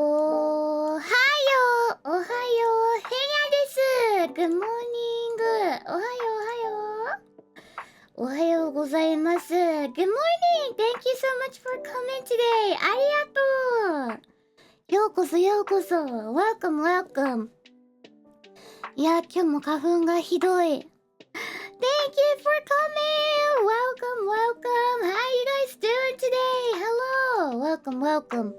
おはよう、おはよう、Henyaです。Good morning. おはよう、おはよう。おはようございます。Good morning. Thank you so much for coming today. ありがとう。ようこそようこそ。Welcome, welcome. いや、今日も花粉がひどい。Thank you for coming. Welcome, welcome. How you guys doing today? Hello. Welcome, welcome.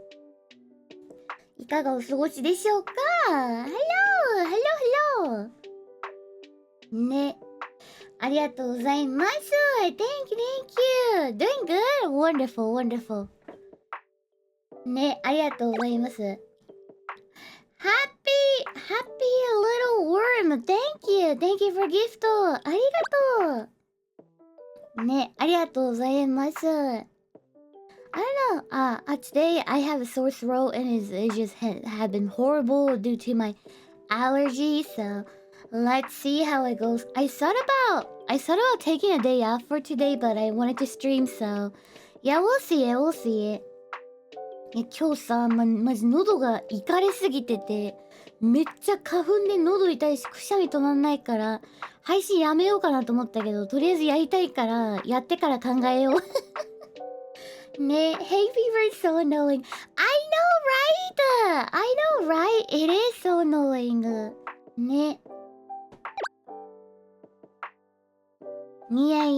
いかがお過ごしでしょうか？ Hello, hello, hello. ね。ありがとうございます。Thank you, thank you. Doing good? Wonderful, wonderful. ね、ありがとうございます。Happy little worm. Thank you. Thank you for gift. ありがとう。ね、ありがとうございます。I don't know. Today I have a sore throat and it just had been horrible due to my allergy. So let's see how it goes. I thought about taking a day off for today, but I wanted to stream. So yeah, we'll see it. We'll see it. 今日さ、まじ喉がいかれすぎてて、めっちゃ花粉で喉痛いし、くしゃみ止まんないから、配信やめようかなと思ったけど、とりあえずやりたいから、やってから考えよう。ね、Hay fever is so annoying. I know, right? It is so annoying. ね。いや。ま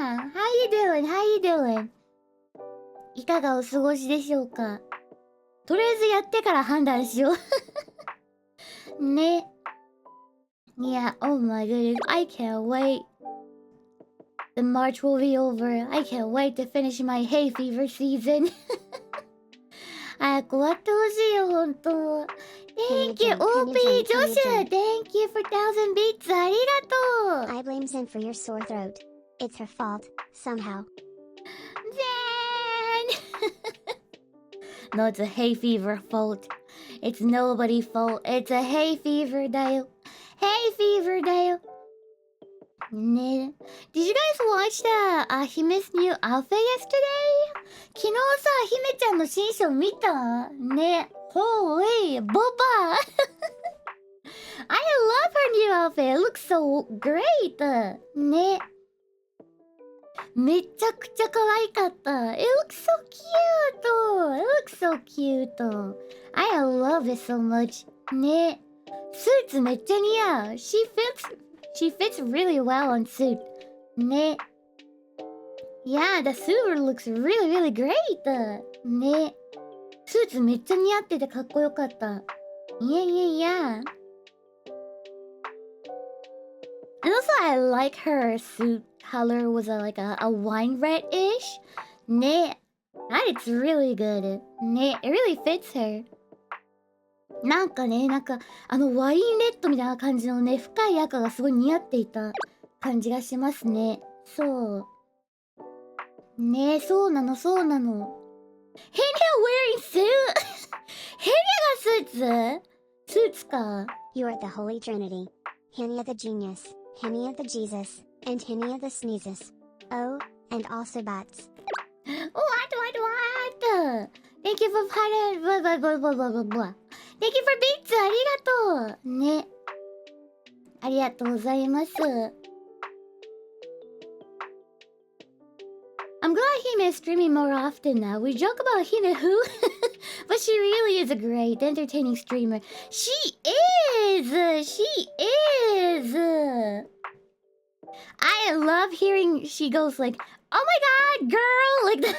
あ、How you doing? いかがお過ごしでしょうか？とりあえずやってから判断しよう。ね。いや、oh my goodness, I can't wait. The March will be over. I can't wait to finish my hay fever season. 早く終わってほしいよ、ほんと。Thank you, OP, Joshua. Thank you for 1000 beats. ありがとう。I blame Zen for your sore throat. It's her fault, somehow. Zen! No, it's a hay fever fault. It's nobody's fault. It's a hay fever だよ。Hay fever だよ。ね。Did you guys watch the Hime's new outfit yesterday? 昨日さ、姫ちゃんの新衣装見た？ね。Holy, Boba! I love her new outfit. It looks so great. ね。めちゃくちゃ可愛かった。It looks so cute. It looks so cute. I love it so much. ね。スーツめっちゃ似合う。She fits really well on suit. ね。Yeah, the suit looks really, really great. ね。スーツめっちゃ似合っててかっこよかった。いやいやいや。And also I like her suit color was like a wine red-ish. ね。That it's really good. ね。It really fits her. なんかね、ワインレッドみたいな感じのね、深い赤がすごい似合っていた感じがしますね。そう。ねえ、そうなの、そうなの。Henya wearing suit? ヘニャがスーツか。You are the Holy Trinity. Henya the genius, Henya the Jesus, and Henya the sneezes. Oh, and also bats. What? Thank you for blah blah blah blah blah blah. Thank you for bits! ありがとうね。ありがとうございます。I'm glad Hime is streaming more often now. We joke about Hime who? But she really is a great, entertaining streamer. She is! She is! I love hearing she goes like, oh my god, girl! Like that.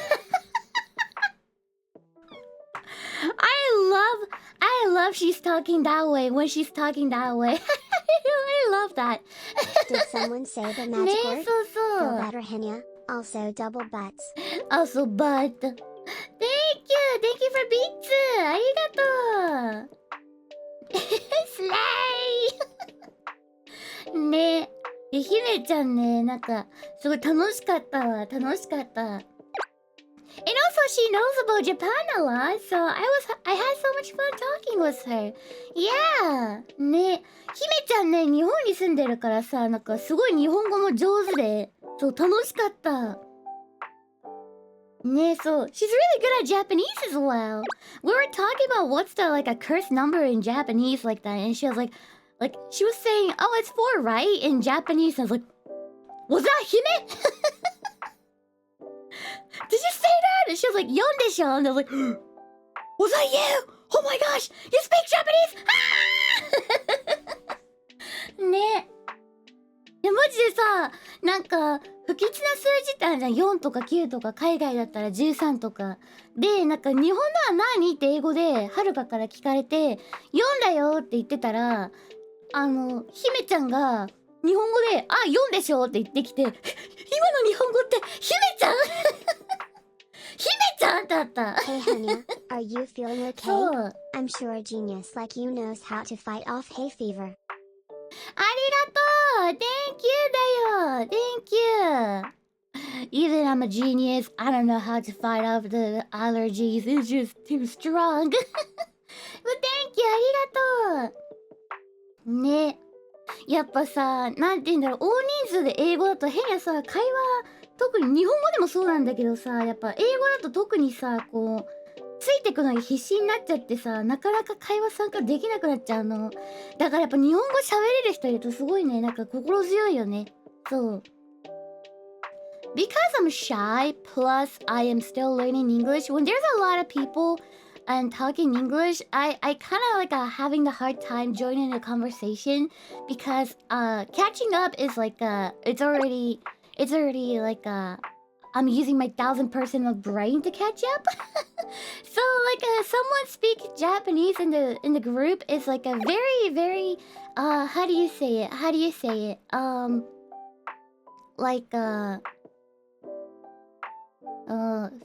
I love she's talking that way when she's talking that way. I love that. Did someone say the magic word? Feel better, Henya. Also double butts. Also butt. Thank you for beats. ありがとう。スレイねえ、姫ちゃんね、すごい楽しかったわ。楽しかった。And also she knows about Japan a lot, so I had so much fun talking with her. Yeah! ね、姫ちゃんね、日本に住んでるからさ、すごい日本語も上手で、そう、楽しかった。ね、そう、she's really good at Japanese as well. We were talking about what's the a curse number in Japanese like that, and she was like she was saying, oh, it's 4, right? In Japanese, I was like, was that Hime? Did you say that? And she was like, 4でしょ? And I was like, was that you? Oh my gosh, you speak Japanese! ね。いや、マジでさ、不吉な数字ってあるじゃん。4とか9とか、海外だったら13とか。で、日本のは何って英語で、はるかから聞かれて、4だよって言ってたら、姫ちゃんが、日本語で、あ、4でしょって言ってきて、今の日本語って、姫ちゃん姫ちゃんってあった。Hey Henya, are you feeling okay? そう。I'm sure a genius like you knows how to fight off hay fever. ありがとう !Thank you だよ !Thank you! Even I'm a genius, I don't know how to fight off the allergies. It's just too strong. But thank you! ありがとうね。やっぱさ、なんて言うんだろう、大人数で英語だと変やさ、会話、特に日本語でもそうなんだけどさ、やっぱ英語だと特にさ、こう、ついてくのに必死になっちゃってさ、なかなか会話参加できなくなっちゃうの。だからやっぱ日本語喋れる人いるとすごいね、心強いよね。そう。Because I'm shy, plus I am still learning English, when there's a lot of people and talking English, I kind of having the hard time joining the conversation because catching up is it's already I'm using my 1,000% of brain to catch up. So someone speak Japanese in the group is a very very how do you say it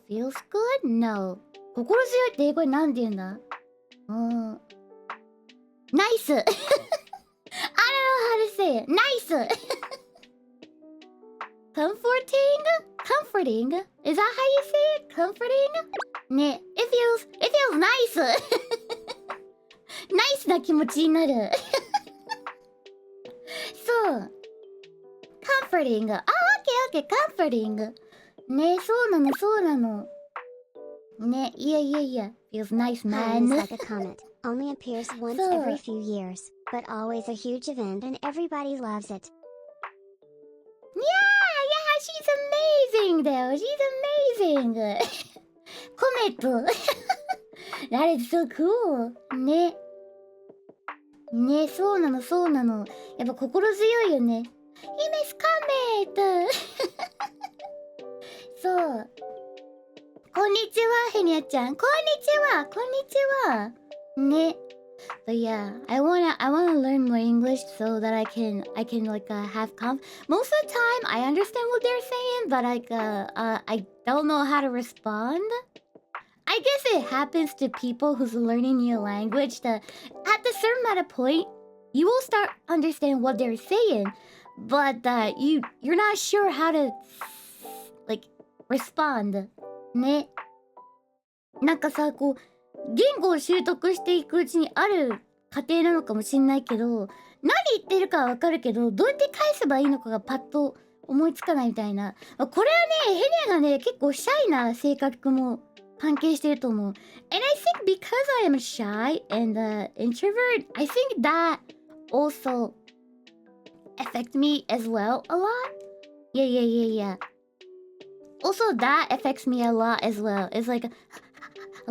feels good? No. 心強いって英語でなんて言うんだNice! I don't know how to say it. Nice! Comforting? Is that how you say it? Comforting? ね、it feels nice! nice な気持ちになる。そう。comforting. Ah, okay, comforting. ね、そうなの。ね、yeah. Feels nice, man. Time is like a comet. Only appears once every few years, but always a huge event and everybody loves it. Yeah, she's amazing though. She's amazing. Comet. That is so cool. ね。ね、そうなの。やっぱ心強いよね。Miss Comet! そう。こんにちは、ヘニャちゃん。こんにちは、こんにちは。ね。But yeah, I wanna learn more English so that I can like have most of the time I understand what they're saying, but I don't know how to respond. I guess it happens to people who's learning new language that at a certain amount of point you will start understand what they're saying, but you're not sure how to like respond. ね。なんかさ、こう言語を習得していくうちにある過程なのかもしんないけど、何言ってるかはわかるけど、どうやって返せばいいのかがパッと思いつかないみたいな。これはね、ヘニャがね、結構シャイな性格も関係してると思う。And I think because I am shy and introvert, I think that also affects me as well a lot. Yeah. Also, that affects me a lot as well. It's like a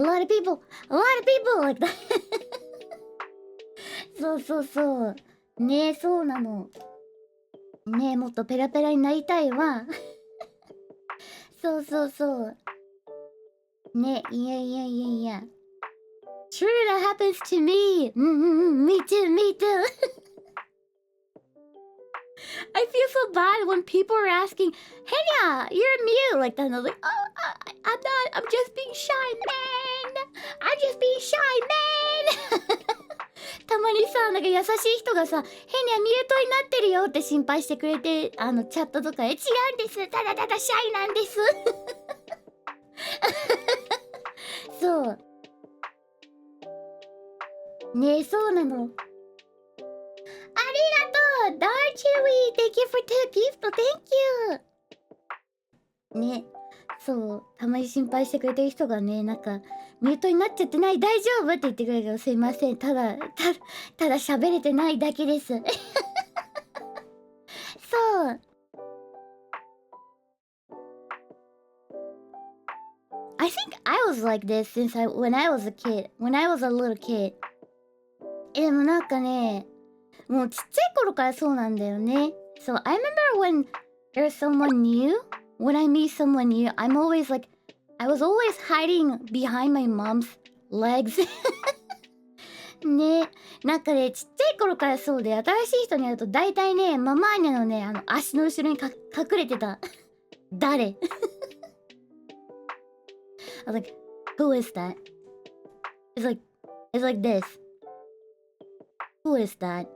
lot of people like that. そう。ねえ、そうなの。ねえ、もっとペラペラになりたいわ。そう。ねえ、いや。True, that happens to me. Me too. I feel so bad when people are asking, Henya, you're mute. Like that. And I was like, oh, I'm not. I'm just being shy, man. I'm just being shy, man. たまにさ、なんか優しい人がさ、ヘニャミュートになってるよって心配してくれて、チャットとかで違うんです。ただただシャイなんです。そう。ねえ、そうなの。ありがとう Darchery! Thank you for the gift! Thank you! ね、そう、たまに心配してくれてる人がね、なんか、ミュートになっちゃってない、大丈夫って言ってくれるけど、すいません。ただ喋れてないだけです。そう。I think I was like this when I was a kid. When I was a little kid. でもなんかね、もうちっちゃい頃からそうなんだよね。So I remember when there's someone new, when I meet someone new, I was always hiding behind my mom's legs. ね、なんかね、ちっちゃい頃からそうで、新しい人に会うと大体ね、ママーニャのね、足の後ろに隠れてた。誰I was like, who is that? It's like this. Who is that?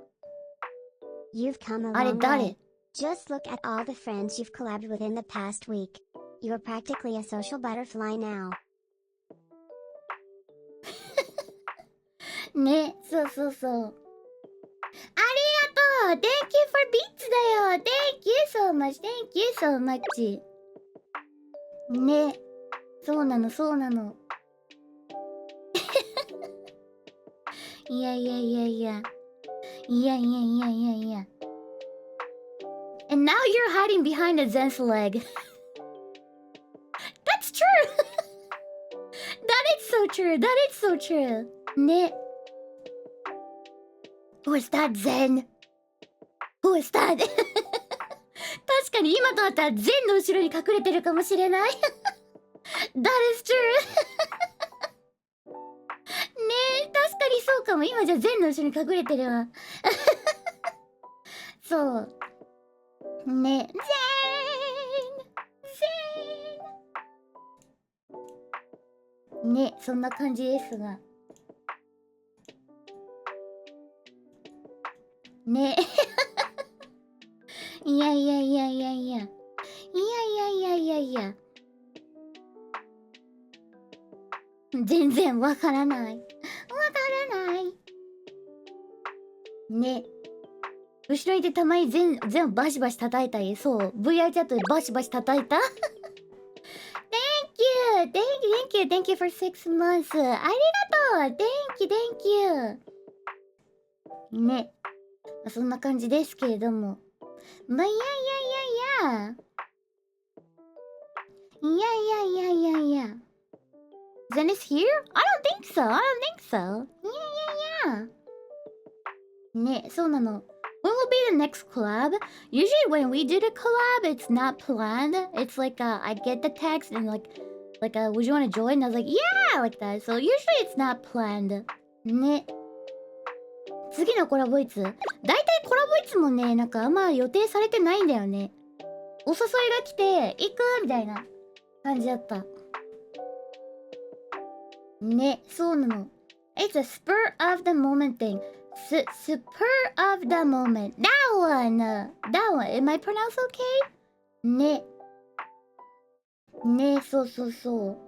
You've come a あれ long 誰 way. Just look at all the friends you've collabed with in the past week. You're practically a social butterfly now. ね、そう。ありがとう Thank you for beats だよ Thank you so much Thank you so much ね、そうなのいや And now you're hiding behind a Zen's leg. That's true. That is so true ね。Who is that, Zen? Who is that? 確かに今となったらゼンの後ろに隠れてるかもしれない。That is true. ねえ、確かにそうかも。今じゃゼンの後ろに隠れてるわ。そう。ね、ゼーンね、そんな感じですが。ね。いや。全然わからない。ね。後ろにいてたまに全部バシバシ叩いたり、そう。VR チャットでバシバシ叩いた。Thank you for 6 months. ありがとう Thank you. ね。そんな感じですけれども。まあ、いや。Zen is here? I don't think so. Yeah. ね、そうなの。When will be the next collab? Usually when we do the collab, it's not planned. It's like I get the text and like like, would you want to join? And I was like, yeah, like that. So usually it's not planned. ね。次のコラボいつ？大体コラボいつもね、なんかあんま予定されてないんだよね。お誘いが来て、行くみたいな感じだった。ね、そうなの。It's a spur of the moment thing. Spur of the moment. That one! That one. Am I pronounced okay? ね。ね、そうそうそ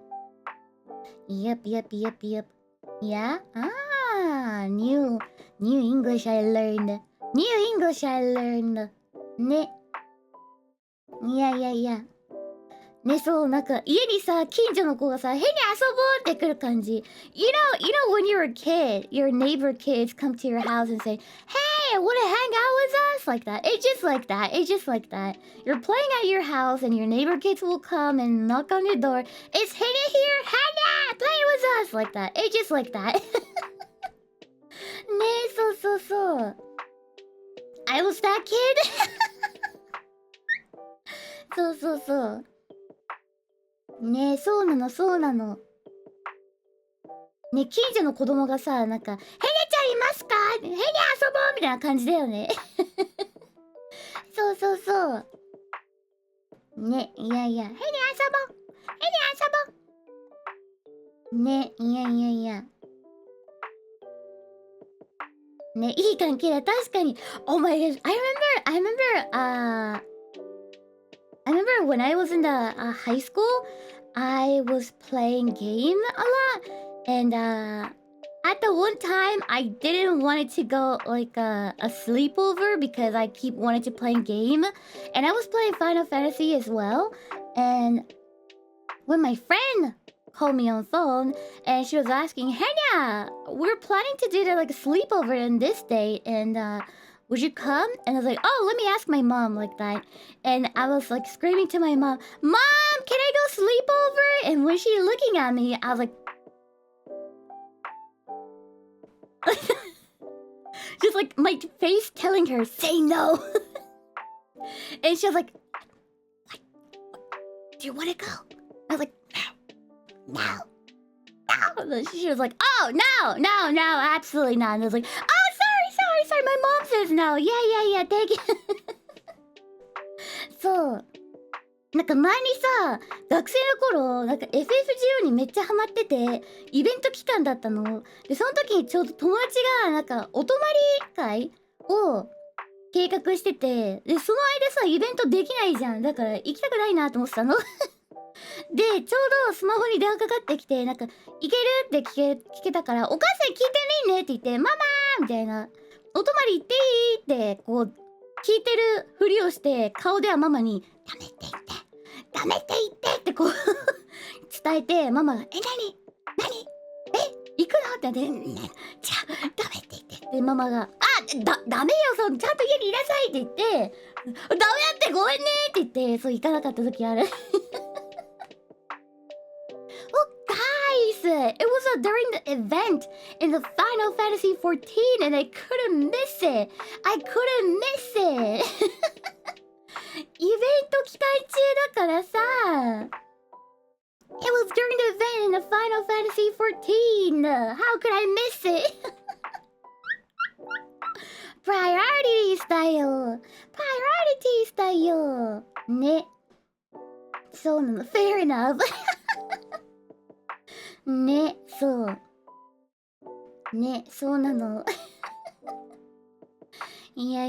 う。Yep, yep, yep, yep. Yeah? Ah, new English I learned. New English I learned. ね。いやいやいや。ね、そう、なんか家にさ、近所の子がさ、変に遊ぼうって来る感じ。You know when you're a kid, your neighbor kids come to your house and say, Hey, wanna hang out with us? Like that. It's just like that. It's just like that. You're playing at your house and your neighbor kids will come and knock on your door. It's Henya here? Henya! Play with us! Like that. It's just like that. ね、そうそうそう。I was that kid? そうそうそう。ねえ、そうなの、そうなの。ね、近所の子供がさ、なんか、ヘネちゃんいますか？ヘネ遊ぼうみたいな感じだよね。そうそうそう。ね、いやいや、ヘネ遊ぼうヘネ遊ぼうね、いやいやいや。ね、いい関係だ、確かに。Oh my gosh, I remember when I was in the high school, I was playing game a lot, and at the one time I didn't want it to go like a sleepover because I keep wanted to play game, and I was playing Final Fantasy as well. And when my friend called me on phone and she was asking, Henya, we're planning to do like a sleepover on this date, and would you come? And I was like, oh, let me ask my mom, like that. And I was like screaming to my mom, Mom, can I go sleep over? And when she looking at me, I was like, just like my face telling her, say no. And she was like, what? Do you want to go? I was like, no, no, no. She was like, oh, no, absolutely not. And I was like, oh, sorry, my mom says no. Yeah, thank you. そう。なんか前にさ、学生の頃、なんか FF14 にめっちゃハマってて、イベント期間だったの。で、その時にちょうど友達が、なんかお泊まり会を計画してて、で、その間さ、イベントできないじゃん。だから行きたくないなと思ってたの。で、ちょうどスマホに電話かかってきて、なんか、いけるって聞けたから、お母さん聞いてみんねって言って、ママーみたいな、お泊まり行っていいって、こう、聞いてるふりをして、顔ではママに、ダメって言って、ダメって言ってってこう伝えて、ママが、何行くのって言って、じゃあ、ダメって言って。で、ママが、ダメよ、ちゃんと家にいなさいって言って、ダメだってごめんねって言って、そう、行かなかった時ある。It was during the event in the Final Fantasy 14 and I couldn't miss it.イベント期間中だからさ。It was during the event in the Final Fantasy 14. How could I miss it? Priorities だよ。Priorities だよ。ね。そうなの。Fair enough. ね、そう。ね、そうなの。いや。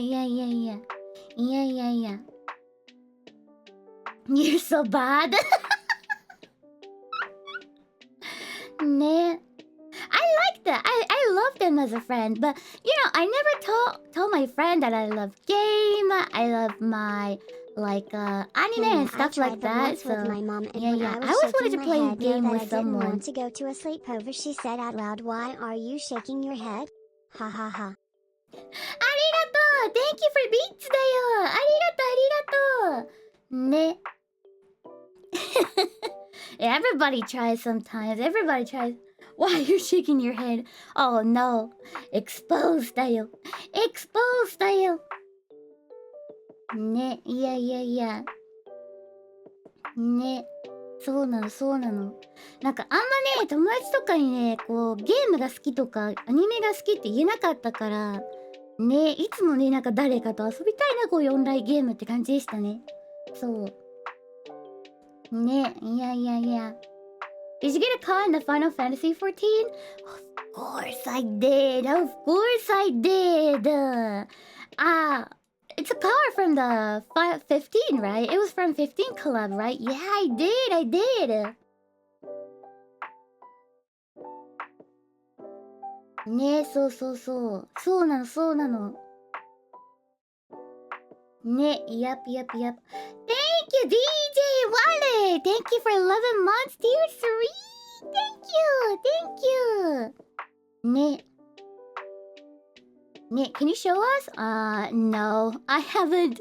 You're so bad. ね。I like that. I love them as a friend, but you know, I never tell my friend that I love game. I love my anime and stuff like that. So with my mom, and yeah. when I always wanted shaking to my play a head game that with I didn't someone. want to go to a sleepover, she said out loud, "Why are you shaking your head? Ha ha ha." ありがとう Thank you for beats だよありがとうねEverybody tries sometimes. Everybody tries. Why are you shaking your head? Oh no. Exposed だよ Exposed だよねいやねそうなのそうなの。なんかあんまね友達とかにねこうゲームが好きとかアニメが好きって言えなかったからね、いつもねなんか誰かと遊びたいなこういうオンラインゲームって感じでしたね。そうね、いやいやいや。Did you get a car in the Final Fantasy 14? Of course I did. Of course I did. It's a car from the 15, right? It was from 15 Club, right? Yeah, I did. ね、そうそうそう。そうなの、そうなの。ね、yep. Thank you, DJ Wallet! Thank you for 11 months, dear Sweet! Thank you! ね。ね, can you show us? No. I haven't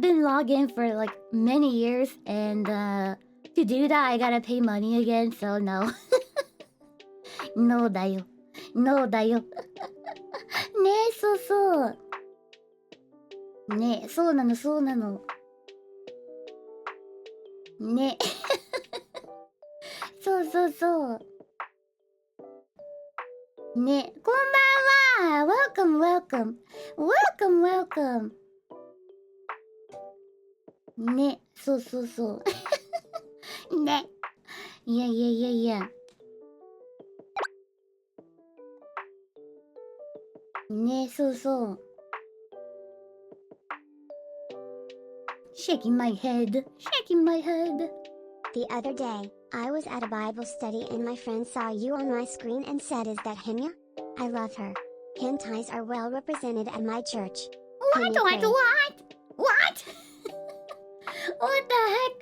been logged in for like many years and to do that I gotta pay money again, so no. No だよ。No だよ。ね、そうそう。ね、そうなのそうなの。ね。そうそうそう。ね、こんばんは。Welcome. ね、そうそうそう。ね。いや。ね、そうそう。Shaking my head. The other day, I was at a Bible study and my friend saw you on my screen and said, "Is that Henya?" I love her. Hentais are well represented at my church. What? What the heck?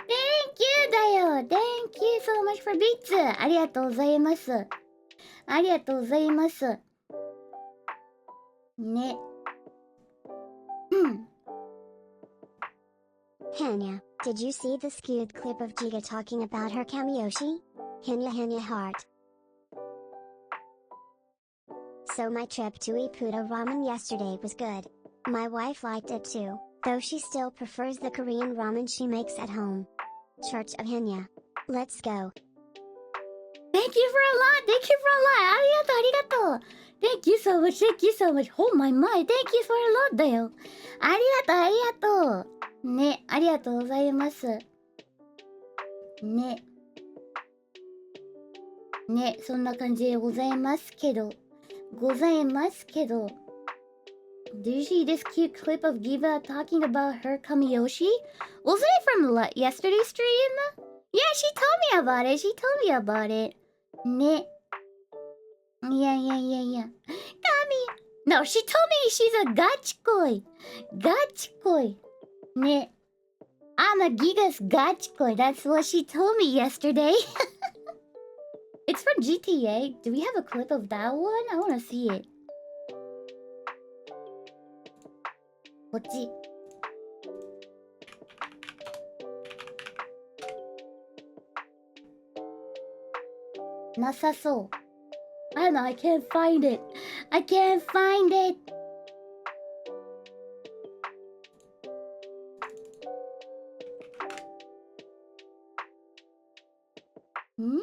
Thank you だよ。Thank you so much for bits. ありがとうございます。ね。Henya, did you see the skewed clip of Giga talking about her Kamiyoshi? Henya heart. So my trip to Ippudo Ramen yesterday was good. My wife liked it too, though she still prefers the Korean ramen she makes at home. Church of Henya. Let's go. Thank you for a lot. ありがとう。Thank you so much. Oh my. Thank you for a lot だよ。ありがとう。ね、ありがとうございます。ね。ね、そんな感じでございますけど。Did you see this cute clip of Giva talking about her Kamiyoshi? Was it from yesterday's stream? Yeah, she told me about it. ね。いや。Kami! No, she told me she's a gachikoi. ね。I'm a Giga's gachikoi. That's what she told me yesterday. It's from GTA. Do we have a clip of that one? I wanna see it. こっち。なさそう。I don't know, I can't find it. Hmm?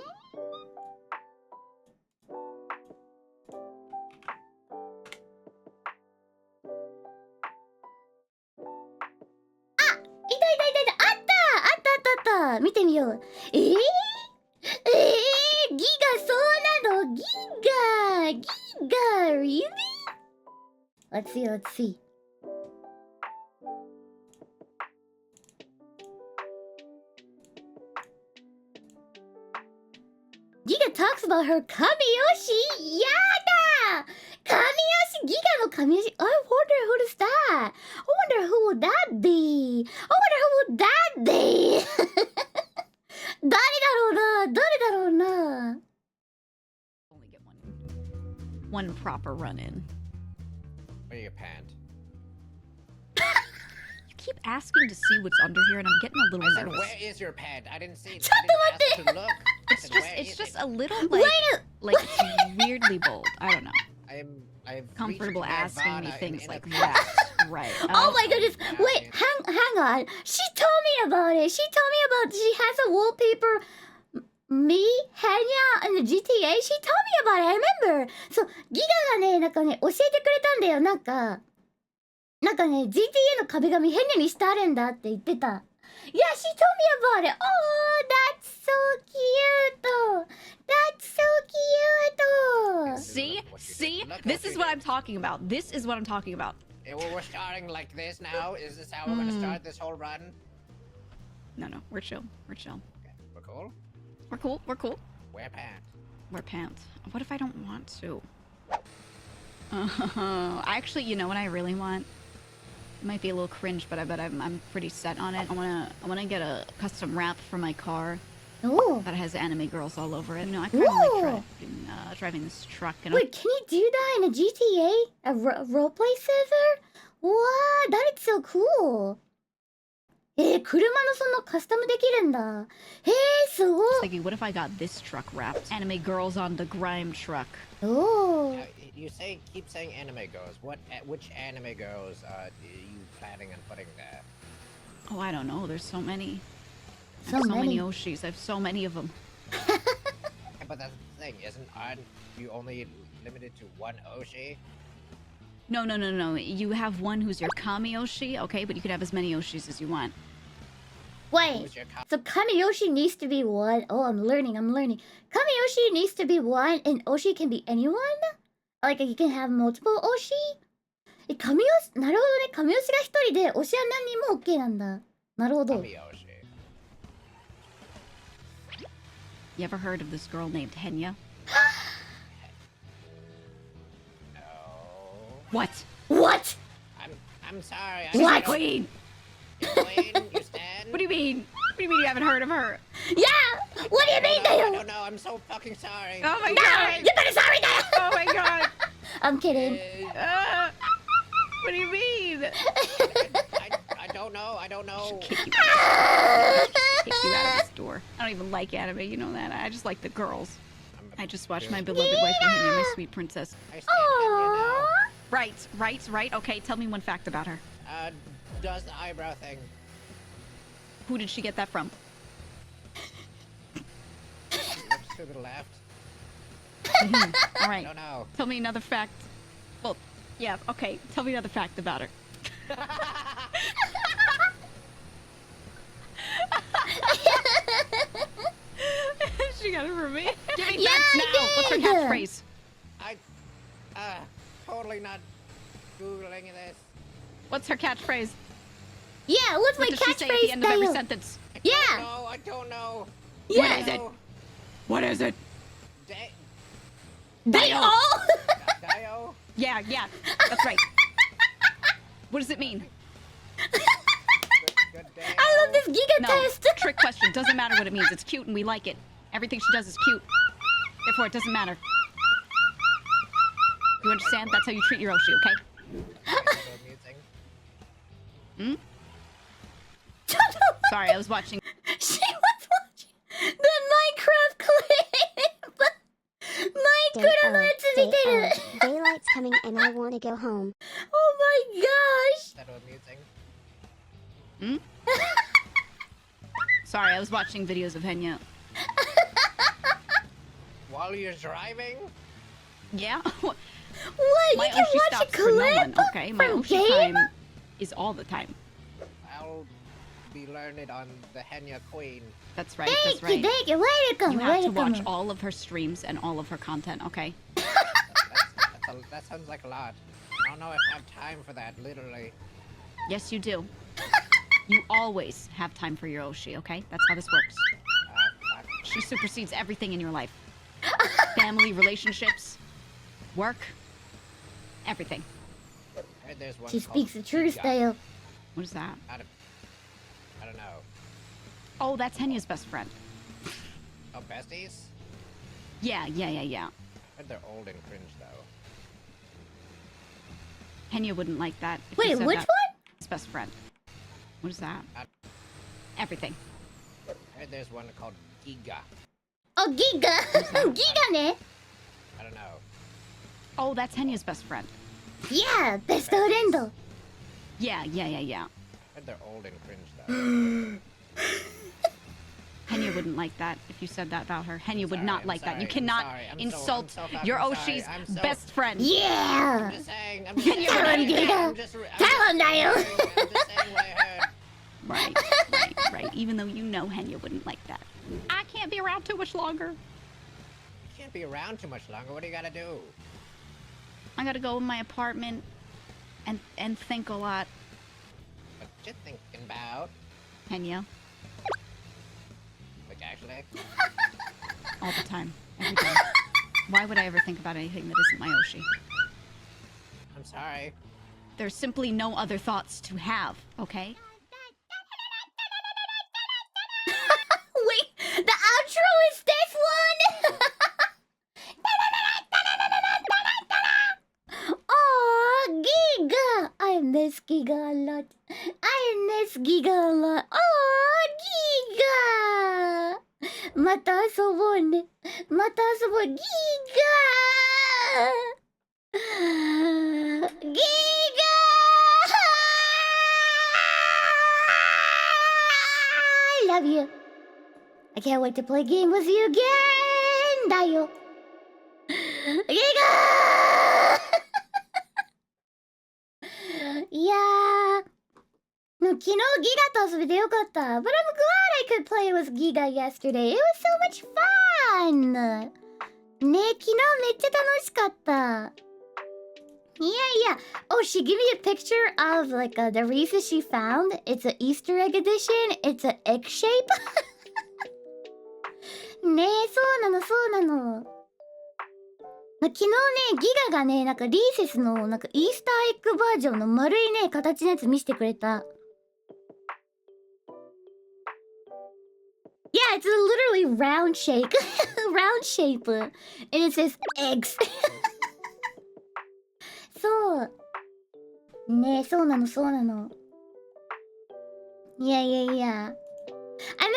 Ah! 見てみよう。ギガそうなの？ギガ really? Let's see. Giga talks about her Kamiyoshi! やだ！ Kamiyoshi! ギガのKamiyoshi! I wonder who is that? I wonder who would that be? 誰だろうな Only get one proper run-in. Where you panned? You keep asking to see what's under here, and I'm getting a little I said, nervous. where is your pad? I didn't see it. Shut I didn't ask to look. I said, where It's is just it? a little Wait like it's weirdly bold. I don't know. I am I've comfortable reached asking me nirvana in things like inner that. peace. Right. Oh my goodness! Yeah, Wait, it's- hang on. She told me about it. She told me about she has a wallpaper. Me, Henya, and the GTA. She told me about it. I remember. そう、ギガがね、なんかね、教えてくれたんだよ。なんかね、GTA の壁紙変にしてあるんだって言ってた。Yeah, she told me about it. Oh, that's so cute. That's so cute. See? Look what you did. See? Look This what is you what did. I'm talking about. This is what I'm talking about. We're starting like this now? Is this how we're gonna start this whole run? No, we're chill. We're chill. Okay, we're cool? We're cool. We're cool. Wear pants. Wear pants. What if I don't want to? Actually, you know what I really want? It might be a little cringe, but I bet I'm pretty set on it. I wanna get a custom wrap for my car Oh. that has anime girls all over it. You know, I kind of like Ooh. driving this truck. And Wait, can you do that in a GTA? A roleplay server? Wow, that is so cool. 車のそのカスタムできるんだ。すごい。 I was thinking, what if I got this truck wrapped? Anime girls on the grime truck. Oh. You keep saying anime girls. Which anime girls are you planning on putting there? Oh, I don't know. There's so many. I So have so many many. Oshis. I have so many of them. Yeah, but that's the thing, aren't you only limited to one Oshi? No. You have one who's your Kami Oshi, okay? But you can have as many Oshis as you want. Wait. Who's your So Kamiyoshi needs to be one. Oh, I'm learning. Kamiyoshi needs to be one, and Oshi can be anyone? Like, you can have multiple Oshi? なるほどね。神吉が一人で、推しは何人も OK なんだ。なるほど。 Kami Oshi. You ever heard of this girl named Henya? No. What? What? I'm sorry. She's What? my queen! Queen, you stand? What do you mean? What do you mean you haven't heard of her? Yeah! What do you mean, I Dale? don't know. I'm so fucking sorry. Oh my No! god! You better sorry, Dale! Oh my god! I'm kidding. What do you mean? I don't know. I don't know. Kick you out of this door. I don't even like anime, you know that. I just like the girls. I just watched my beloved wife Henya, my sweet princess. I stand Henya Right. Okay, tell me one fact about her. now. Does the eyebrow thing. Who did she get that from? Looks to the left. All I right. don't know. Tell me another fact. Well, yeah, okay. Tell me another fact about her. She got it from me. Give me Yeah, facts I now. What's her did. catchphrase? Totally not Googling this. What's her catchphrase? Yeah, what's my What does she say at the catchphrase, end of every Dale? sentence? Yeah! No, I don't know. Yeah! What is it? What is it? They all? Dio? Yeah, that's right. What does it mean? Good day. I love this Giga No, test! trick question. Doesn't matter what it means. It's cute and we like it. Everything she does is cute. Therefore, it doesn't matter. You understand? That's how you treat your Oshi, okay? Hmm? Sorry, I was watching. She was watching the Minecraft clip! Minecraftのやつ見てる Daylight's coming and I want to go home. Oh my gosh! That was amusing. Hmm? Sorry, I was watching videos of Henya. While you're driving? Yeah? What? My You can Oshi watch a stops for no one, clip okay? My from Oshi game? time is all the time. I'll be learned on the Henya Queen. That's right, that's Thank you, right. thank you. Welcome, You have to watch welcome. all of her streams and all of her content, okay? That sounds like a lot. I don't know if I have time for that, literally. Yes, you do. You always have time for your Oshi, okay? That's how this works. Fuck. She supersedes everything in your life. Family, relationships, work, everything. I heard there's one She called speaks the truth, Giga. Dale. What is that? I don't know. Oh, that's Henya's best friend. Oh, besties? Yeah. I heard they're old and cringe, though. Henya wouldn't like that. if you Wait, said which that. one? His best friend. What is that? Everything. I heard there's one called Giga. Oh, Giga! Giga ね I don't know. Oh, that's Henya's best friend. Yeah, best friend. Yeah. But they're old and cringe though. Henya wouldn't like that if you said that about her. Henya would sorry, not I'm like that. You sorry, I'm cannot sorry, I'm insult so fucking your sorry, Oshi's I'm so- best friend. Yeah. I'm just saying. I'm just Tell him, saying. Giga. I'm just Tell him, Dale. I'm just saying what I heard. Right. Even though you know Henya wouldn't like that. I can't be around too much longer. You can't be around too much longer. What do you gotta do? I gotta go in my apartment and think a lot. What you thinking about? Henya, Like actually? all the time, every day. Why would I ever think about anything that isn't my Oshi? I'm sorry. There's simply no other thoughts to have, okay? Wait, the outro is this one. Oh, Giga! I miss Giga a lot. Oh, Giga! また遊ぼうね。また遊ぼう。ギガ！ギガ！I love you. I can't wait to play a game with you again. だよ。ギガ！いやー。No, 昨日ギガと遊べてよかった。But I'm glad I could play with Giga yesterday. It was so much fun! ね、昨日めっちゃ楽しかった。Yeah. Oh, she gave me a picture of like the Reese's she found. It's an Easter egg edition. It's an egg shape. ね、そうなの。昨日ね、ギガがね、なんかリーセスのなんかイースターエッグバージョンの丸いね、形のやつ見せてくれた。Yeah, it's a literally round shape. Round shape. And it says eggs. そう。ね、そうなの。Yeah. I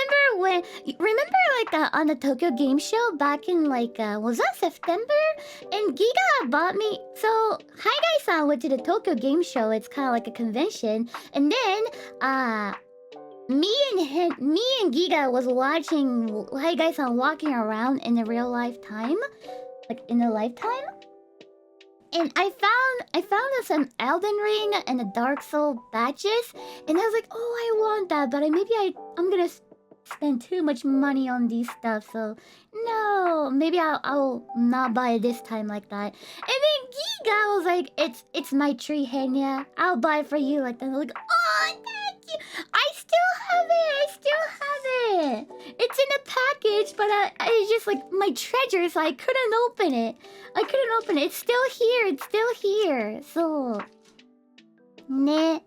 remember like on the Tokyo Game Show back in like was that September? And Giga bought me. So Haigai-san went to the Tokyo Game Show. It's kind of like a convention, and then me and Giga was watching Haigai-san walking around in the real life time, like in a lifetime. And I found some Elden Ring and the Dark Soul badges, and I was like, oh, I want that, but I'm gonna spend too much money on these stuff, so no, maybe I'll not buy it this time like that. And then Giga was like, it's my tree, Henya. I'll buy it for you like that. I'm like, oh, thank you. I still have it. It's in a package, but it's just like my treasure, so I couldn't open it. It's still here. So, ne.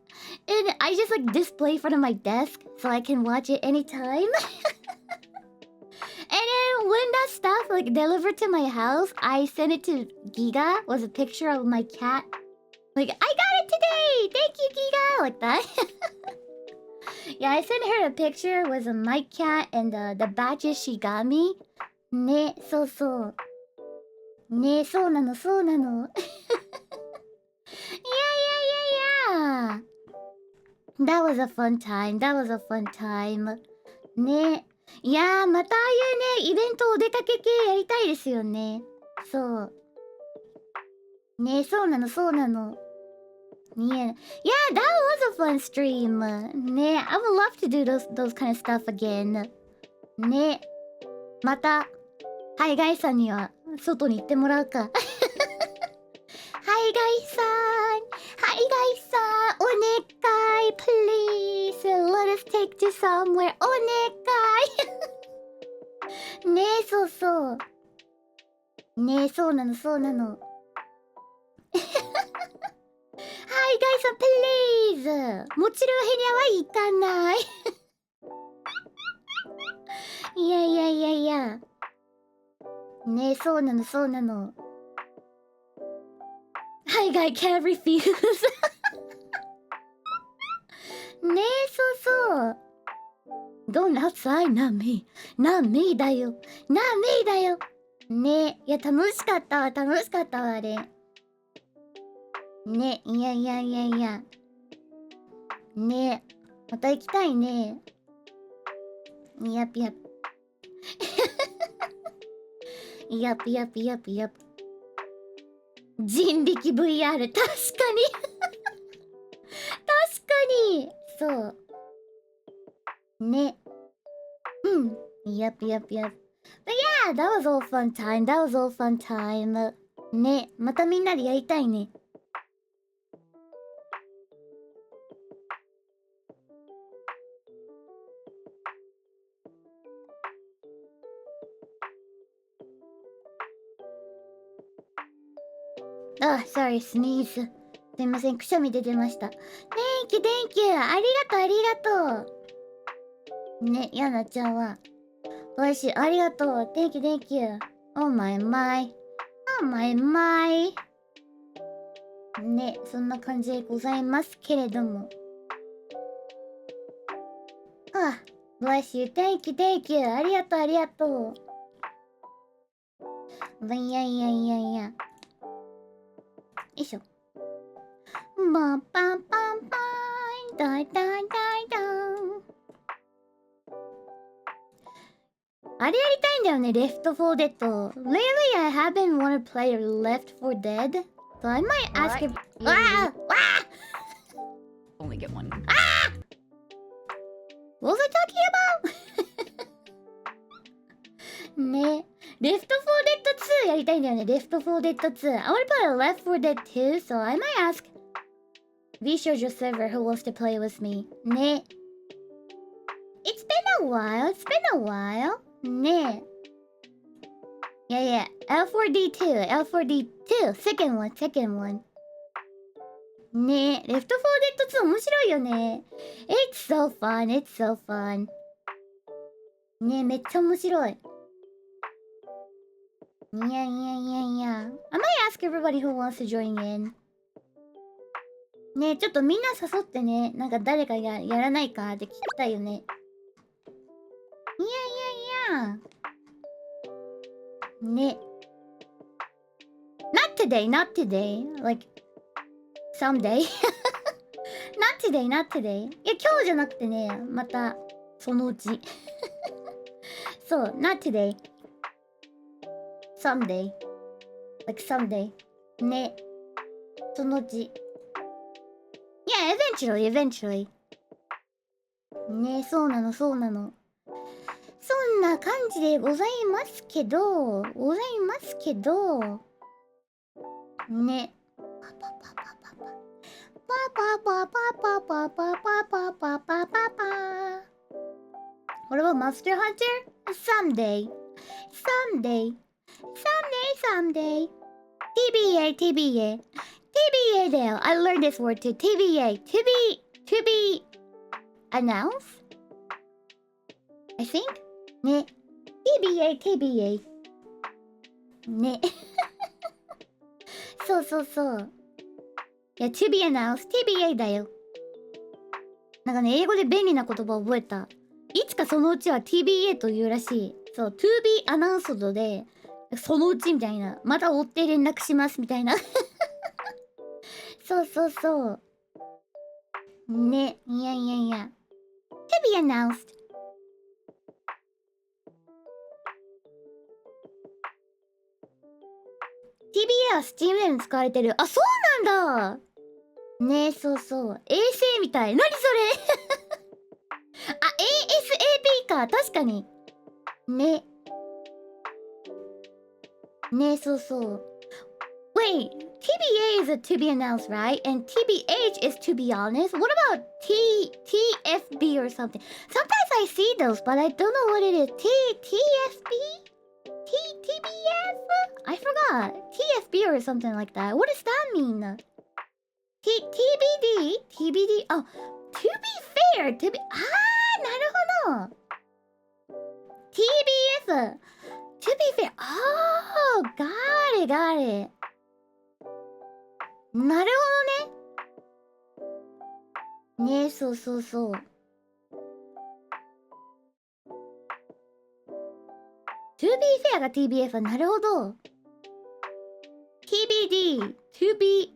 And I just like display in front of my desk so I can watch it anytime. And then when that stuff like delivered to my house, I sent it to Giga with a picture of my cat. Like, I got it today! Thank you, Giga! Like that. Yeah, I sent her a picture with my cat and the badges she got me. Ne, so. Ne, so nano. Yeah. That was a fun time.ね。いやー、またああいうね、イベントお出かけ系やりたいですよね。そう。ね、そうなの。Yeah, that was a fun stream. ね、I would love to do those kind of stuff again. ね。また、ハイガイさんには外に行ってもらうか。ハイガイさん、お願い、please. Let us take you somewhere. お願い。ねえ、そう。ねえ、そうなの。ハイガイさん、please. もちろんヘニャは行かない。いや。ねえ、そうなの。Hi guy can't refuse. ねえ、そう。Going outside, not me だよ。ねえ、いや、楽しかったわ、あれ。ね、いやいやいやいや。ね、また行きたいね。やっぴやっ。やっぴやっぴやっぴやっ。人力 VR、確かに。確かに。そう。ね。うん。Yep, yep, yep. But yeah, that was all fun time. That was all fun time. ね。またみんなでやりたいね。あ、sorry, sneeze. すいません、くしゃみ出てました。Thank you, thank you. ありがとう、ありがとう。ね、やなちゃんは。おいしい、ありがとう。Thank you, thank you. Oh my my. Oh my my. ね、そんな感じでございますけれども。あ、bless you. Thank you, thank you. ありがとう、ありがとう。いやいやいやいや。よいしょ。バパンパンパーン、ダイダイダイダン。あれやりたいんだよね、Left 4 Dead. Lately, I haven't wanted to play Left 4 Dead. So I might ask if... わあわあ Only get one. What was I talking about? ね。Left 4 Dead 2やりたいんだよね、Left 4 Dead 2. I want to play Left 4 Dead 2, so I might ask VShojo server who wants to play with me. ね。It's been a while, it's been a while. ね。Yeah, yeah. L4D2, L4D2. Second one, second one. ねえ、Left 4 Dead 2面白いよね。It's so fun, it's so fun. ねえ、めっちゃ面白い。いやいやいやいや。I might ask everybody who wants to join in. ねえ、ちょっとみんな誘ってね。なんか誰かやらないかって聞きたいよね。いやいやいや。ね。Not today, not today. Like, someday. Not today, not today. いや、今日じゃなくてね、また、そのうち。そう、not today. Someday. Like someday. ね。そのうち。Yeah, eventually, eventually. ね、そうなの、そうなの。そんな感じでございますけど、ね。パパパパパパ。パパパパパパパパパパパパ。What about Monster Hunter? Someday. Someday. Someday. TBA, TBA. TBA だよ。I learned this word too. TBA. To be announced? I think? ね。TBA, TBA. ね。そうそうそう。いや、to be announced, TBA だよ。なんかね、英語で便利な言葉覚えた。いつかそのうちは TBA というらしい。そう、to be announced で、そのうちみたいな。また追って連絡しますみたいな。そうそうそう。ね、いやいやいや。to be announced. TBA は Steam でも使われてる。あ、そうなんだ。ねえ、そうそう。衛星みたい。何それあ、ASAP か。確かに。ね。ね、そうそう。Wait, TBA is a to be announced, right? And TBH is to be honest. What about TFB or something? Sometimes I see those, but I don't know what it is. TFB? TBF? I forgot. TFB or something like that. What does that mean? TBD? TBD? Oh, to be fair. To be... あー、なるほど。TBF. To be fair. Oh, got it, got it. なるほどね。ね、そうそうそう。To be fair が TBF はなるほど。TBD, to be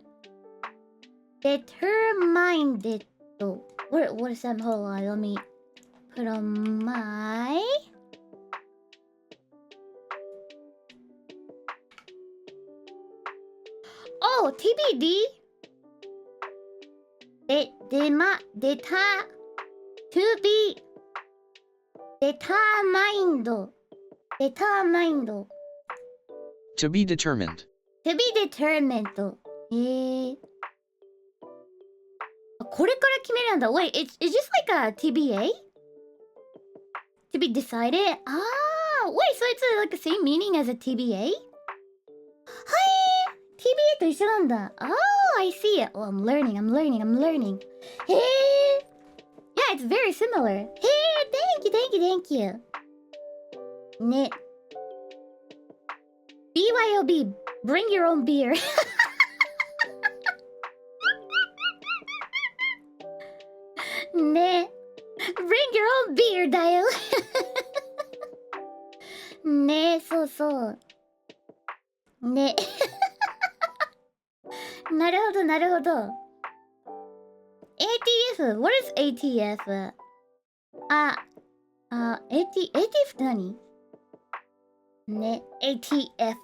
Determined. What is that? Hold on, let me put on my... Oh, TBD? To be determined. Determined. To be determined. To be determined. これから決めるんだ。Wait, it's just like a TBA? To be decided? Ah, wait, so it's like the same meaning as a TBA? はい、TBA と一緒なんだ。Oh, I see it. Oh, I'm learning. Hey, yeah, it's very similar. Hey, thank you. ね。BYOB, bring your own beer. ね。Bring your own beer だよ。ね、そうそう。ね。なるほど、なるほど。ATF? What is ATF? ATF って何？ね、ATF。あり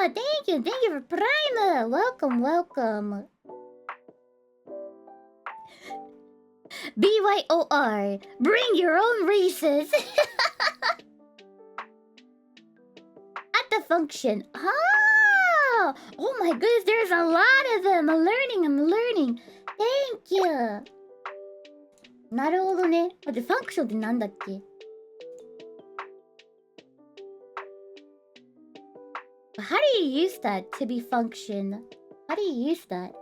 がとう！ Thank you for Prime! Welcome. BYOR, bring your own Reese's. At the function. Oh my goodness, there's a lot of them. I'm learning. Thank you. なるほどね。待って、ファンクションってなんだっけ？ How do you use that to be function? How do you use that?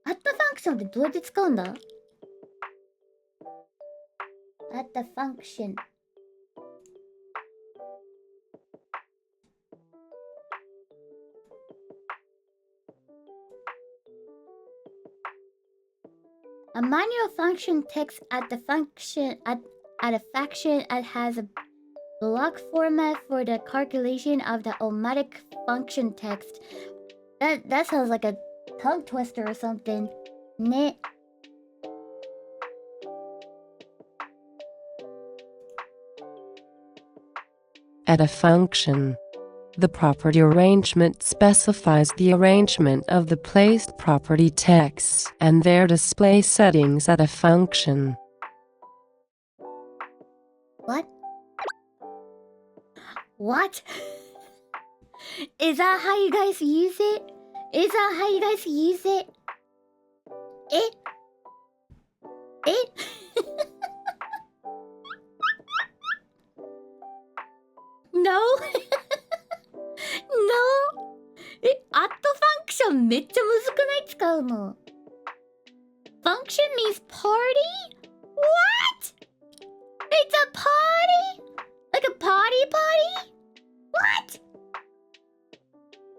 At the function ってどうやって使うんだ？ At the function. A manual function text at the function at a function that has a block format for the calculation of the automatic function text. That sounds like a tongue twister or something. Ne. At a function, the property arrangement specifies the arrangement of the placed property texts and their display settings at a function. What? Is that how you guys use it? No? No? アットファンクションめっちゃむずくない？使うの。Function means party? What? It's a party? Like a party? What?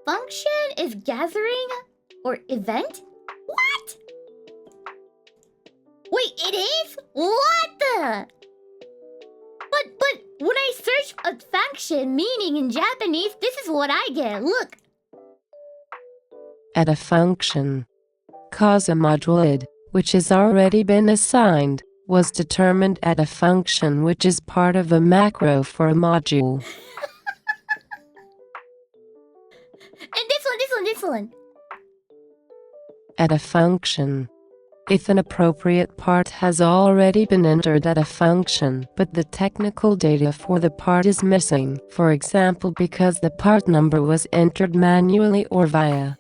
Function is gathering or event? What? Wait, it is? What the? But when I search a function meaning in Japanese, this is what I get. Look. At a function, cause a module id, which has already been assigned, was determined at a function which is part of a macro for a module. And this one. At a function, if an appropriate part has already been entered at a function but the technical data for the part is missing, for example because the part number was entered manually or via.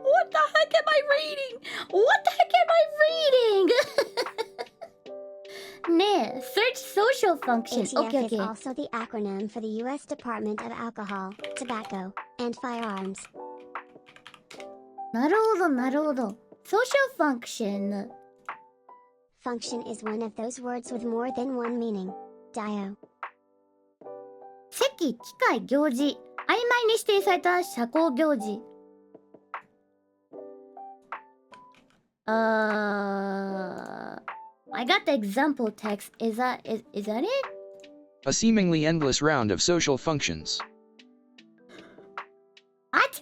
What the heck am I reading? Ne, search social function. ATF Okay. is also the acronym for the U.S. Department of Alcohol, Tobacco, and Firearms. なるほど。Social function. Function is one of those words with more than one meaning. Dio. 席、機械、行事。曖昧に指定された社交行事。I got the example text. Is that it? A seemingly endless round of social functions. What?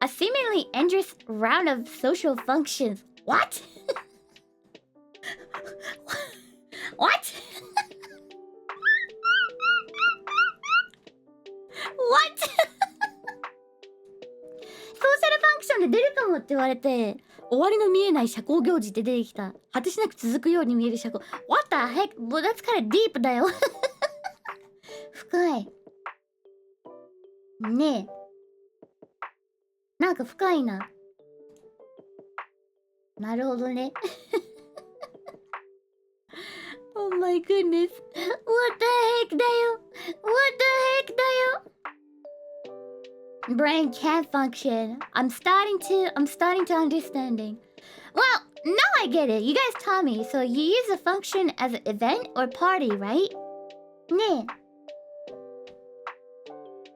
A seemingly endless round of social functions. What? What? What? ソーシャルファンクションで出るかもって言われて、終わりの見えない社交行事って出てきた。果てしなく続くように見える社交。What the heck? Well, that's kind of deep だよ。深い。ねえ。なんか深いな。なるほどね。Oh my goodness. What the heck だよ。What the heck だよ。Brain can't function. I'm starting to understanding. Well, now I get it. You guys taught me. So you use a function as an event or party, right? Ne.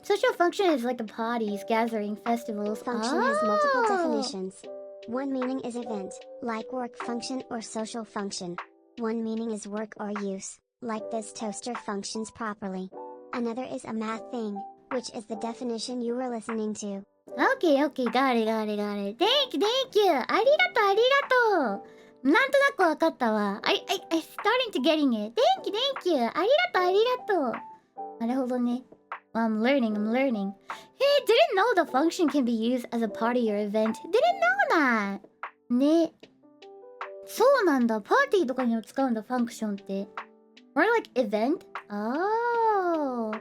Social function is like a parties, gathering, festivals. Function has multiple definitions. One meaning is event, like work function or social function. One meaning is work or use, like this toaster functions properly. Another is a math thing, which is the definition you were listening to. Okay, got it. Thank you. ありがとう。なんとなくわかったわ。I starting to getting it. Thank you. ありがとう。なるほどね。Well, I'm learning. Hey, didn't know the function can be used as a party or event. Didn't know that. ね。そうなんだ。パーティーとかにも使うんだ、ファンクションって。Or like event? Oh,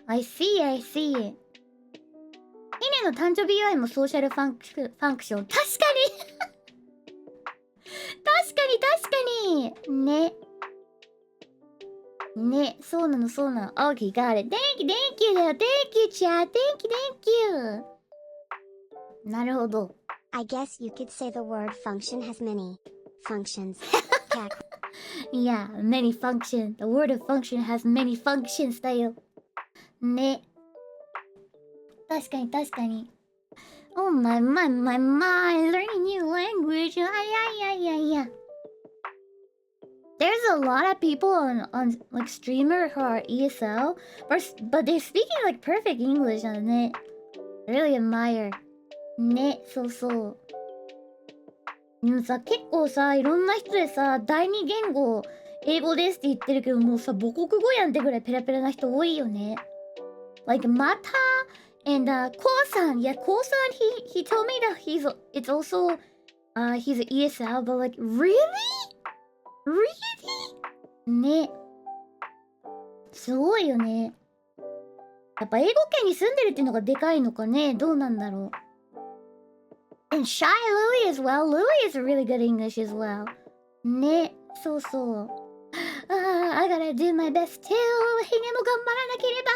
I see.ヒネの誕生日祝いもソーシャルファンクション。確かにね、そうなの。Okay, got it. Thank you だよ。Thank you, chat. Thank you. なるほど。I guess you could say the word function has many functions. Yeah, many function. The word of function has many functions だよ。ね。確かに。Oh my, learning new language. Yeah. There's a lot of people on like streamer who are ESL, but they're speaking like perfect English だね。Really admire. ね、そう。でもさ、結構さ、いろんな人でさ、第二言語英語ですって言ってるけど、もうさ、母国語やんってぐらいペラペラな人多いよね。Like Mata and Ko-san. Yeah, Ko-san, he told me that he's an ESL, but like, really? ね。すごいよね。やっぱ英語圏に住んでるっていうのがでかいのかね。どうなんだろう。And Shy Louie as well. Louie is really good English as well. ね。そう。I gotta do my best too. ヒゲも頑張らなければ。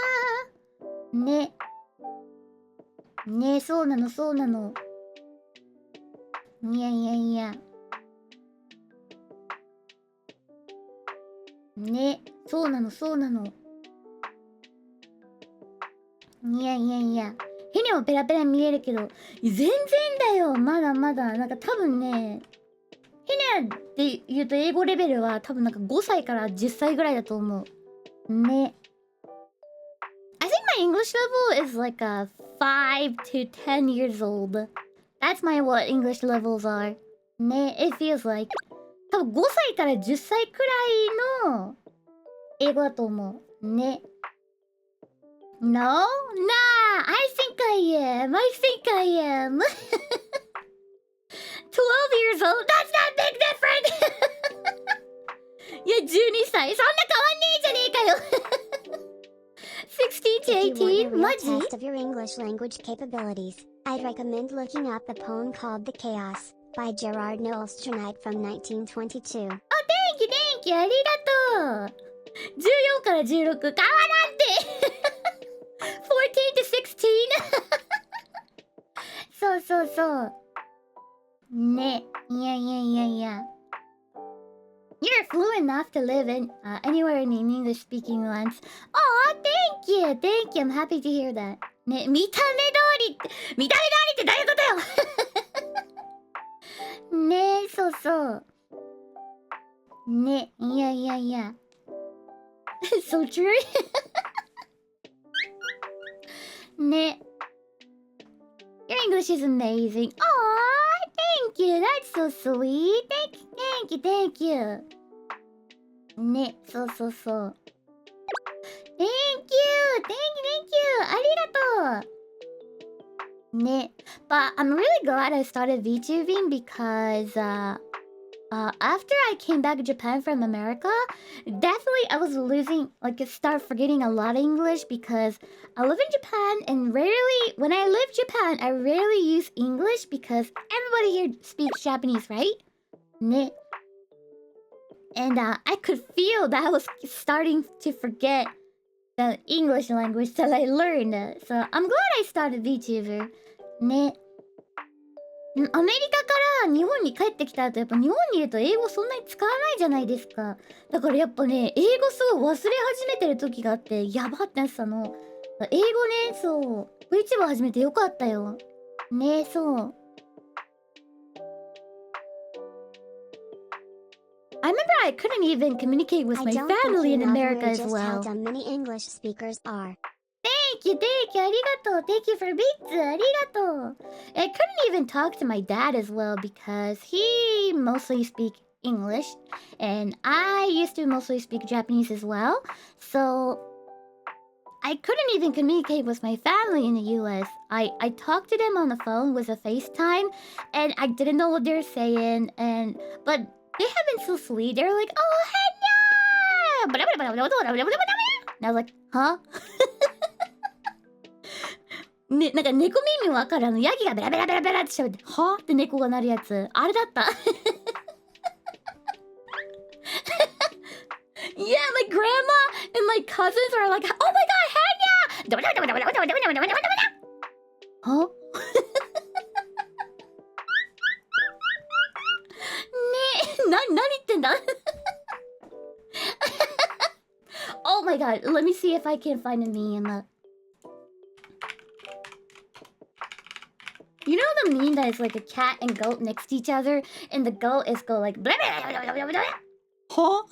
ね、そうなの。いや。ね、そうなの。いや。ヘネもペラペラ見えるけど、全然だよ。まだ。なんか多分ね、ヘネって言うと英語レベルは多分なんか5歳から10歳ぐらいだと思う。ね。I think my English level is like a 5 to 10 years old. That's what English levels are. ね、it feels like. 多分5歳から10歳くらいの英語だと思う。ね。No? Nah, I think I am. 12 years old? That's not big different! いや、12歳。そんな変わんねえじゃねえかよ。16 to 18? If you want a real マジ test of your English language capabilities, I'd recommend looking up a poem called The Chaos by Gerard Knowles Trinite from 1922. Thank you. ありがとう。14から16。変わらんて。14 to 16? そう。ね。いや。You're fluent enough to live anywhere in an English-speaking lands. Oh, thank you. I'm happy to hear that. ね、見た目通りってどういうことよ。ね、そう。ね、いや。It's so true. ね。Your English is amazing. Aw, thank you. That's so sweet. Thank you. ね、そうそうそう。Thank you! Arigato! Ne. But I'm really glad I started VTubing because after I came back to Japan from America, definitely I was losing, like, start forgetting a lot of English because I live in Japan and when I leave Japan, I rarely use English because everybody here speaks Japanese, right? Ne. And I could feel that I was starting to forget the English language that I learned. So I'm glad I started VTuber. ね。アメリカから日本に帰ってきた後、やっぱ日本にいると英語そんなに使わないじゃないですか。だからやっぱね、英語すごい忘れ始めてる時があって、やばってなってたの。英語ね、そう。VTuber 始めてよかったよ。ね、そう。I remember I couldn't even communicate with my family in America as well. How dumb many English speakers are. Thank you. Arigato. Thank you for bits. Arigato. I couldn't even talk to my dad as well because he mostly speaks English and I used to mostly speak Japanese as well. So I couldn't even communicate with my family in the US. I talked to them on the phone with a FaceTime and I didn't know what they're saying but they have been so sweet. They're like, "Oh, Henya!" And I was like, "Huh?" ね、なんか猫耳わかるヤギがベラベラベラベラって喋って、はって猫が鳴るやつ。あれだった。Yeah, my grandma and my cousins are like, "Oh my god, Henya!" は何言ってんだ Oh my god, let me see if I can find a meme. You know the meme that is like a cat and goat next to each other, and the goat is go like blah, blah, blah, blah, blah, blah. Huh?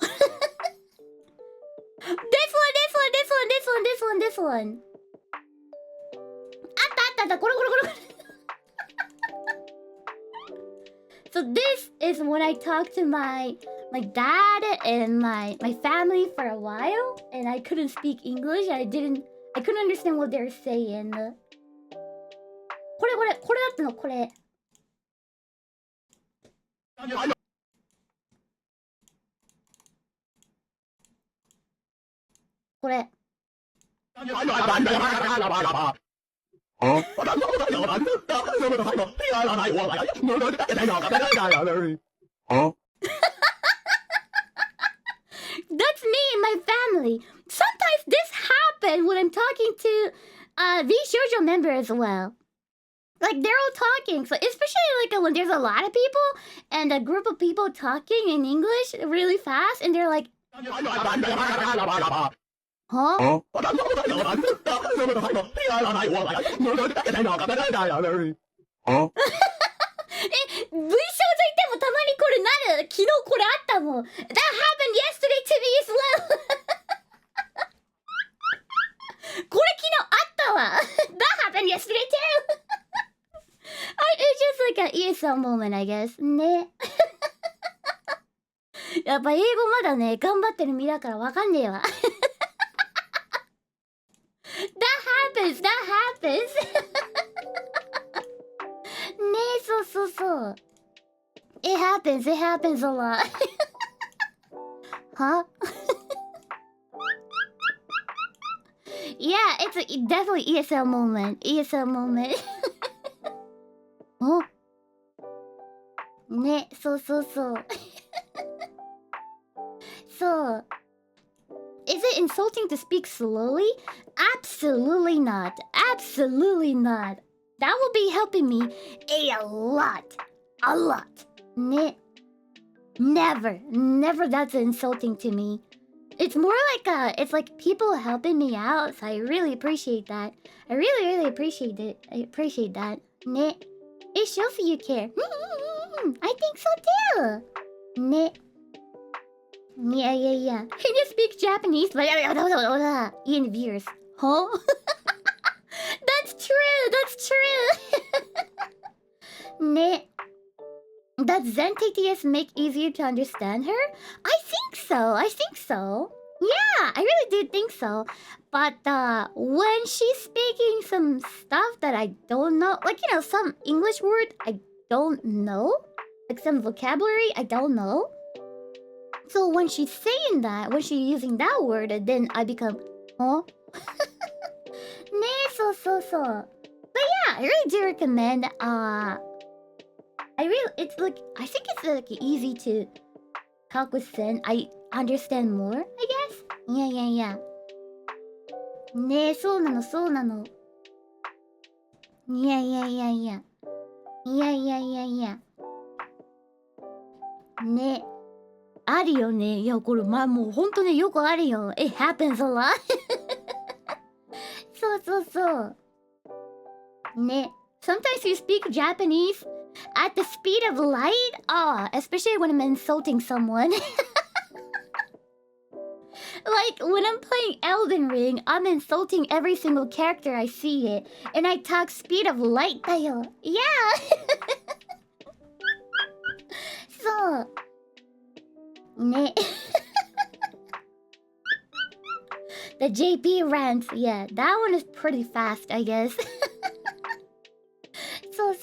This one. Atta, koro. So this is when I talked to my dad and my family for a while, and I couldn't speak English. I couldn't understand what they were saying. これだったのこれ。これ。That's me and my family. Sometimes this happens when I'm talking to VShojo members as well. Like they're all talking, so especially like when there's a lot of people and a group of people talking in English really fast, and they're like, huh? VShojo いてもたまにこれなる。昨日これあったもん。That happened yesterday to me as well. これ昨日あったわ。That happened yesterday too. It's just like an ESL moment, I guess. ね。やっぱ英語まだね、頑張ってる身だからわかんねえわ。That happens. ねえ、そう。It happens a lot. Huh? Yeah, it's definitely ESL moment. Oh? ね、そう。そう。Is it insulting to speak slowly? Absolutely not. That will be helping me a lot. Ne. Never that's insulting to me. It's more like it's like people helping me out, so I really appreciate that. I really appreciate it. I appreciate that. Ne. It shows that you care. I think so too. Ne. Yeah, yeah, yeah. Can you speak Japanese? Ian Veers. Huh? That's true, that's true. Ne. Does Zen TTS make easier to understand her? I think so, I think so. Yeah, I really do think so. But when she's speaking some stuff that I don't know, like, you know, some English word I don't know, like some vocabulary I don't know. So when she's saying that, when she's using that word, then I become, huh? So. But yeah, I really do recommend, it's like, I think it's like easy to talk with Zen. I understand more, I guess. Yeah. ねえ、そうなの、そうなの。いや。ね。あるよね。いや、これ、もうほんとね、よくあるよ。It happens a lot. そう。ね。Sometimes you speak Japanese at the speed of light. Especially when I'm insulting someone. Like, when I'm playing Elden Ring, I'm insulting every single character I see it. And I talk speed of light だよ. Yeah! So... Ne. The JP rant, yeah, that one is pretty fast, I guess. So.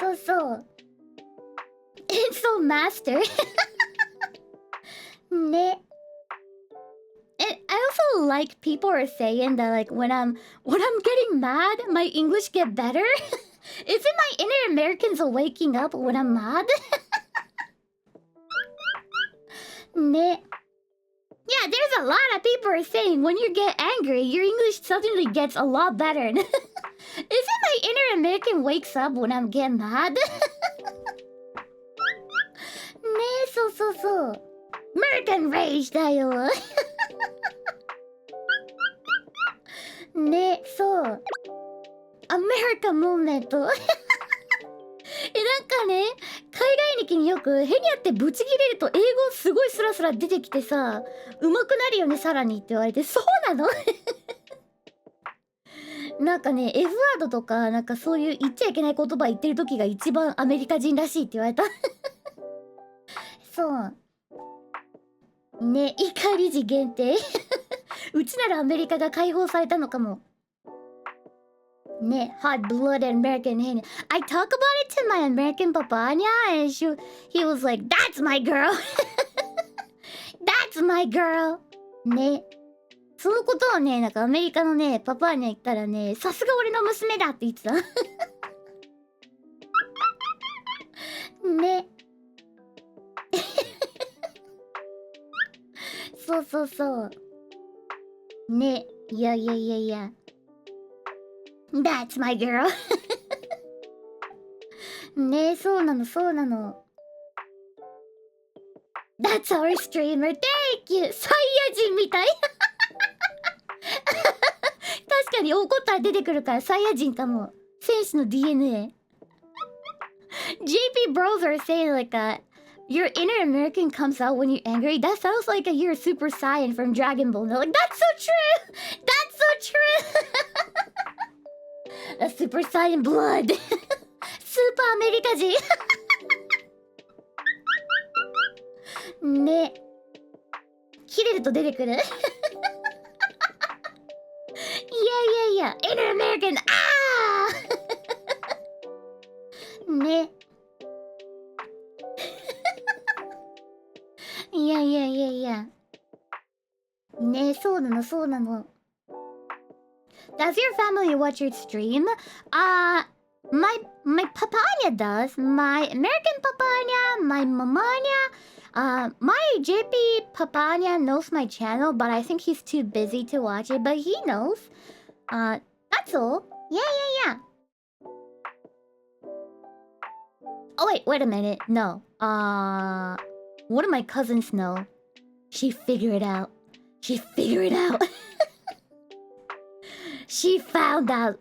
It's so master. Ne. And I also like people are saying that, like, when I'm getting mad, my English get better. Isn't my inner Americans waking up when I'm mad? Ne. Yeah, there's a lot of people are saying when you get angry, your English suddenly gets a lot better. Isn't my inner American wakes up when I'm getting mad? Ne, so. American rage だよ。ね、そう。アメリカモーメント。なんかね、海外日記によくヘニャってブチ切れると英語すごいスラスラ出てきてさ、上手くなるよねさらにって言われて、そうなの？なんかね、F ワードとかなんかそういう言っちゃいけない言葉言ってる時が一番アメリカ人らしいって言われた。そう。ね、怒り時限定。うちならアメリカが解放されたのかも。ね、hot-blooded American Henya. I talk about it to my American papanya and he was like, That's my girl! That's my girl! ね。そのことをね、なんかアメリカのね、パパに言ったらね、さすが俺の娘だって言ってた。ね。そう。ね。いや。That's my girl. ね、そうなの。That's our streamer. Thank you. サイヤ人みたい。確かに怒ったら出てくるからサイヤ人かも。戦士の DNA。JP Bros are saying like your inner American comes out when you're angry. That sounds like you're a Super Saiyan from Dragon Ball. They're like, that's so true! That's so true! A Super Saiyan blood. Super アメリカ人。ね。切れると出てくる。いや。Inner American! ね。いや。ね、そうなの。Does your family watch your stream? My papanya does. My American papanya, my mamanya. My JP papanya knows my channel, but I think he's too busy to watch it. But he knows. That's all. Yeah. Oh wait a minute. No. One of my cousins know. She figured it out. She found out.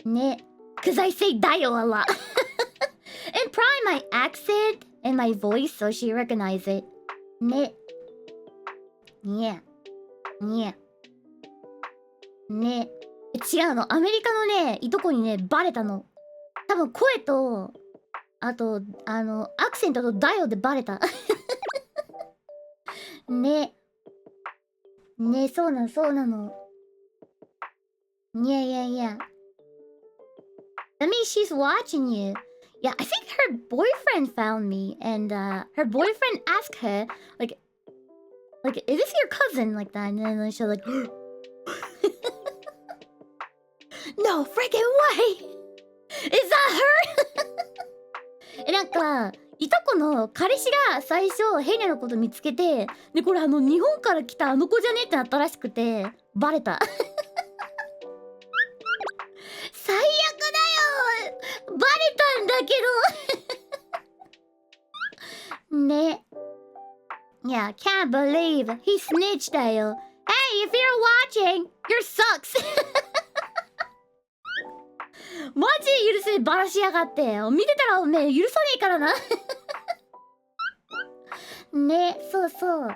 Ne. Cause I say dayo a lot. And probably my accent and my voice, so she recognized it. Ne. にゃ。にゃ。ね。違うの。アメリカのね、いとこにね、バレたの。多分声と、あと、アクセントとダヨでバレた。ね。ね、そうなの、そうなの。いやいやいや。I mean, she's watching you. Yeah, I think her boyfriend found me, and her boyfriend asked her, like, is this your cousin? Like that, and then she's like, no freaking way! Is that her? なんか、いとこの彼氏が最初ヘニャのこと見つけて、でこれ日本から来たあの子じゃねってなったらしくてバレた。最悪だよ。バレたんだけど。ね。Yeah, can't believe he snitched だよ。Hey, if you're watching, you're sucks. マジで許せバラしやがって。見てたらおめえ許さねえからな。ね、そうそう。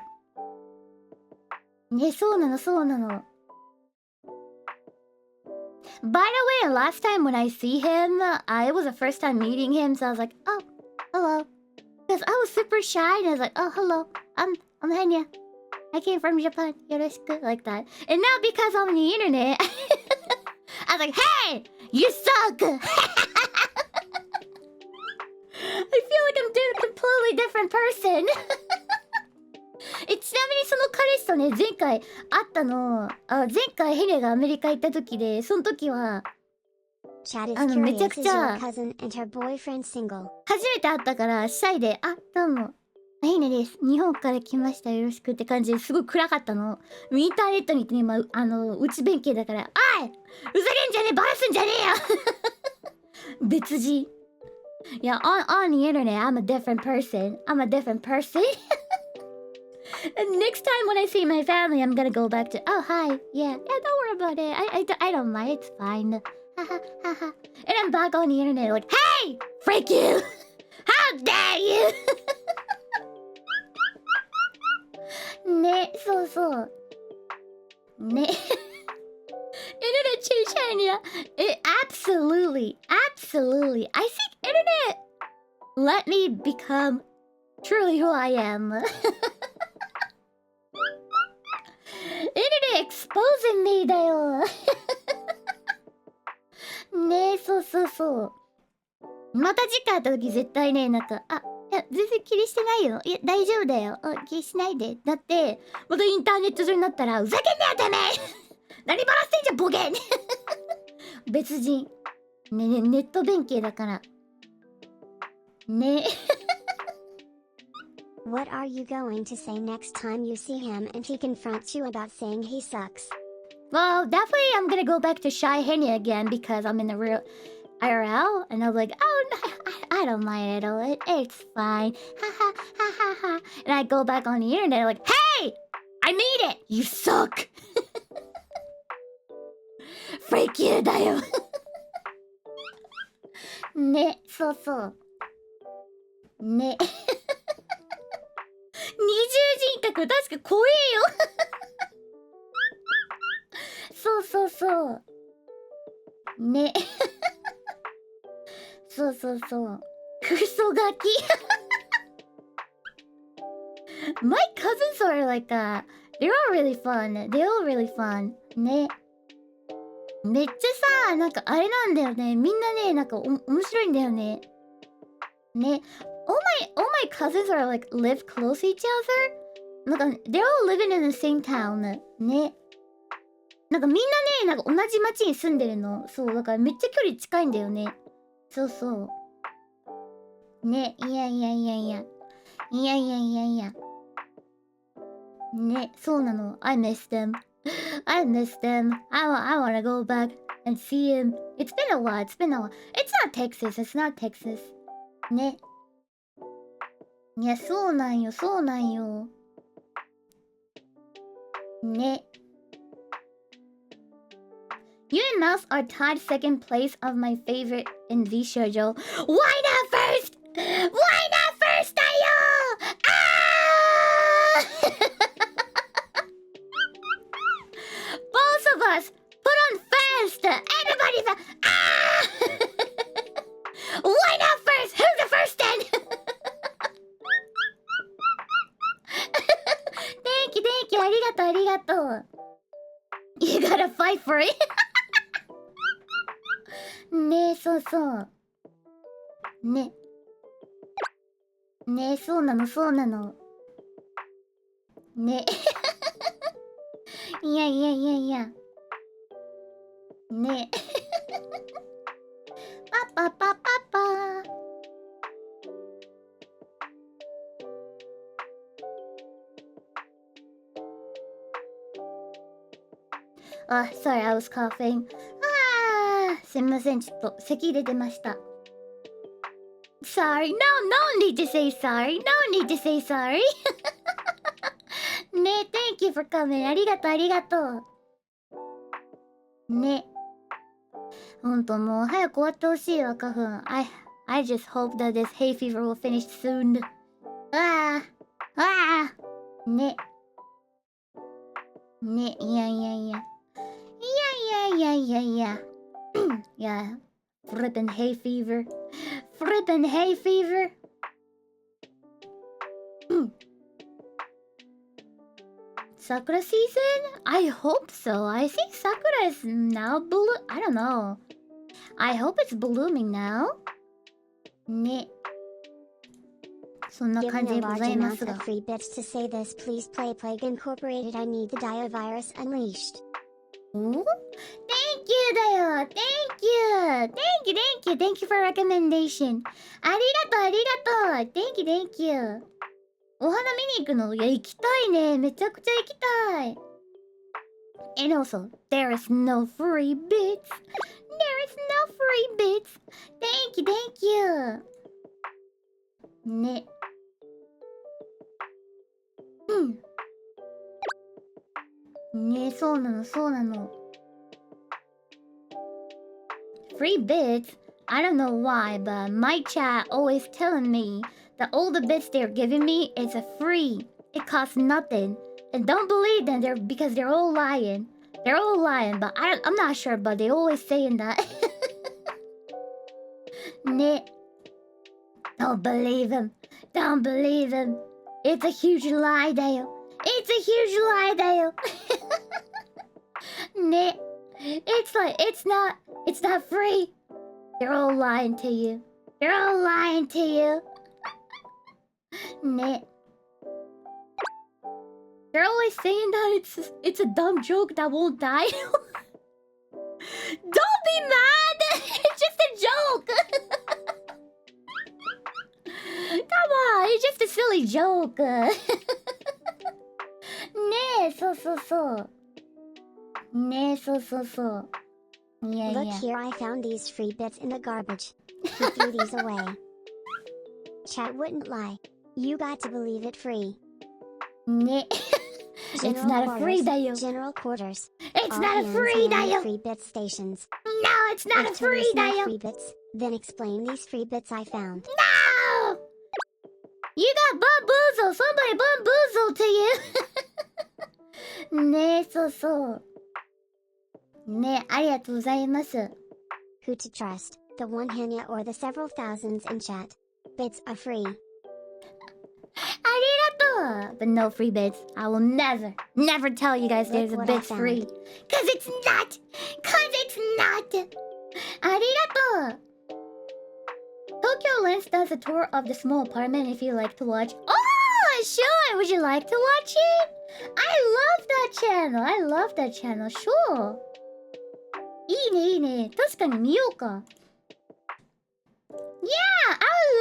ね、そうなの、そうなの。By the way, last time when I see him, it was the first time meeting him, so I was like, oh, hello. Because I was super shy, and I was like, oh, hello, I'm Henya. I came from Japan, yoroshiku, like that. And now because I'm on the internet, I was like, hey, you suck! I feel like I'm a completely different person. ちなみにその彼氏とね、前回会ったの、前回ヘレがアメリカ行った時で、その時は、めちゃくちゃ、初めて会ったから、シャイで、あ、どうも、ヘレです。日本から来ました。よろしくって感じですごい暗かったの。インターネットに行ってね、内弁慶だから、おい！ふざけんじゃねえ！バラすんじゃねえよ別人。いや、on the internet, I'm a different person. I'm a different person. And next time when I see my family, I'm gonna go back to, oh, hi. Yeah, don't worry about it. I don't mind. It's fine. Haha, haha. And I'm back on the internet like, hey! Freak you! How dare you! ね、そうそう。ね。Internet change Henya. Absolutely. Absolutely. I think internet let me become truly who I am. Internet exposing me だよ。ねえ、そうそうそう。また次回会った時絶対ね、なんか、あ、いや、全然気にしてないよ。いや、大丈夫だよ。気にしないで。だって、またインターネット上になったら、ふざけんなよ、てめえ何バラしてんじゃん、ボケ別人。ね、ネット弁慶だから。ね。What are you going to say next time you see him and he confronts you about saying he sucks? Well, definitely I'm gonna go back to Shy Henya again because I'm in the real IRL, and I'm like, oh, no, I don't mind at all. It's fine. Ha ha ha ha ha. And I go back on the internet like, hey, I made it. You suck. Freak you だよ。ね、そうそう。ね。二重人格確か怖えよ。そうそうそう。ね。そうそうそう。クソガキ。My cousins are like they're all really fun. They're all really fun. ね。めっちゃさ、なんかあれなんだよね。みんなね、なんか面白いんだよね。ね。all my cousins are like live close to each other. なんか they're all living in the same town. ね。なんかみんなね、なんか同じ町に住んでるの。そう、だからめっちゃ距離近いんだよね。そうそう。ね、いやいやいやいや。いやいやいやいや。ね、そうなの。I miss them. I miss them. I wanna go back and see him. It's been a while. It's been a while. It's not Texas. It's not Texas. ね。いや、そうなんよ。そうなんよ。ね。You and Mouse are tied second place of my favorite in VShojo. Why not first? Why not first だよ fast! Put on fast! Everybody Ah! Why not first? Who's the first then? Thank you, thank you. ありがとう、ありがとう。You gotta fight for it. ねえ、そうそう。ね。ねえ、そうなの、そうなの。ね。いやいやいやいや。ね。パパパパパ。あ、sorry, I was coughing. すいません、ちょっと咳出てました。Sorry, no need to say sorry. No need to say sorry. ね、thank you for coming. ありがとう、ありがとう。ね。ほんともう早く終わってほしいわ、花粉。I just hope that this hay fever will finish soon. ね。ね、いやいやいや。いやいやいやいや。いや、flippin' hay fever. Flippin' hay fever. Sakura season? I hope so. I think Sakura is now I don't know. I hope it's blooming now. ね。そんな感じでございますが。 free bits to say this. Please play Plague Incorporated. I need the Dia virus unleashed. Thank you だよ。Thank you. Thank you for recommendation. ありがとう、ありがとう。Thank you. お花見に行くの？いや、行きたいね。めちゃくちゃ行きたい。And also, there is no free bits. There is no free bits. Thank you. ね。ね、そうなの、そうなの。Free bits? I don't know why, but my chat always telling me that all the bits they're giving me is a free. It costs nothing. And don't believe them because they're all lying. They're all lying, but I'm not sure, but they always saying that. ね。Don't believe him. Don't believe him. It's a huge lie だよ。It's a huge lie だよ。ね。It's not free. They're all lying to you. They're all lying to you. ね。They're always saying that it's a dumb joke that won't die. Don't be mad. It's just a joke. Come on, it's just a silly joke. ねえ、そうそうそう。ねえ、そうそうそう。いやいや。 Look here, I found these free bits in the garbage. Who threw these away? Chat wouldn't lie. You got to believe it free. ね。It's not a free だよ。 General quarters. It's not a free だよ。 Free bit stations. No, it's not a free だよ。 Free bits. Then explain these free bits I found. No! You got bamboozled. Somebody bamboozled to you. ねえ、そうそう。ねえ、ありがとうございます。 Who to trust, the one Henya or the several thousands in chat? Bits are free. ありがとう But no free bits. I will never tell you guys there's a Look what I bits free. Cause it's not! ありがとう Tokyo Lens does a tour of the small apartment if you like to watch. Oh, sure! Would you like to watch it? I love that channel. Sure. いいねいいね。確かに見ようか。Yeah, I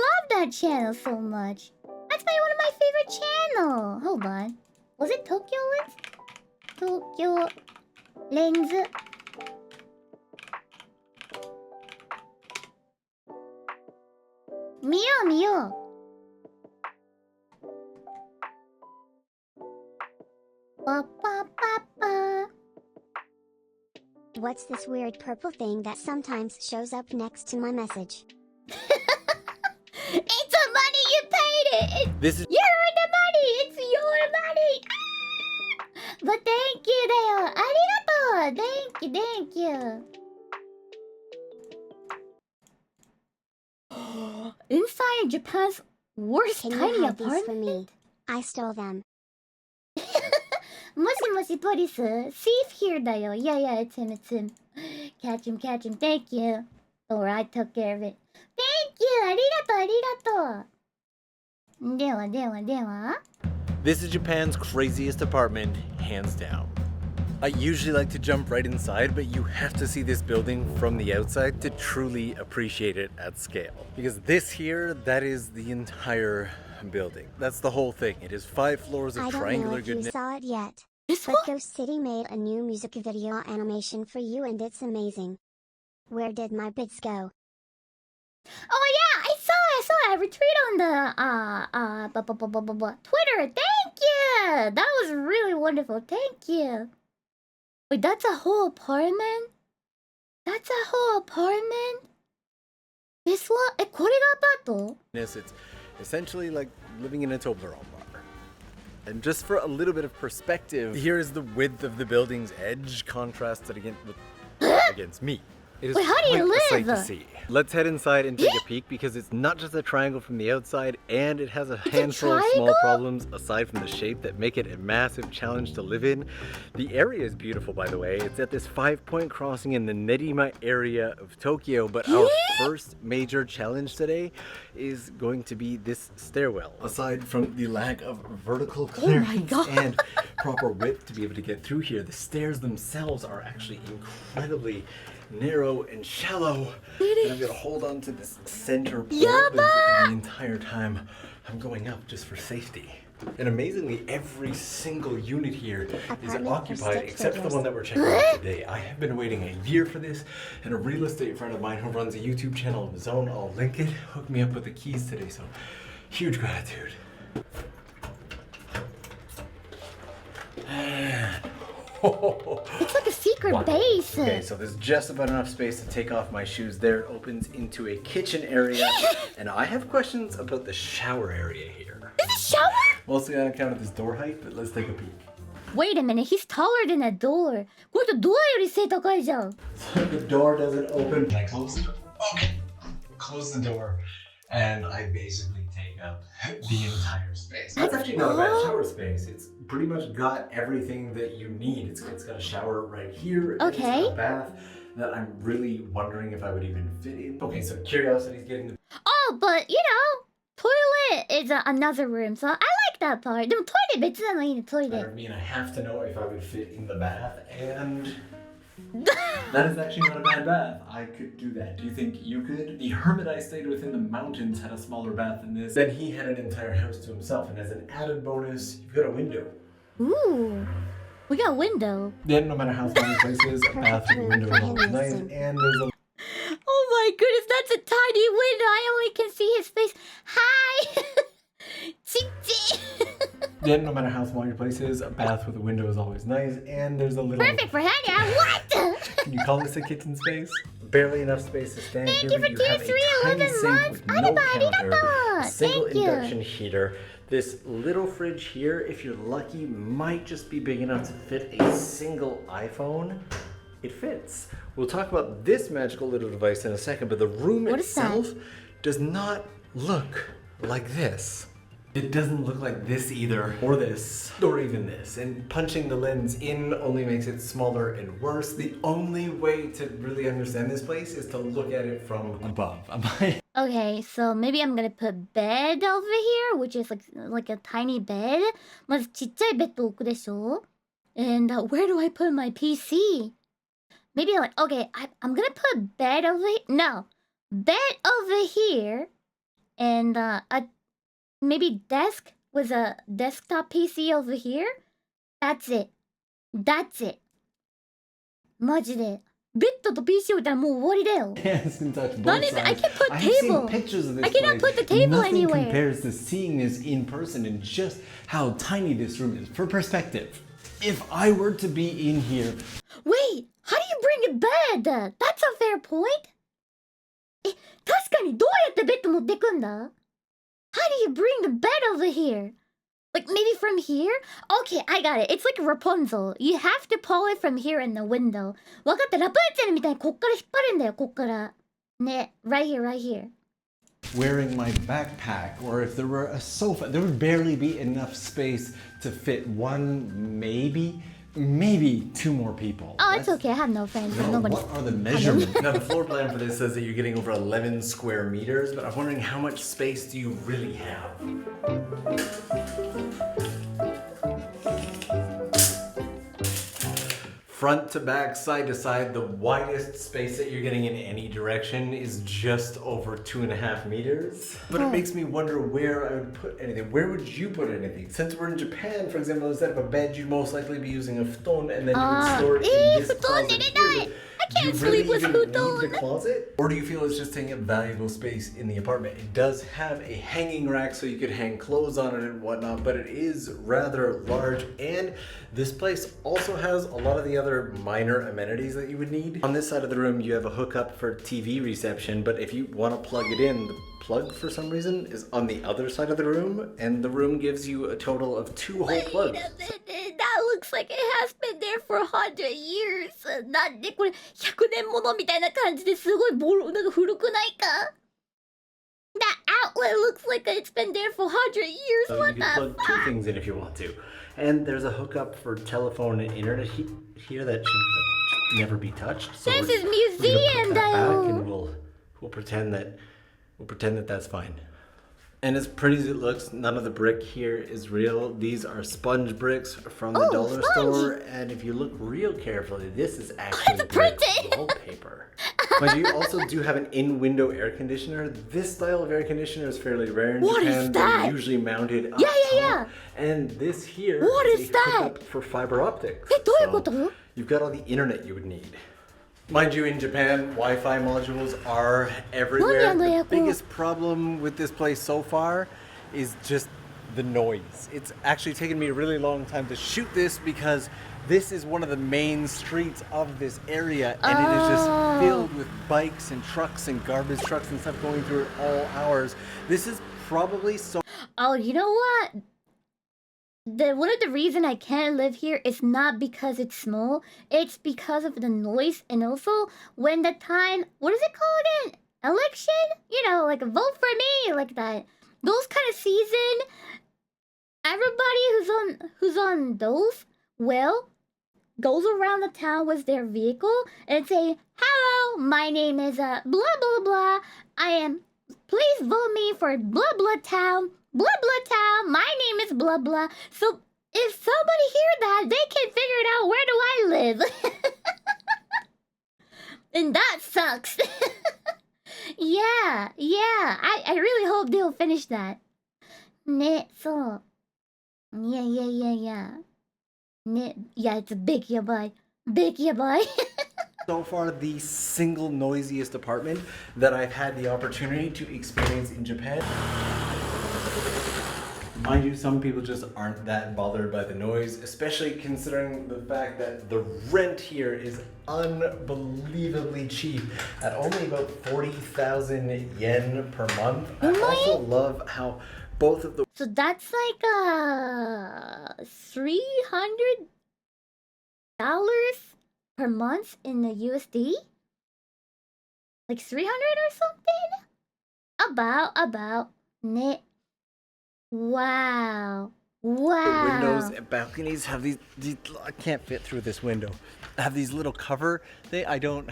love that channel so much. That's one of my favorite channels. Hold on. Was it Tokyo Lens? Tokyo Lens. 見よう見よう。パパパパ。 What's this weird purple thing that sometimes shows up next to my message? It's the money you paid it. This is You're the money. It's your money. But thank you だよ。ありがとう。Thank you, thank you. Inside Japan's worst Can you tiny have these for apartment? me? I stole them. もしもし、ポリス Thief here だよ。Yeah, it's him, it's him. Catch him, thank you. Or I took care of it. Thank you! ありがとう。では。 This is Japan's craziest apartment, hands down. I usually like to jump right inside, but you have to see this building from the outside to truly appreciate it at scale. Because this here, that is the entire building. That's the whole thing. It is 5 floors of I don't know triangular if you goodness. saw it yet, This but one? Ghost City made a new music video animation for you and it's amazing. Where did my bits go? Oh yeah, I saw it. I retweeted on the Twitter. Thank you. That was really wonderful. Thank you. Wait, that's a whole apartment? That's a whole apartment? This one? これがアパート? It's essentially like living in a Toblerone bar. And just for a little bit of perspective, here is the width of the building's edge contrasted against me. It is Wait, how do you quite a sight to live? see. Let's head inside and take a peek because it's not just a triangle from the outside and it has a handful of small triangle? problems aside from the shape that make it a massive challenge to live in. The area is beautiful, by the way. It's at this 5-point crossing in the Nerima area of Tokyo, but our first major challenge today is going to be this stairwell. Aside from the lack of vertical clearance and proper width to be able to get through here, the stairs themselves are actually incredibly narrow and shallow. And I'm gonna hold on to this center pole the entire time I'm going up just for safety. And amazingly, every single unit here is occupied except for the one that we're checking out today. I have been waiting a year for this, and a real estate friend of mine who runs a YouTube channel of his own, I'll link it, hooked me up with the keys today, so huge gratitude. It's like a secret base. Okay, so there's just about enough space to take off my shoes. There it opens into a kitchen area, and I have questions about the shower area here. Is it shower? Mostly on account of this door height, but let's take a peek. Wait a minute, he's taller than a door. これとドアより背高いじゃん。 So the door doesn't open. I close it. Okay. Close the door, and I basically take up the entire space. That's actually not a bad shower space. It's pretty much got everything that you need. It's got a shower right here. And it's got a bath that I'm really wondering if I would even fit in. Okay, so curiosity's getting the... Oh, but you know, toilet is another room, so I like that part. でもトイレ別なのいいね、トイレ。 better of me, and I have to know if I would fit in the bath, and that is actually not a bad bath. I could do that. Do you think you could? The hermit I stayed with in the mountains had a smaller bath than this. Then he had an entire house to himself, and as an added bonus, you've got a window. Ooh, we got a window. Then no matter how small the place is, a bath with a window is always nice, and there's a... Oh my goodness, that's a tiny window. I only can see his face. Hi! Chichi! Then no matter how small your place is, a bath with a window is always nice, and there's a little... Perfect for Henya. What? Can you call this a kitchen space? Barely enough space to stand Thank here, you but for you have a tier 3, tiny 11 sink months. with no counter, Arigato. a single Thank you. induction heater. This little fridge here, if you're lucky, might just be big enough to fit a single iPhone. It fits. We'll talk about this magical little device in a second, but the room What is that? itself does not look like this. It doesn't look like this either, or this, or even this. And punching the lens in only makes it smaller and worse. The only way to really understand this place is to look at it from above. Okay, so maybe I'm gonna put bed over here, which is like a tiny bed. まずちっちゃいベッド置くでしょ? And where do I put my PC? Maybe like, okay, I'm gonna put bed over here. No, bed over here. And maybe desk with a desktop PC over here. That's it. That's it. マジで。ベッドと PC 置いたらもう終わりだよ。 Hands can touch both Not even- I sides. can't put I've table. seen pictures of this I cannot place. put the table Nothing anywhere. compares to seeing this in person and just how tiny this room is. For perspective, if I were to be in here... Wait, how do you bring a bed? That's a fair point. 確かにどうやってベッド持ってくんだ? How do you bring the bed over here? Like maybe from here? Okay, I got it. It's like Rapunzel. You have to pull it from here in the window. わかった、ラプンツェルみたいにこっから引っ張るんだよ、こっから。ね、right here, right here. Wearing my backpack, or if there were a sofa, there would barely be enough space to fit one, maybe 2 more people. Oh, it's okay. I have no friends. Now, Nobody. what are the measurements? Now, the floor plan for this says that you're getting over 11 square meters, but I'm wondering how much space do you really have? Front to back, side to side, the widest space that you're getting in any direction is just over 2.5 meters. But it makes me wonder where I would put anything. Where would you put anything? Since we're in Japan, for example, instead of a bed, you'd most likely be using a futon, and then you would store it in this closet here. I can't Do you really sleep with even futon. need the closet? Or do you feel it's just taking up valuable space in the apartment? It does have a hanging rack so you could hang clothes on it and whatnot, but it is rather large, and this place also has a lot of the other minor amenities that you would need. On this side of the room, you have a hookup for TV reception, but if you want to plug it in, the plug for some reason is on the other side of the room, and the room gives you a total of 2 whole plugs. That looks like it has been there for 100 years. なんでこれ100年ものみたいな感じですごいなんか古くないか That outlet looks like it's been there for 100 years. So you What can the plug 2 things in if you want to. And there's a hookup for telephone and internet here that should never be touched. So This is we're museum gonna put that back, though. and we'll pretend that that's fine. And as pretty as it looks, none of the brick here is real. These are sponge bricks from the dollar store, and if you look real carefully, this is actually brick wallpaper. But you also do have an in-window air conditioner. This style of air conditioner is fairly rare in Japan. They're usually mounted up top. And this here is a hookup for fiber optics. So you've got all the internet you would need. Mind you, in Japan, Wi-Fi modules are everywhere. The biggest problem with this place so far is just the noise. It's actually taken me a really long time to shoot this because this is one of the main streets of this area, and it is just filled with bikes and trucks and garbage trucks and stuff going through it all hours. This is probably so... Oh, you know what? One of the reason I can't live here is not because it's small. It's because of the noise, and also when the time, what is it called again? Election? You know, like a vote for me, like that. Those kind of season. Everybody who's on those, well, goes around the town with their vehicle and say, "Hello, my name is blah blah blah. Please vote me for blah blah town. Blah blah town, my name is blah blah." So if somebody hear that, they can figure it out, where do I live? And that sucks. Yeah, I really hope they'll finish that. ね、そう。Yeah. ね、yeah, it's a big yabai. Big yabai. So far, the single noisiest apartment that I've had the opportunity to experience in Japan. Mind you, some people just aren't that bothered by the noise, especially considering the fact that the rent here is unbelievably cheap at only about 40,000 yen per month. I also love how both of the... So that's like $300 per month in the USD? Like 300 or something? About. Ne. Wow. The windows and balconies have these I can't fit through this window. Have these little cover thing. I don't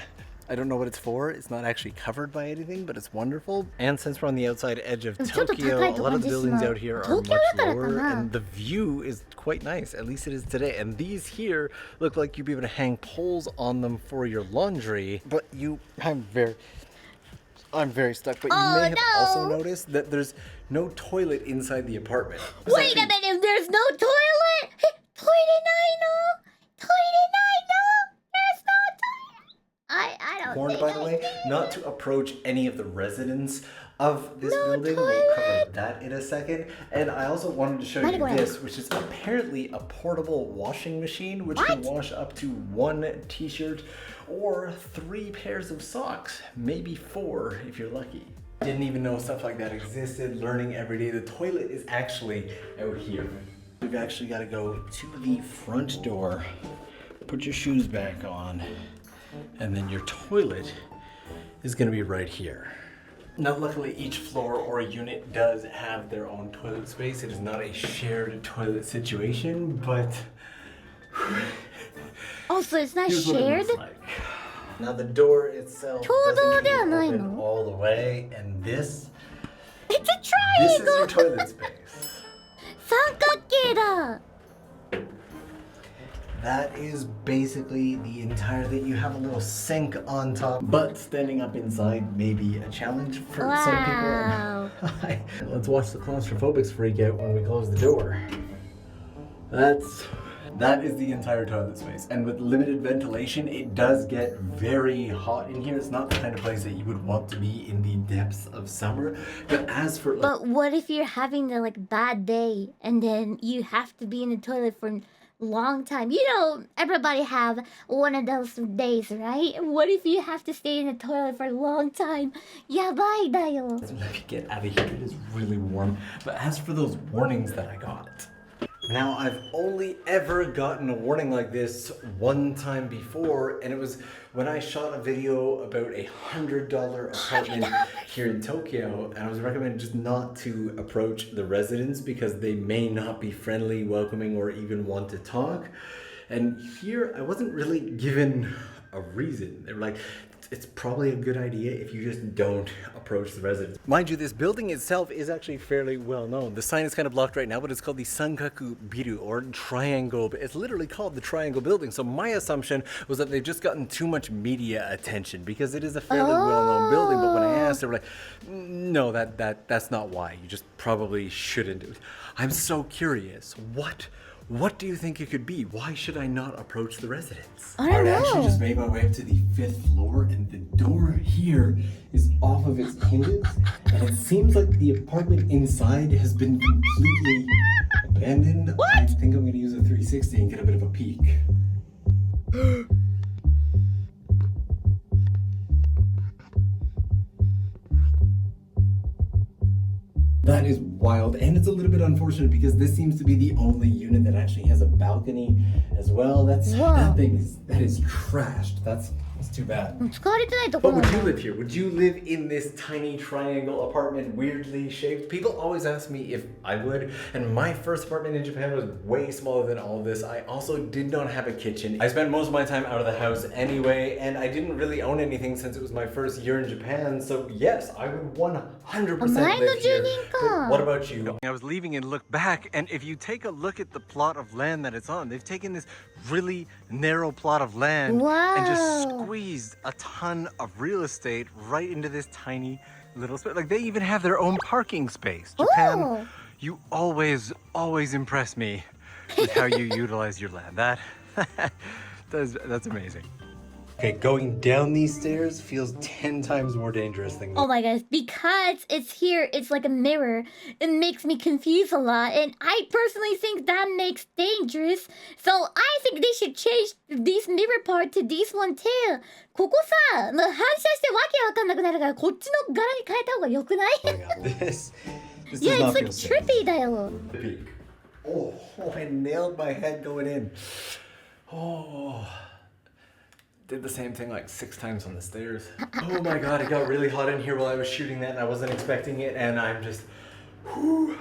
know what it's for. It's not actually covered by anything, but it's wonderful. And since we're on the outside edge of Tokyo, a lot of the buildings out here are much lower, and the view is quite nice. At least it is today. And these here look like you'd be able to hang poles on them for your laundry. But I'm very stuck. But you may have also noticed that there's no toilet inside the apartment. Wait a minute, there's no toilet? Toilet no? There's no toilet. I don't Warned, by the way, not to approach any of the residents of this building. toilet. We'll cover that in a second. And I also wanted to show you this, which is apparently a portable washing machine, which can wash up to 1 t-shirt or 3 pairs of socks, maybe 4 if you're lucky. Didn't even know stuff like that existed, learning every day. The toilet is actually out here. We've actually got to go to the front door, put your shoes back on, and then your toilet is going to be right here. Now, luckily, each floor or unit does have their own toilet space. It is not a shared toilet situation, but Oh, so it's not here's what it shared? looks like. Now, the door itself doesn't even open 共同ではないの? all the way, and this It's a is your triangle! toilet space. 三角形だ! That is basically the entire thing. You have a little sink on top, but standing up inside may be a challenge for Wow. some people. Let's watch the claustrophobics freak out when we close the door. That is the entire toilet space. And with limited ventilation, it does get very hot in here. It's not the kind of place that you would want to be in the depths of summer. But as for But what if you're having a bad day and then you have to be in the toilet for a long time? You know, everybody have one of those days, right? What if you have to stay in the toilet for a long time? やばいだよ. let me get out of here. It is really warm. But as for those warnings that I got, now I've only ever gotten a warning like this one time before, and it was when I shot a video about a $100 apartment here in Tokyo, and I was recommended just not to approach the residents because they may not be friendly, welcoming, or even want to talk. And here I wasn't really given a reason. They were like, it's probably a good idea if you just don't approach the residents. Mind you, this building itself is actually fairly well known. The sign is kind of blocked right now, but it's called the Sankaku Biru, or Triangle. It's literally called the Triangle Building. So my assumption was that they've just gotten too much media attention because it is a fairly well-known building. But when I asked, they were like, no, that's not why. You just probably shouldn't do it. I'm so curious. What do you think it could be? Why should I not approach the residents? I don't know. actually just made my way up to the 5th floor, and the door here is off of its hinges, and it seems like the apartment inside has been completely abandoned. What? I think I'm gonna use a 360 and get a bit of a peek. That is wild, and it's a little bit unfortunate because this seems to be the only unit that actually has a balcony as well. That is trashed. That's too bad. 使われてないとこ But ろ would なん you だ. live here? Would you live in this tiny triangle apartment, weirdly shaped? People always ask me if I would, and my first apartment in Japan was way smaller than all of this. I also did not have a kitchen. I spent most of my time out of the house anyway, and I didn't really own anything since it was my first year in Japan. So yes, I would 100% live here. But what about you? I was leaving and looked back, and if you take a look at the plot of land that it's on, they've taken this really narrow plot of land and just squeezed a ton of real estate right into this tiny little space. Like, they even have their own parking space. Japan, you always impress me with how you utilize your land. That's amazing. Okay, going down these stairs feels 10 times more dangerous than Oh my gosh, because it's here, it's like a mirror. It makes me confused a lot, and I personally think that makes dangerous. So I think they should change this mirror part to this one too. ここさ、反射してわけわかんなくなるから、こっちの柄に変えた方が良くない？ Oh my god, this does Yeah, not it's feel like safe. trippy だよ。 Oh, I nailed my head going in. Oh. Did the same thing like 6 times on the stairs. Oh my god, it got really hot in here while I was shooting that, and I wasn't expecting it, and I'm just... Whew,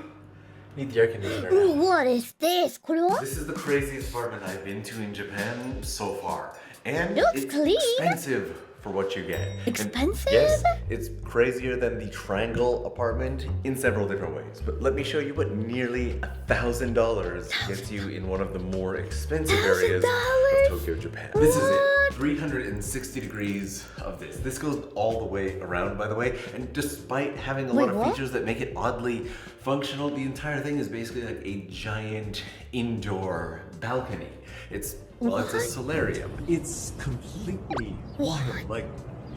need the air conditioner now. What is this? これは? This is the craziest apartment I've been to in Japan so far. And Looks it's clean. expensive for what you get. Expensive? And yes, it's crazier than the triangle apartment in several different ways. But let me show you what nearly $1,000 gets you in one of the more expensive areas of Tokyo, Japan. This is it. 360 degrees of this. This goes all the way around, by the way. And despite having a lot of features that make it oddly functional, the entire thing is basically like a giant indoor balcony. It's a solarium. It's completely wild. Like,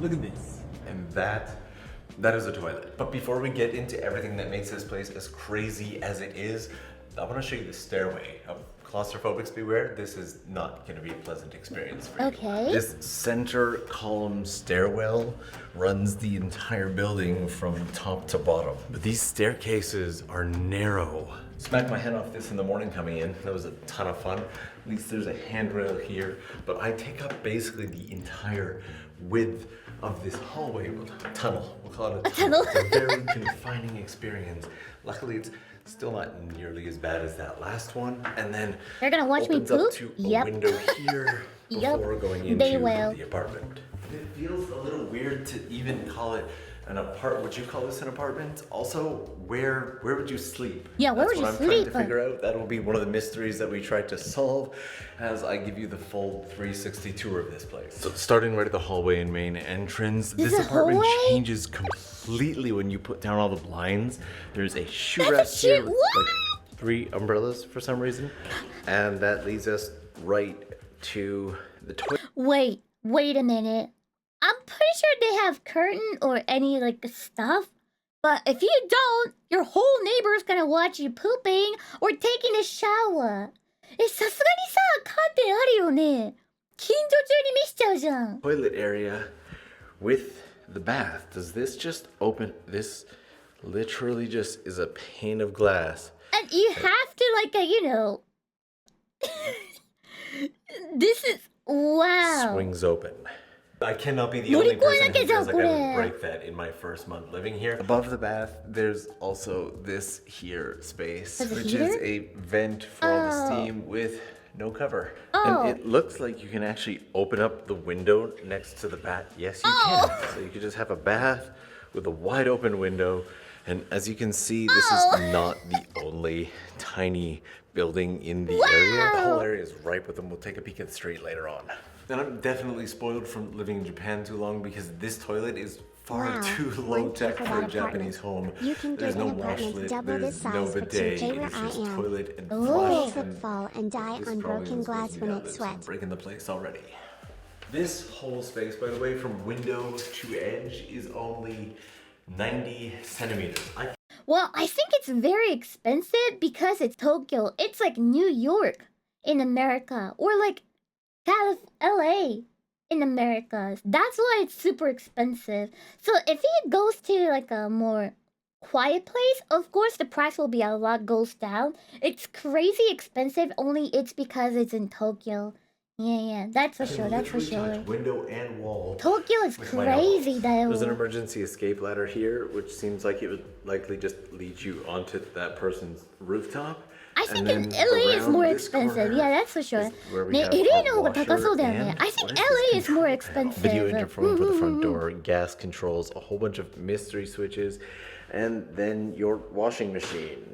look at this. And that is a toilet. But before we get into everything that makes this place as crazy as it is, I want to show you the stairway. Claustrophobics beware, this is not going to be a pleasant experience for you. Okay. This center column stairwell runs the entire building from top to bottom. But these staircases are narrow Smacked my head off this in the morning coming in. That was a ton of fun. At least there's a handrail here, but I take up basically the entire width of this hallway, tunnel. We'll call it a tunnel. It's a very confining experience. Luckily, it's still not nearly as bad as that last one. And then They're gonna watch me opens up poop? to Yep. a window here before going into they will. the apartment. It feels a little weird to even call it an apartment. Would you call this an apartment? Also, where would you sleep? Yeah, where That's would what you I'm trying sleep? to figure out. That will be one of the mysteries that we try to solve as I give you the full 360 tour of this place. So starting right at the hallway and main entrance, this a apartment hallway? changes completely when you put down all the blinds. There's a shoe That's a rack here shoe- with like 3 umbrellas for some reason. And that leads us right to the toilet. Wait a minute. I'm pretty sure they have curtain or any like stuff. But if you don't, your whole neighbor's gonna watch you pooping or taking a shower. さすがにさ、カーテンあるよね。近所中に見しちゃうじゃん。 Toilet area with the bath. Does this just open? This literally just is a pane of glass. And you have to like this is wow. Swings open. I cannot be the only person who feels like I would break that in my first month living here. Above the bath, there's also this here space, which is a vent for all the steam with no cover. And it looks like you can actually open up the window next to the bath. Yes, you can. So you could just have a bath with a wide open window. And as you can see, this is not the only tiny building in the area. The whole area is ripe with them. We'll take a peek at the street later on. And I'm definitely spoiled from living in Japan too long because this toilet is far too low tech for a Japanese home. You can There's get no an wash apartment lid, double there's this no size for bidet, 2K where it's I just am. toilet and You flush. slip, And fall, and die this on probably broken was glass making when me out it of this. I'm sweats. breaking the place already. This whole space, by the way, from window to edge is only 90 centimeters. Well, I think it's very expensive because it's Tokyo. It's like New York in America or like LA in America. That's why it's super expensive. So if it goes to like a more quiet place, of course the price will be a lot goes down. It's crazy expensive, only it's because it's in Tokyo. Yeah, that's for sure, that's for sure. Window and wall. Tokyo is with my crazy elbows. though. There's an emergency escape ladder here, which seems like it would likely just lead you onto that person's rooftop. I think And in then LA is around more this expensive. corner Yeah, that's for sure. is where we ね、have LA の hot 方が高そうだよ washer ね。 and I think what is LA this is more control panel? expensive. Video interphone for the front door, gas controls, a whole bunch of mystery switches, and then your washing machine.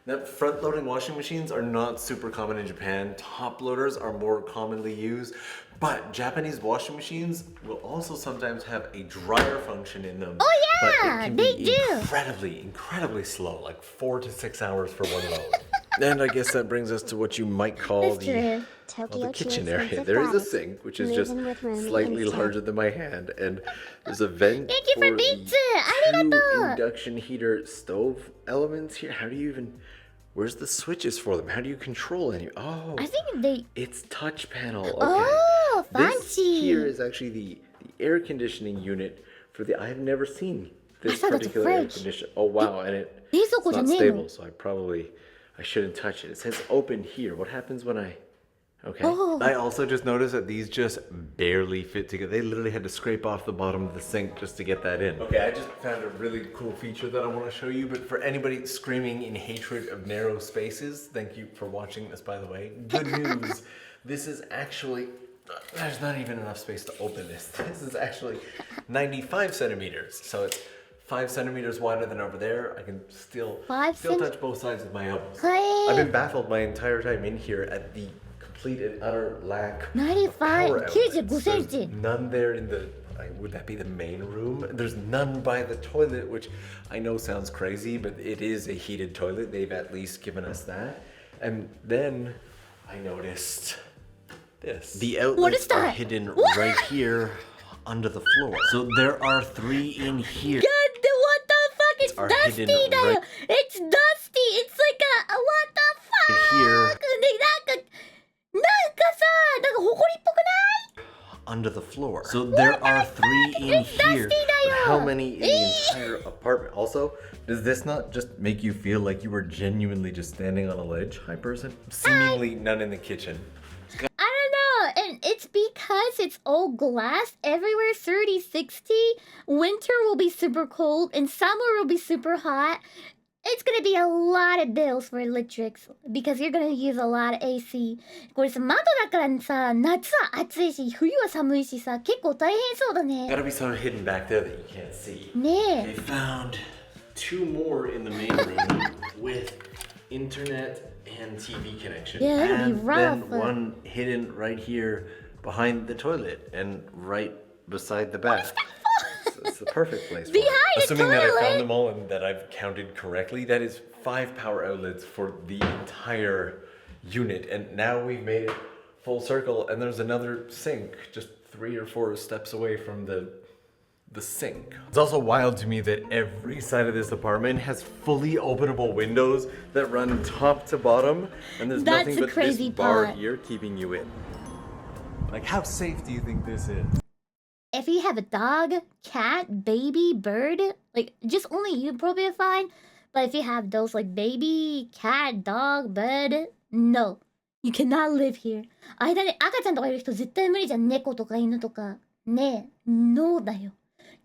Now, front-loading washing machines are not super common in Japan. Top loaders are more commonly used, but Japanese washing machines will also sometimes have a dryer function in them. Oh but yeah, it can they be do. incredibly slow, like 4 to 6 hours for one load. And I guess that brings us to what you might call That's true. the kitchen Tokyo area. expensive There is a bodies. sink, which is Live just in with room slightly instead. larger than my hand, and there's a vent Thank you for the pizza. 2 Arigato. induction heater stove elements here. How do you even... Where's the switches for them? How do you control any? Oh, I think they. it's touch panel. Okay. Oh, This fancy. here is actually the air conditioning unit for the... I have never seen this thought it's a particular air fridge. conditioner. Oh, wow, and it's 冷蔵庫じゃ not ねえの。 stable, so I shouldn't touch it. It says open here. What happens when I... Okay. Oh. I also just noticed that these just barely fit together. They literally had to scrape off the bottom of the sink just to get that in. Okay, I just found a really cool feature that I want to show you, but for anybody screaming in hatred of narrow spaces, thank you for watching this, by the way. Good news. This is actually... There's not even enough space to open this. This is actually 95 centimeters. So it's 5 centimeters wider than over there. I can still touch both sides with my elbows. Hey. I've been baffled my entire time in here at the complete and utter lack of 95 power outlets. 95センチ There's none there in the... Would that be the main room? There's none by the toilet, which I know sounds crazy, but it is a heated toilet. They've at least given us that. And then I noticed this. The outlets are hidden right here under the floor. So there are 3 in here. God, what the fuck? It's Are dusty hidden though. right- It's dusty. It's like what the fuck? Here. なんかさ、なんか埃っぽくない？ Under the floor. So there are 3 in here. ダスティだ how many in the entire apartment? Also, does this not just make you feel like you were genuinely just standing on a ledge, hi person? Seemingly none in the kitchen. I don't know, and it's because it's all glass everywhere, 30, 60. Winter will be super cold, and summer will be super hot. It's gonna be a lot of bills for electrics because you're gonna use a lot of AC. これさ、窓だからさ、夏は暑いし、冬は寒いしさ、結構大変そうだね。 Gotta be some hidden back there that you can't see. ね They found 2 more in the main room with internet and TV connection. Yeah, that'd be and rough. then one hidden right here behind the toilet and right beside the bath. So it's the perfect place for it. Behind the Assuming that I toilet? found them all and that I've counted correctly, that is 5 power outlets for the entire unit. And now we've made it full circle, and there's another sink just 3 or 4 steps away from the sink. It's also wild to me that every side of this apartment has fully openable windows that run top to bottom, and there's That's nothing the but crazy this bar part. here keeping you in. Like, how safe do you think this is? If you have a dog, cat, baby, bird, like just only you probably fine. But if you have those like baby, cat, dog, bird, no. You cannot live here. 間に赤ちゃんとかいる人絶対無理じゃん。猫とか犬とか。ねえ、ノーだよ。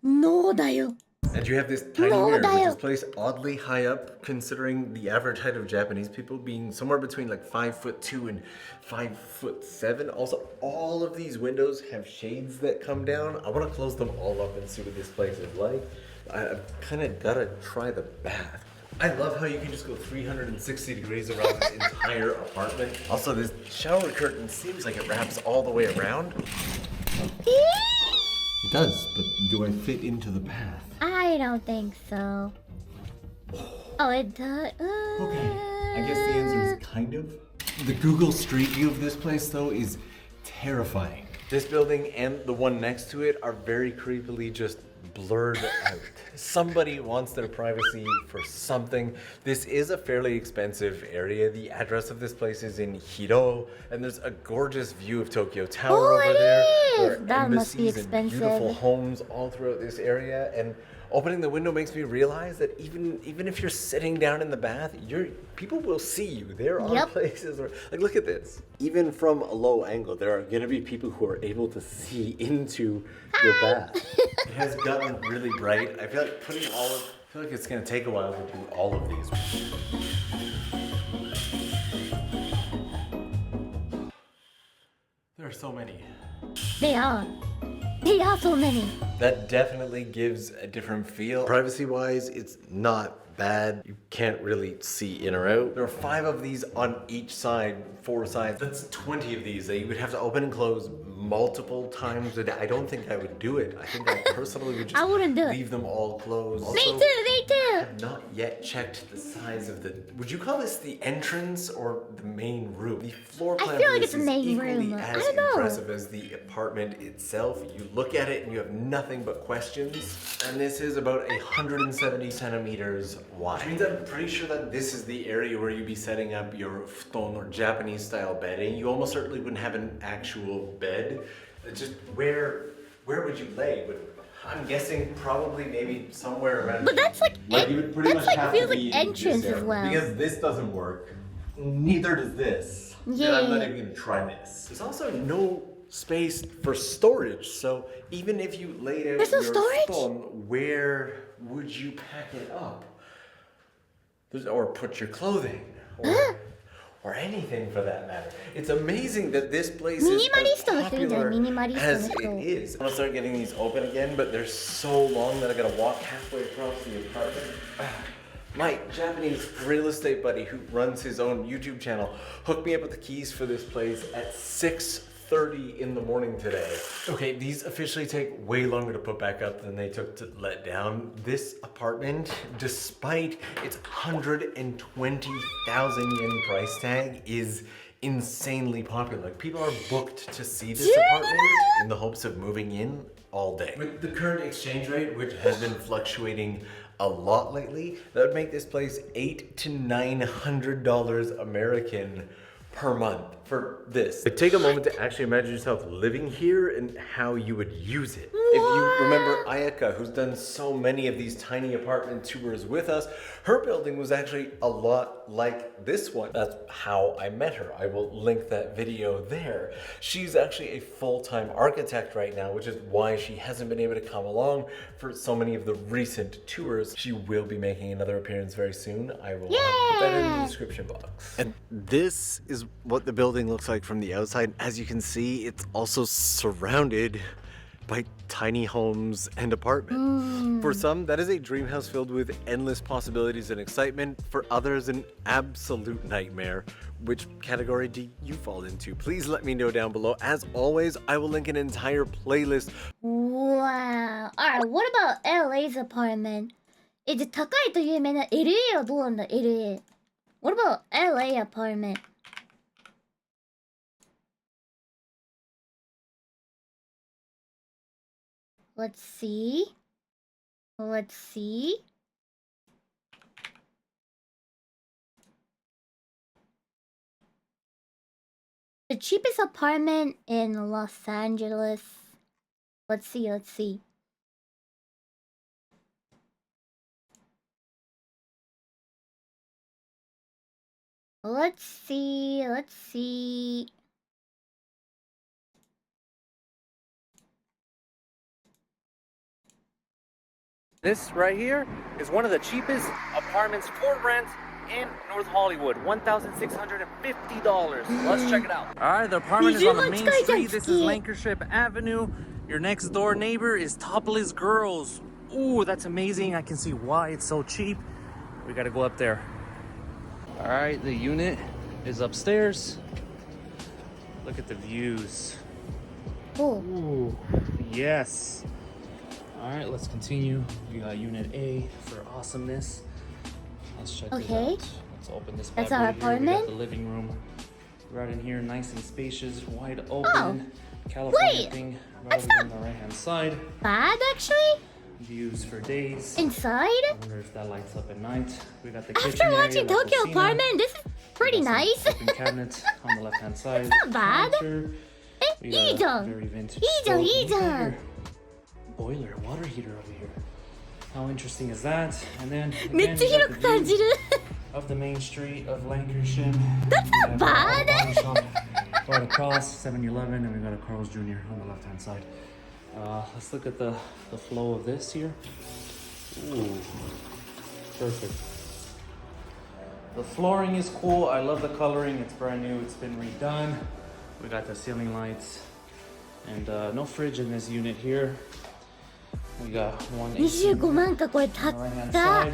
ノーだよ。 And you have this tiny No, mirror, which Dio. is placed oddly high up, considering the average height of Japanese people being somewhere between like 5'2" and 5'7". Also, all of these windows have shades that come down. I want to close them all up and see what this place is like. I've kind of gotta try the bath. I love how you can just go 360 degrees around this entire apartment. Also, this shower curtain seems like it wraps all the way around. It does, but do I fit into the bath? I don't think so. Oh, it does. Okay, I guess the answer is kind of. The Google Street View of this place, though, is terrifying. This building and the one next to it are very creepily just blurred out. Somebody wants their privacy for something. This is a fairly expensive area. The address of this place is in Hiro, and there's a gorgeous view of Tokyo Tower Oh, over it there. is! There are That must be embassies and beautiful expensive. homes all throughout this area, and opening the window makes me realize that even if you're sitting down in the bath, people will see you. There are Yep. places where, like, look at this. Even from a low angle, there are gonna be people who are able to see into your bath. It has gotten really bright. I feel like it's gonna take a while to do all of these. There are so many. They are. They are so many. That definitely gives a different feel. Privacy-wise, it's not bad. You can't really see in or out. There are 5 of these on each side, 4 sides. That's 20 of these that you would have to open and close multiple times a day. I don't think I would do it. I think I personally would just I wouldn't do it. leave them all closed. Me Also, too, me too. I've not yet checked the size of the. Would you call this the entrance or the main room? The floor I plan feel for like this it's the is main equally room. I as don't know. impressive as the apartment itself. You look at it and you have nothing but questions. And this is about 170 centimeters wide. Which means I'm pretty sure that this is the area where you'd be setting up your futon or Japanese style bedding. You almost certainly wouldn't have an actual bed. It's just where would you lay? I'm guessing probably maybe somewhere around. But that's like, you would pretty that's much like have feels to like be in entrance this as area. well. Because this doesn't work. Neither does this. Yeah. And I'm not even gonna try this. There's also no space for storage. So even if you laid out There's no your storage? phone, where would you pack it up? Or put your clothing, or anything for that matter. It's amazing that this place is as ミニマリストの人いるじゃん、 popular ミニマリストの as 人。 it is. I want to start getting these open again, but they're so long that I gotta walk halfway across the apartment. My Japanese real estate buddy who runs his own YouTube channel hooked me up with the keys for this place at 6:30 in the morning today. Okay, these officially take way longer to put back up than they took to let down. This apartment, despite its 120,000 yen price tag, is insanely popular. Like, people are booked to see this apartment in the hopes of moving in all day. With the current exchange rate, which has been fluctuating a lot lately, that would make this place $800 to $900 American per month for this. Like, take a moment to actually imagine yourself living here and how you would use it. If you remember Ayaka, who's done so many of these tiny apartment tours with us, her building was actually a lot like this one. That's how I met her. I will link that video there. She's actually a full-time architect right now, which is why she hasn't been able to come along for so many of the recent tours. She will be making another appearance very soon. I will put that in the description box. And this is what the building looks like from the outside. As you can see, it's also surrounded by tiny homes and apartments. For some, that is a dream house filled with endless possibilities and excitement. For others, an absolute nightmare. Which category do you fall into? Please let me know down below. As always, I will link an entire playlist. Wow. Alright, what about LA's apartment? じゃあ高いと有名な LA はどうなんだ LA? What about LA apartment? Let's see. Let's see. The cheapest apartment in Los Angeles. Let's see, let's see. Let's see, let's see. This right here is one of the cheapest apartments for rent in North Hollywood, $1,650. Let's check it out. All right, the apartment is on the main street. This is Lancashire Avenue. Your next door neighbor is Topless Girls. Ooh, that's amazing. I can see why it's so cheap. We gotta go up there. All right, the unit is upstairs. Look at the views. Ooh, yes. All right, let's continue. We got Unit A for awesomeness. Let's check this out. Let's open this bad boy here. We got the living room right in here, nice and spacious, wide open. California thing right over on the right-hand side. Bad, actually? Views for days. Inside? I wonder if that lights up at night. We got the kitchen After watching Tokyo apartment, this is pretty nice. Open cabinet on the left-hand side. It's not bad. We got a very vintage stove. Boiler, water heater over here. How interesting is that? And then again, of the main street of Lancashire. That's not bad. Right across 7-Eleven, and we got a Carl's Jr. on the left hand side. Let's look at the flow of this here. Ooh, perfect. The flooring is cool. I love the coloring. It's brand new. It's been redone. We got the ceiling lights, and no fridge in this unit here. We got one AC 25万かこれたった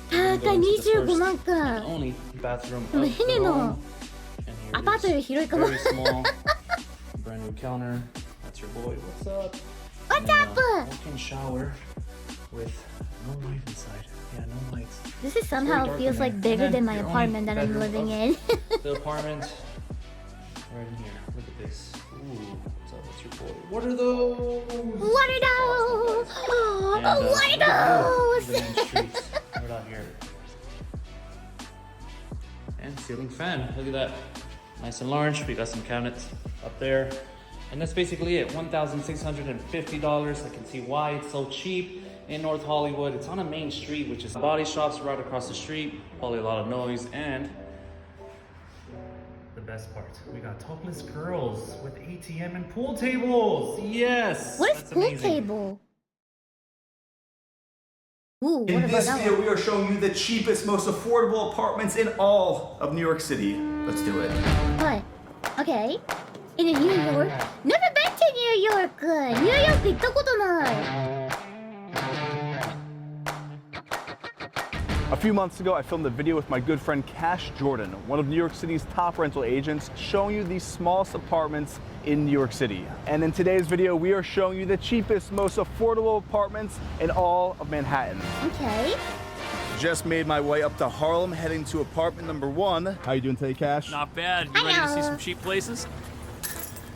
25万か only bathroom でもヘネの and アパートより広いかも very small brand new counter. That's your boy. What's up? What's up? Walk-in shower with no light inside. Yeah, no lights. This is somehow feels like bigger than my apartment that I'm living in. The apartment right in here. Look at this. Ooh, what's up? What's your boy? What are those? What are those? And, what are those? The main street right out here. And ceiling fan. Look at that. Nice and large. We got some cabinets up there. And that's basically it. $1,650. I can see why it's so cheap in North Hollywood. It's on a main street, which is body shops right across the street. Probably a lot of noise. And the best part, we got Topless Girls with ATM and pool tables. Yes. What is pool table? Ooh, in this video, we are showing you the cheapest, most affordable apartments in all of New York City. Let's do it. What? Okay. In New York? Never been to New York! New York 行ったことない! A few months ago, I filmed a video with my good friend Cash Jordan, one of New York City's top rental agents, showing you the smallest apartments in New York City. And in today's video, we are showing you the cheapest, most affordable apartments in all of Manhattan. Okay. Just made my way up to Harlem, heading to apartment number 1. How you doing today, Cash? Not bad. You ready to see some cheap places?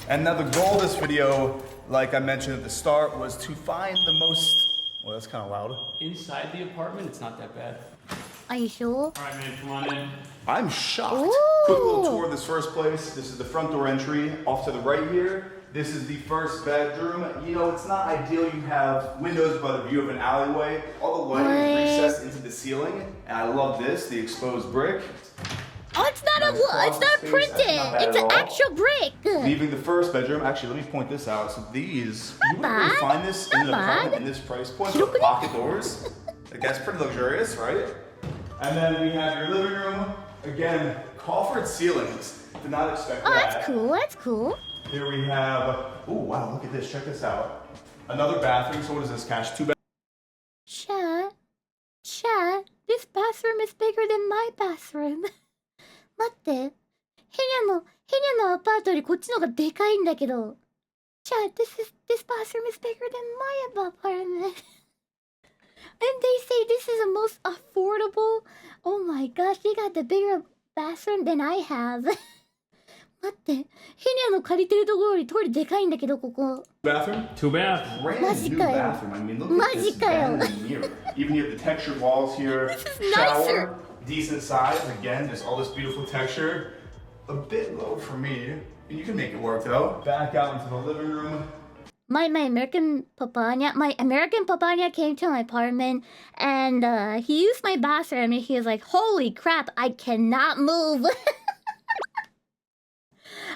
And now the goal of this video, like I mentioned at the start, was to find the most, well, that's kind of loud. Inside the apartment, it's not that bad. Are you sure? All right, man, come on in. I'm shocked. Ooh. Quick little tour of this first place. This is the front door entry. Off to the right here, this is the first bedroom. You know, it's not ideal you have windows but a view of an alleyway. All the lighting is recessed into the ceiling. And I love this, the exposed brick. Oh, it's not it's not printed. It's an actual brick. Leaving the first bedroom, actually, let me point this out. So these, you wouldn't really find this in an apartment in this price point. So pocket doors. Like, that's pretty luxurious, right? And then we have your living room. Again, coffered ceilings. Did not expect that. Oh, that's cool. That's cool. Here we have, oh wow, look at this. Check this out. Another bathroom. So what is this, Cash? 2 bedrooms. Chat, this bathroom is bigger than my bathroom. 待って。ヘニャのアパートよりこっちの方がでかいんだけど。Chat, this bathroom is bigger than my apartment. And they say this is the most affordable. Oh my gosh, they got the bigger bathroom than I have. 待って、ヘニャの借りてるところよりトイレでかいんだけど、ここ。Bathroom? Too bad. Brand new bathroom. I mean, look at this vanity mirror. Even you have the textured walls here. This is nicer. Decent size. Again, there's all this beautiful texture. A bit low for me. You can make it work though. Back out into the living room. My American papanya came to my apartment and he used my bathroom and he was like, holy crap, I cannot move.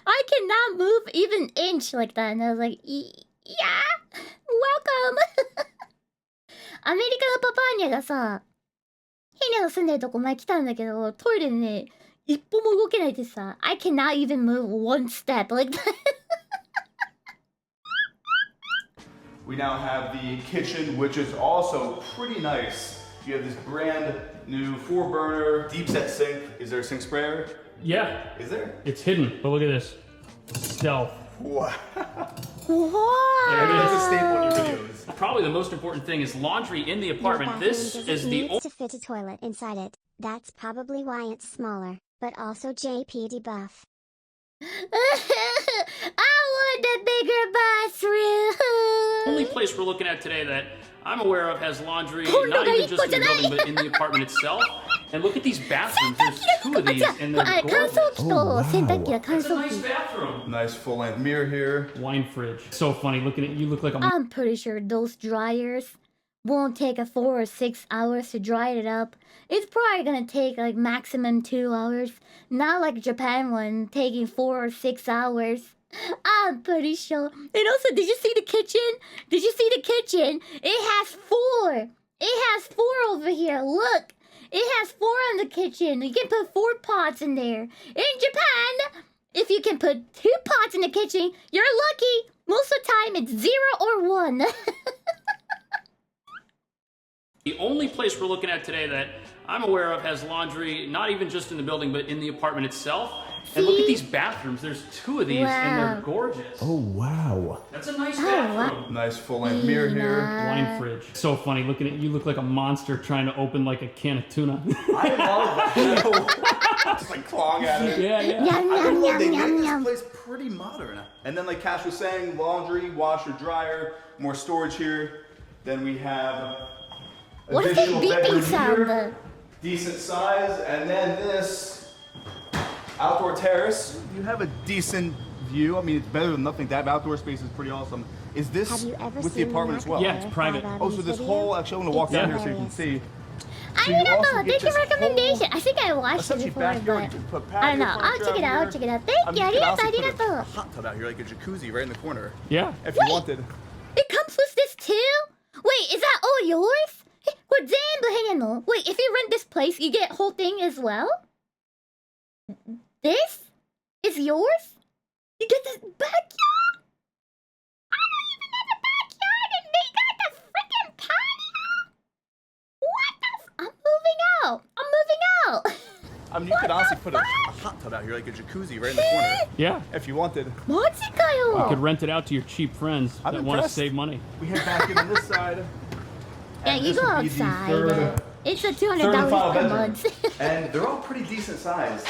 I cannot move even inch like that. And I was like, yeah, welcome. アメリカのパパーニャがさ、ヘニャの住んでるとこ前来たんだけど、トイレね、一歩も動けないでさ、I cannot even move one step like that. We now have the kitchen, which is also pretty nice. You have this brand new 4-burner deep set sink. Is there a sink sprayer? Yeah. Is there? It's hidden, but look at this. Stealth. Wow. There it That's a is. staple in your videos. Probably the most important thing is laundry in the Your apartment. bathroom This doesn't is the need to fit a toilet inside it. That's probably why it's smaller, but also JPD buff. I want a bigger bathroom. only place we're looking at today that I'm aware of has laundry, not even just in the building, but in the apartment itself. And look at these bathrooms. There's 2 of these, and they're gorgeous. That's a nice bathroom. Nice full-length mirror here. Wine fridge. So funny looking at you. Look like a. I'm pretty sure those dryers won't take 4 or 6 hours to dry it up. It's probably gonna take like maximum 2 hours. Not like Japan one taking 4 or 6 hours. I'm pretty sure. And also, did you see the kitchen? Did you see the kitchen? It has 4. It has 4 over here. Look. It has 4 in the kitchen. You can put 4 pots in there. In Japan, if you can put 2 pots in the kitchen, you're lucky. Most of the time, it's 0 or 1. The only place we're looking at today that I'm aware of has laundry, not even just in the building, but in the apartment itself. And look at these bathrooms. There's 2 of these, and they're gorgeous. Oh, wow. That's a nice bathroom. Wow. Nice full-length mirror here. Wine fridge. So funny looking at you. Look like a monster trying to open like a can of tuna. I love that. Just like clawing at it. Yeah, yeah. I love they made this place pretty modern. And then, like Cash was saying, laundry, washer, dryer, more storage here. Then we have What is this additional beeping bedroom sound? here, decent size, and then this outdoor terrace. You have a decent view. I mean, it's better than nothing. That outdoor space is pretty awesome. Is this Have you ever with the seen apartment as well? Yeah, it's private. Oh, so this whole, actually, I'm gonna walk down here so you can see. I So don't you also know. get Thank you this for recommendation. I think I watched it essentially before, backyard. but You can put I don't know. patio I'll check it out. I'll check it out. Thank you. You could also put a Arigato. hot tub out here, like a jacuzzi right in the corner. Yeah. If you wanted. It comes with this too? Wait, is that all yours? What Zenbu Wait, if you rent this place, you get whole thing as well? This is yours? You get this backyard? I don't even have a backyard and they got the freaking patio? What the I'm moving out. I'm moving out. I mean, you could honestly put a hot tub out here, like a jacuzzi right in the corner. Yeah. If you wanted. You Machikayo. could rent it out to your cheap friends I'm that want to impressed. save money. We head back in on this side. Yeah, and you this go would be the outside. It's a third and final $200 per bedroom. month. And they're all pretty decent size.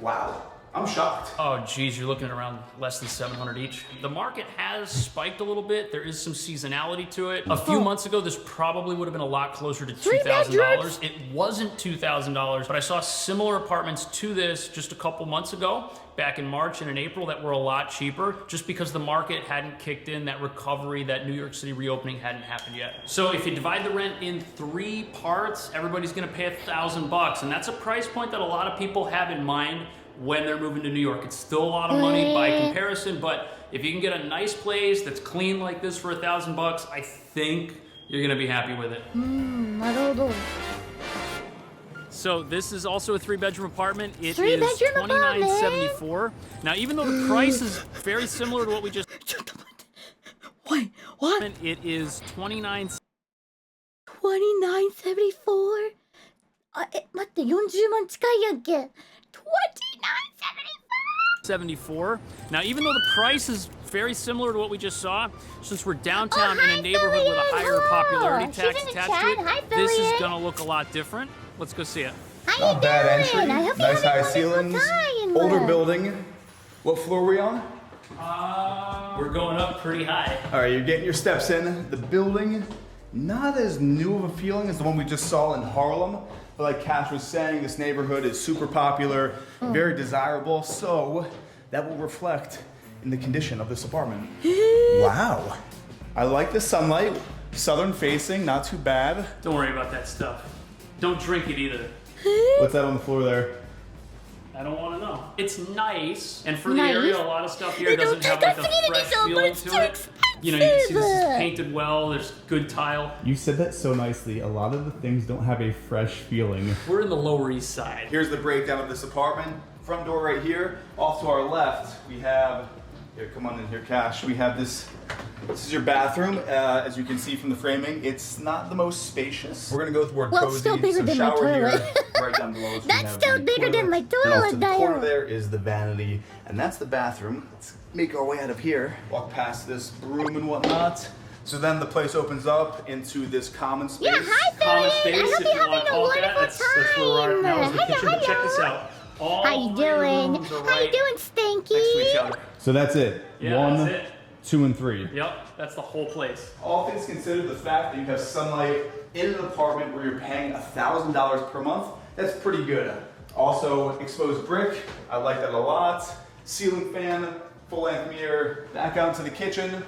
Wow. I'm shocked. Oh, geez, you're looking at around less than 700 each. The market has spiked a little bit. There is some seasonality to it. A few months ago, this probably would have been a lot closer to $2,000. It wasn't $2,000, but I saw similar apartments to this just a couple months ago, back in March and in April, that were a lot cheaper, just because the market hadn't kicked in, that recovery, that New York City reopening hadn't happened yet. So if you divide the rent in 3 parts, everybody's gonna pay $1,000, and that's a price point that a lot of people have in mind when they're moving to New York. It's still a lot of money by comparison, but if you can get a nice place that's clean like this for $1,000, I think you're gonna be happy with it. なるほど。 So this is also a 3-bedroom apartment. It is 3-bedroom apartment? $2,974. Now, even though the price is very similar to what we just... Wait, what? It is $29,974. 2974? 待って、40万近いやんけ。2974? 74. Now, even though the price is very similar to what we just saw, since we're downtown in a neighborhood with a higher popularity tax attached to it, this is gonna look a lot different. Let's go see it. Not bad entry. Nice high ceilings. Older building. What floor are we on? We're going up pretty high. All right, you're getting your steps in. The building, not as new of a feeling as the one we just saw in Harlem. But like Cash was saying, this neighborhood is super popular, very desirable, so that will reflect in the condition of this apartment. Wow. I like the sunlight, southern facing, not too bad. Don't worry about that stuff. Don't drink it either. What's that on the floor there? I don't want to know. It's nice, and for the area, a lot of stuff here doesn't have like a fresh feeling to it. You know, you can see this is painted well, there's good tile. You said that so nicely. A lot of the things don't have a fresh feeling. We're in the Lower East Side. Here's the breakdown of this apartment. Front door right here. Off to our left, we have, here, come on in here, Cash. We have this is your bathroom. As you can see from the framing, it's not the most spacious. We're gonna go toward cozy. It's still bigger than my shower toilet. here, right down below. So That's still bigger than my and toilet, off to the corner Dial. there is the vanity, and that's the bathroom. Let's make our way out of here. Walk past this broom and whatnot. So then the place opens up into this common space. Yeah, hi, Common Philly. space, I hope if you're you want having to a call it that. wonderful That's where we are now, is the time. kitchen. But check this out. All How you 3 doing? rooms are How you right doing, Stinky? next to each other. So that's it. Yeah, 1, that's it. 2, and 3. Yep, that's the whole place. All things considered, the fact that you have sunlight in an apartment where you're paying $1,000 per month, that's pretty good. Also, exposed brick, I like that a lot. Ceiling fan, full length mirror. Back out to the kitchen.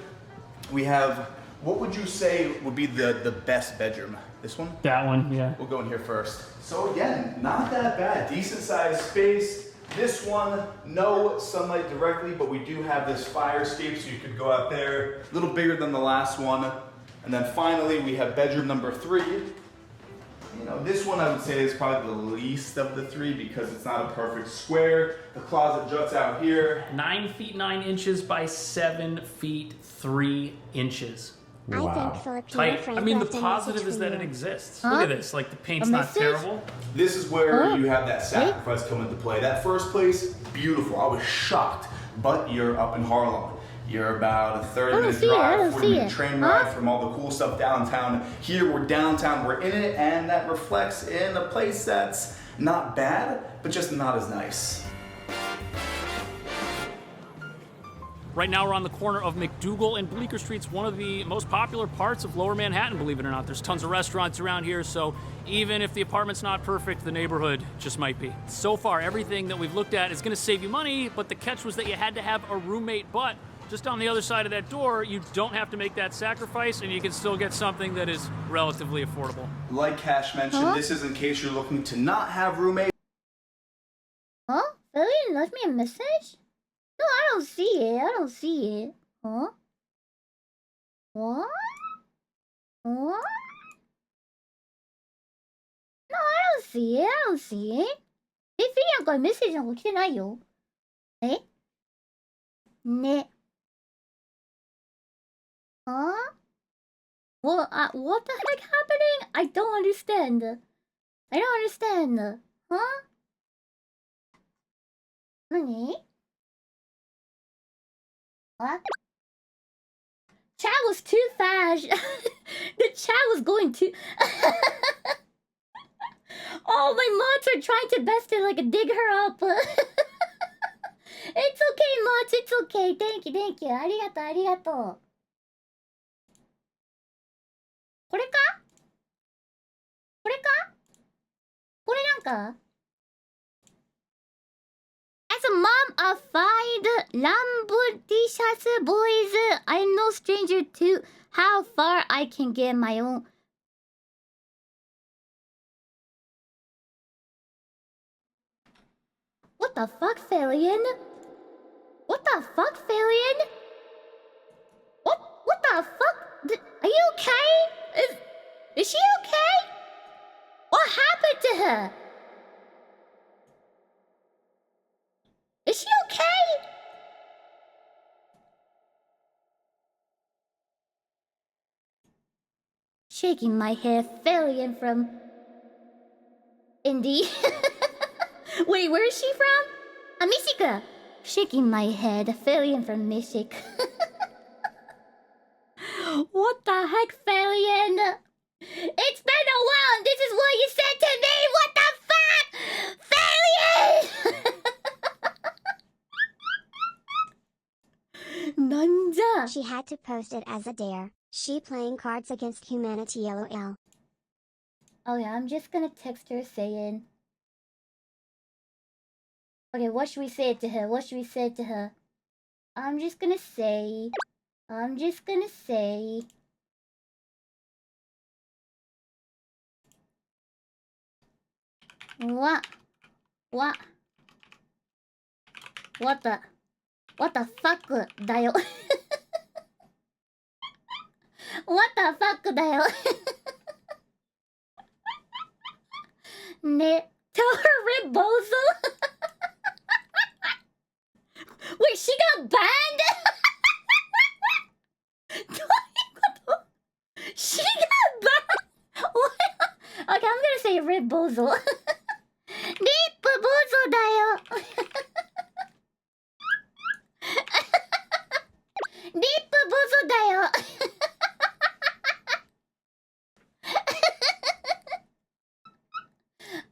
We have, what would you say would be the best bedroom? This one? That one, yeah. We'll go in here first. So again, not that bad. Decent sized space. This one, no sunlight directly, but we do have this fire escape, so you could go out there. A little bigger than the last one. And then finally, we have bedroom number 3. You know, this one I would say is probably the least of the 3 because it's not a perfect square. The closet juts out here. 9 feet 9 inches by 7 feet 3 inches. I think Filipino Tight. friend I mean, the left a positive message is for that you. it exists. Huh? Look at this. Like, the paint's A not message? terrible. This is where Huh? you have that sacrifice come into play. That first place, beautiful. I was shocked. But you're up in Harlem. You're about a 30-minute drive, 40-minute train ride from all the cool stuff downtown. Here we're downtown, we're in it, and that reflects in a place that's not bad, but just not as nice. Right now we're on the corner of McDougal and Bleecker Streets, one of the most popular parts of Lower Manhattan, believe it or not. There's tons of restaurants around here, so even if the apartment's not perfect, the neighborhood just might be. So far, everything that we've looked at is gonna save you money, but the catch was that you had to have a roommate, but just on the other side of that door, you don't have to make that sacrifice, and you can still get something that is relatively affordable. Like Cash mentioned, this is in case you're looking to not have roommates. Huh? Philly left me a message? No, I don't see it. I don't see it. Huh? What? What? No, I don't see it. I don't see it. フィリアンからメッセージなんか来てないよ。えね。Huh? What the heck happening? I don't understand. I don't understand. Huh? 何? What? Chat was too fast. The chat was going too. Oh, my mods are trying to best to like dig her up. It's okay, Mots. It's okay. Thank you, thank you. ありがとう、ありがとう。これか？これか？これなんか As a mom of 5 ambitious boys, I'm no stranger to how far I can get my own. What the fuck, Falion? What the fuck, Falion? What the fuck? Are you okay? Is she okay? What happened to her? Is she okay? Shaking my head, Falion from Indy. Wait, where is she from? Michigan. Shaking my head, Falion from Michigan. What the heck, Falion? It's been a while and this is what you said to me! What the fuck? Falion! Nanja! She had to post it as a dare. She playing cards against humanity LOL. Oh yeah, I'm just gonna text her saying... Okay, what should we say to her? What should we say to her? I'm just gonna say... What the fuck だよ。What the fuck だよ。ね、tell her Red Bozo? Wait, she got banned? どういうこと? She got banned? What? Okay, I'm gonna say Red Bozo. リップボゾだよ。リップボゾだよ。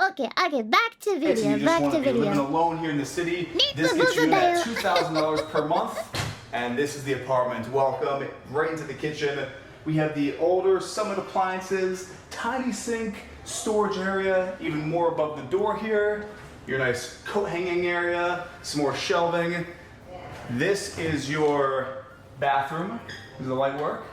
Okay, back to video, back to video. Living alone here in the city. This gets you at $2,000 per month. And this is the apartment. Welcome right into the kitchen. We have the older Summit appliances, tiny sink, storage area, even more above the door here. Your nice coat hanging area, some more shelving. This is your bathroom. Does the light work?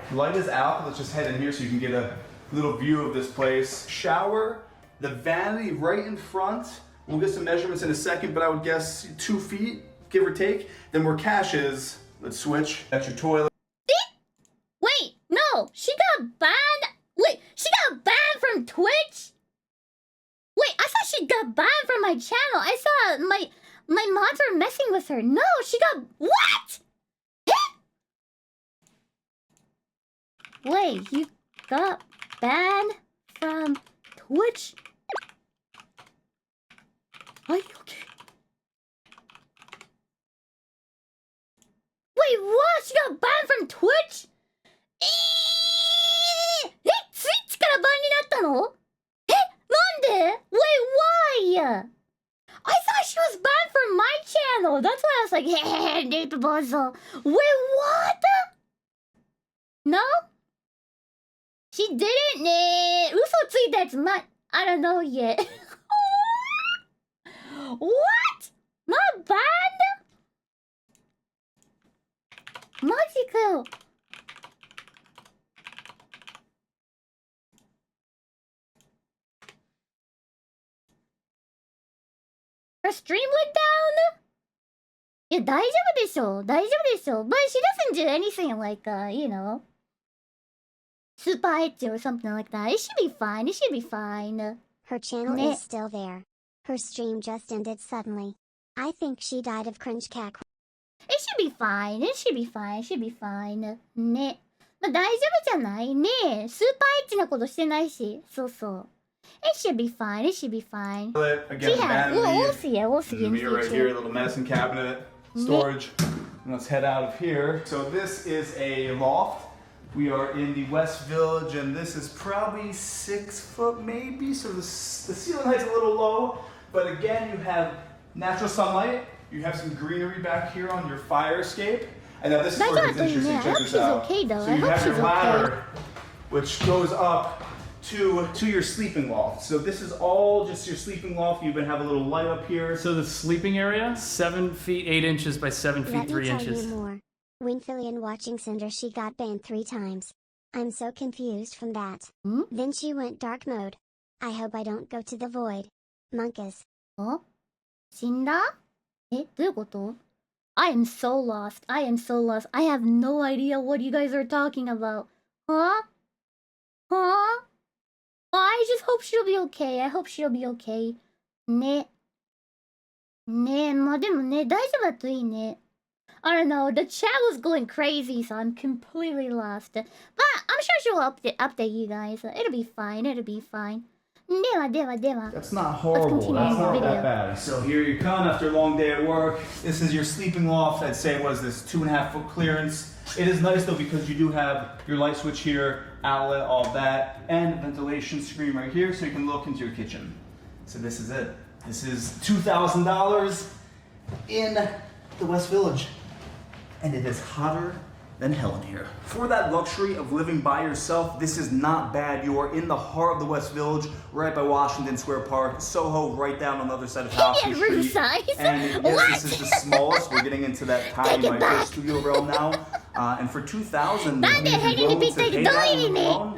The light is out. Let's just head in here so you can get a little view of this place. Shower, the vanity right in front. We'll get some measurements in a second, but I would guess 2 feet, give or take. Then where cash is, let's switch. That's your toilet. Wait, no, she got banned. Wait, she got banned from Twitch? Wait, I thought she got banned from my channel. I saw my mods were messing with her. No, she got... What? Wait, you got banned from Twitch? Are you okay? Wait, what? She got banned from Twitch? スイッチからバンになったの？なんで？ Wait, why? I thought she was banned from my channel. That's why I was like, hey, Nate Bozo. Wait, what? No? She didn't ね。嘘ついたやつI don't know yet. What? Not banned? マジかよ。Her stream went down? いや、大丈夫でしょ。大丈夫でしょ。But she doesn't do anything like, you know, super edgy or something like that. It should be fine. It should be fine. Her channel is still there. Her stream just ended suddenly. I think she died of cringe cack. It should be fine. It should be fine. It should be fine. ね。まあ、大丈夫じゃないね。スーパーエッチなことしてないし。そうそう。It should be fine. It should be fine. Again, we'll see it. We'll see it in the mirror right future. here, little medicine cabinet, storage. And let's head out of here. So this is a loft. We are in the West Village, and this is probably 6 foot maybe. So the ceiling height's a little low, but again, you have natural sunlight. You have some greenery back here on your fire escape. And now this is where it's interesting. I Check hope this she's out. okay though. So I you hope have she's your okay. ladder, which goes up to your sleeping loft. So this is all just your sleeping loft. You even have a little light up here. So the sleeping area, 7 feet 8 inches by 7 feet Let 3 me tell inches. you more. When Fillion watching Cinder, she got banned 3 times. I'm so confused from that. Then she went dark mode. I hope I don't go to the void. Monkeys. 死んだ？え、どういうこと？ I am so lost. I am so lost. I have no idea what you guys are talking about. Huh? Huh? I just hope she'll be okay. I hope she'll be okay. ね。ね、まあでもね、大丈夫だといいね。I don't know. The chat was going crazy, so I'm completely lost. But I'm sure she'll update you guys. It'll be fine. It'll be fine. ではではでは。 That's not horrible. That's not that bad. So here you come after a long day at work. This is your sleeping loft. I'd say was this 2.5 foot clearance. It is nice though because you do have your light switch here, outlet, all that, and ventilation screen right here so you can look into your kitchen. So this is it. This is $2,000 in the West Village. And it is hotter than hell in here. For that luxury of living by yourself, this is not bad. You are in the heart of the West Village, right by Washington Square Park, Soho, right down on the other side of Houston Street. Room size? And yes, this is the smallest. We're getting into that tiny micro studio realm now. And for $2,000,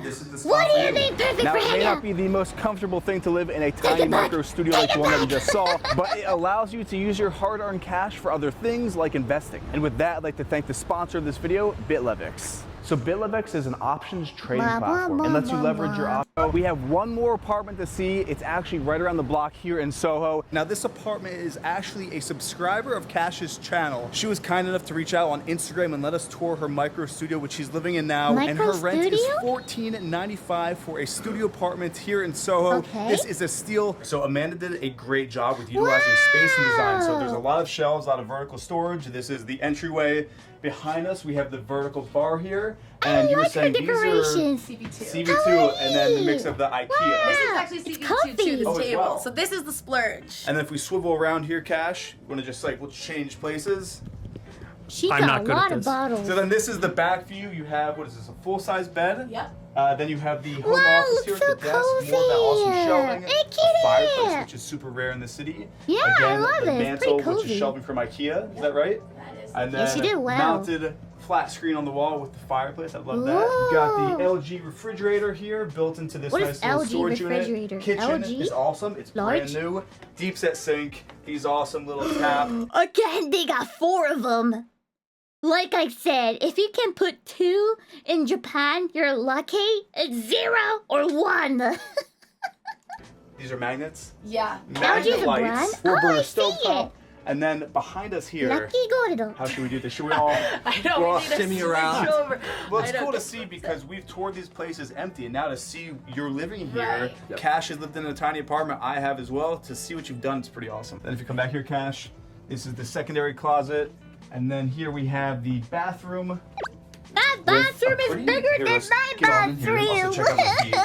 this is the spot for you. Now, it may not be the most comfortable thing to live in a tiny micro studio like the one that you just saw, but it allows you to use your hard-earned cash for other things like investing. And with that, I'd like to thank the sponsor of this video, BitLevX. So BitLevX is an options trading platform and lets you leverage your options. We have one more apartment to see. It's actually right around the block here in Soho. Now this apartment is actually a subscriber of Cash's channel. She was kind enough to reach out on Instagram and let us tour her micro studio, which she's living in now. And her rent is $14.95 for a studio apartment here in Soho. This is a steal. So Amanda did a great job with utilizing space and design. So there's a lot of shelves, a lot of vertical storage. This is the entryway. Behind us, we have the vertical bar here, and you were saying these are CB2, and then the mix of the IKEA. This is actually CB2 to this table, well. so this is the splurge. And then if we swivel around here, Cash, you want to just like, we'll change places. She got a lot of bottles. So then this is the back view. You have, what is this, a full-size bed? Yep. Then you have the home office here with the desk, more of that awesome shelving, a fireplace, which is super rare in the city. Yeah, Again, I love the it. It's mantle, pretty cozy. which is shelving from IKEA. Is that right? That is. And then she did well. mounted flat screen on the wall with the fireplace. I love that. You got the LG refrigerator here built into this nice little storage unit. Kitchen is awesome. It's brand new. Deep set sink. These awesome little tap. Again, they got 4 of them. Like I said, if you can put 2 in Japan, you're lucky. It's 0 or 1. These are magnets. Yeah. Magnet lights. Oh, I see stovetop. it. And then behind us here, Lucky gold. how should we do this? Should we all, I know, we'll all we need to shimmy switch around? over. Well, it's I know. cool to see because we've toured these places empty, and now to see you're living here. Right. Yep. Cash has lived in a tiny apartment. I have as well. To see what you've done, it's pretty awesome. Then if you come back here, Cash, this is the secondary closet, and then here we have the bathroom. That bathroom is bigger than my bathroom. Also check out the feet.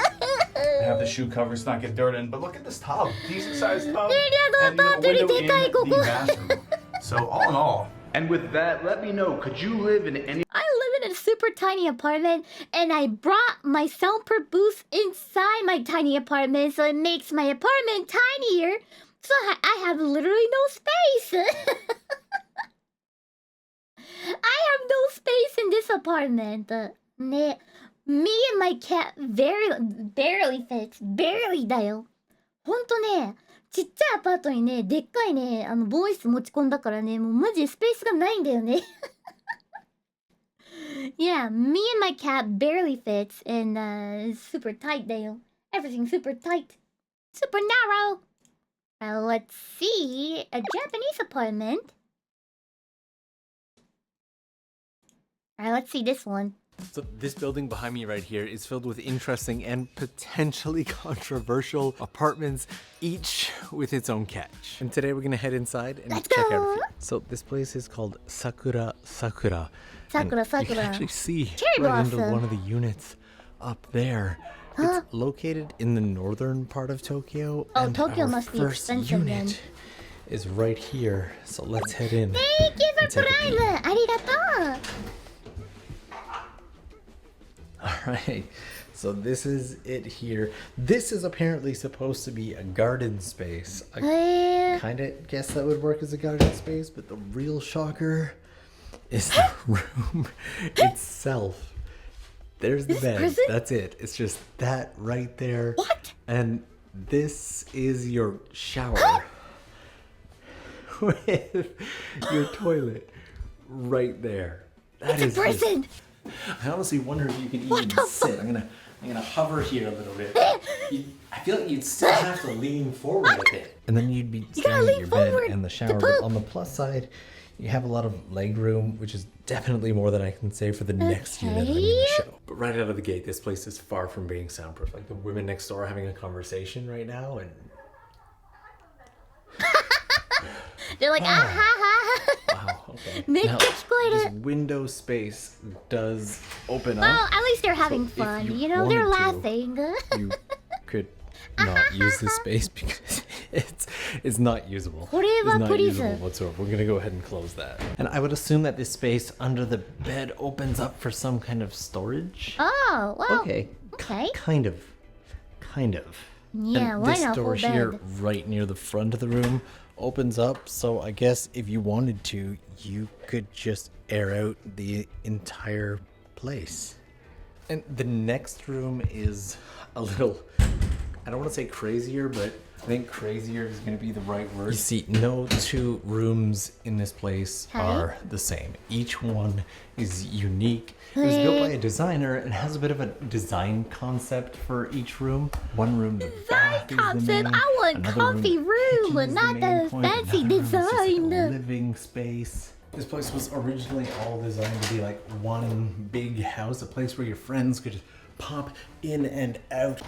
I have the shoe covers not get dirt in, but look at this tub, decent sized tub, and you have a window in the bathroom. So all in all, and with that, let me know, could you live in any? I live in a super tiny apartment, and I brought my soundproof booth inside my tiny apartment, so it makes my apartment tinier. So I have literally no space. I have no space in this apartment. Me and my cat barely fits. Barely だよ。ほんとね、ちっちゃいアパートにね、でっかいね、防音室持ち込んだからね、もうマジでスペースがないんだよね。Yeah, me and my cat barely fits, and it's super tight だよ。Everything's super tight. Super narrow. Let's see. A Japanese apartment. Alright, let's see this one. So this building behind me right here is filled with interesting and potentially controversial apartments, each with its own catch. And today we're gonna head inside and check out a few. So this place is called Sakura. Sakura. You can actually see right into one of the units up there. It's located in the northern part of Tokyo. Oh, and Tokyo our must be first expensive unit then. is right here. So let's head in. Thank you for Prime! Arigato! Alright, so this is it here. This is apparently supposed to be a garden space. I kind of guess that would work as a garden space, but the real shocker is the room itself. There's the bed. That's it. It's just that right there. What? And this is your shower with your toilet right there. That is prison. I honestly wonder if you could even sit. I'm gonna hover here a little bit. I feel like you'd still have to lean forward a bit, and then you'd be standing at your bed and the shower. But on the plus side, you have a lot of leg room, which is definitely more than I can say for the next unit I'm gonna show. But right out of the gate, this place is far from being soundproof. Like the women next door are having a conversation right now, and they're like, ah ha ha. wow, okay. Now, this window space does open up. Well, at least they're having fun. You know, they're laughing. You could not use this space because it's not usable. It's not usable whatsoever. We're gonna go ahead and close that. And I would assume that this space under the bed opens up for some kind of storage. Oh, well. Okay. Okay. Kind of. Yeah, and why this not door whole here, bed? right near the front of the room, opens up. So I guess if you wanted to, you could just air out the entire place. And the next room is a little, I don't want to say crazier, but I think crazier is going to be the right word. You see, no two rooms in this place are the same. Each one is unique. It was built by a designer and has a bit of a design concept for each room. One room, the bath is the main. I want comfy room, not the fancy design. Living space. This place was originally all designed to be like one big house, a place where your friends could just pop in and out.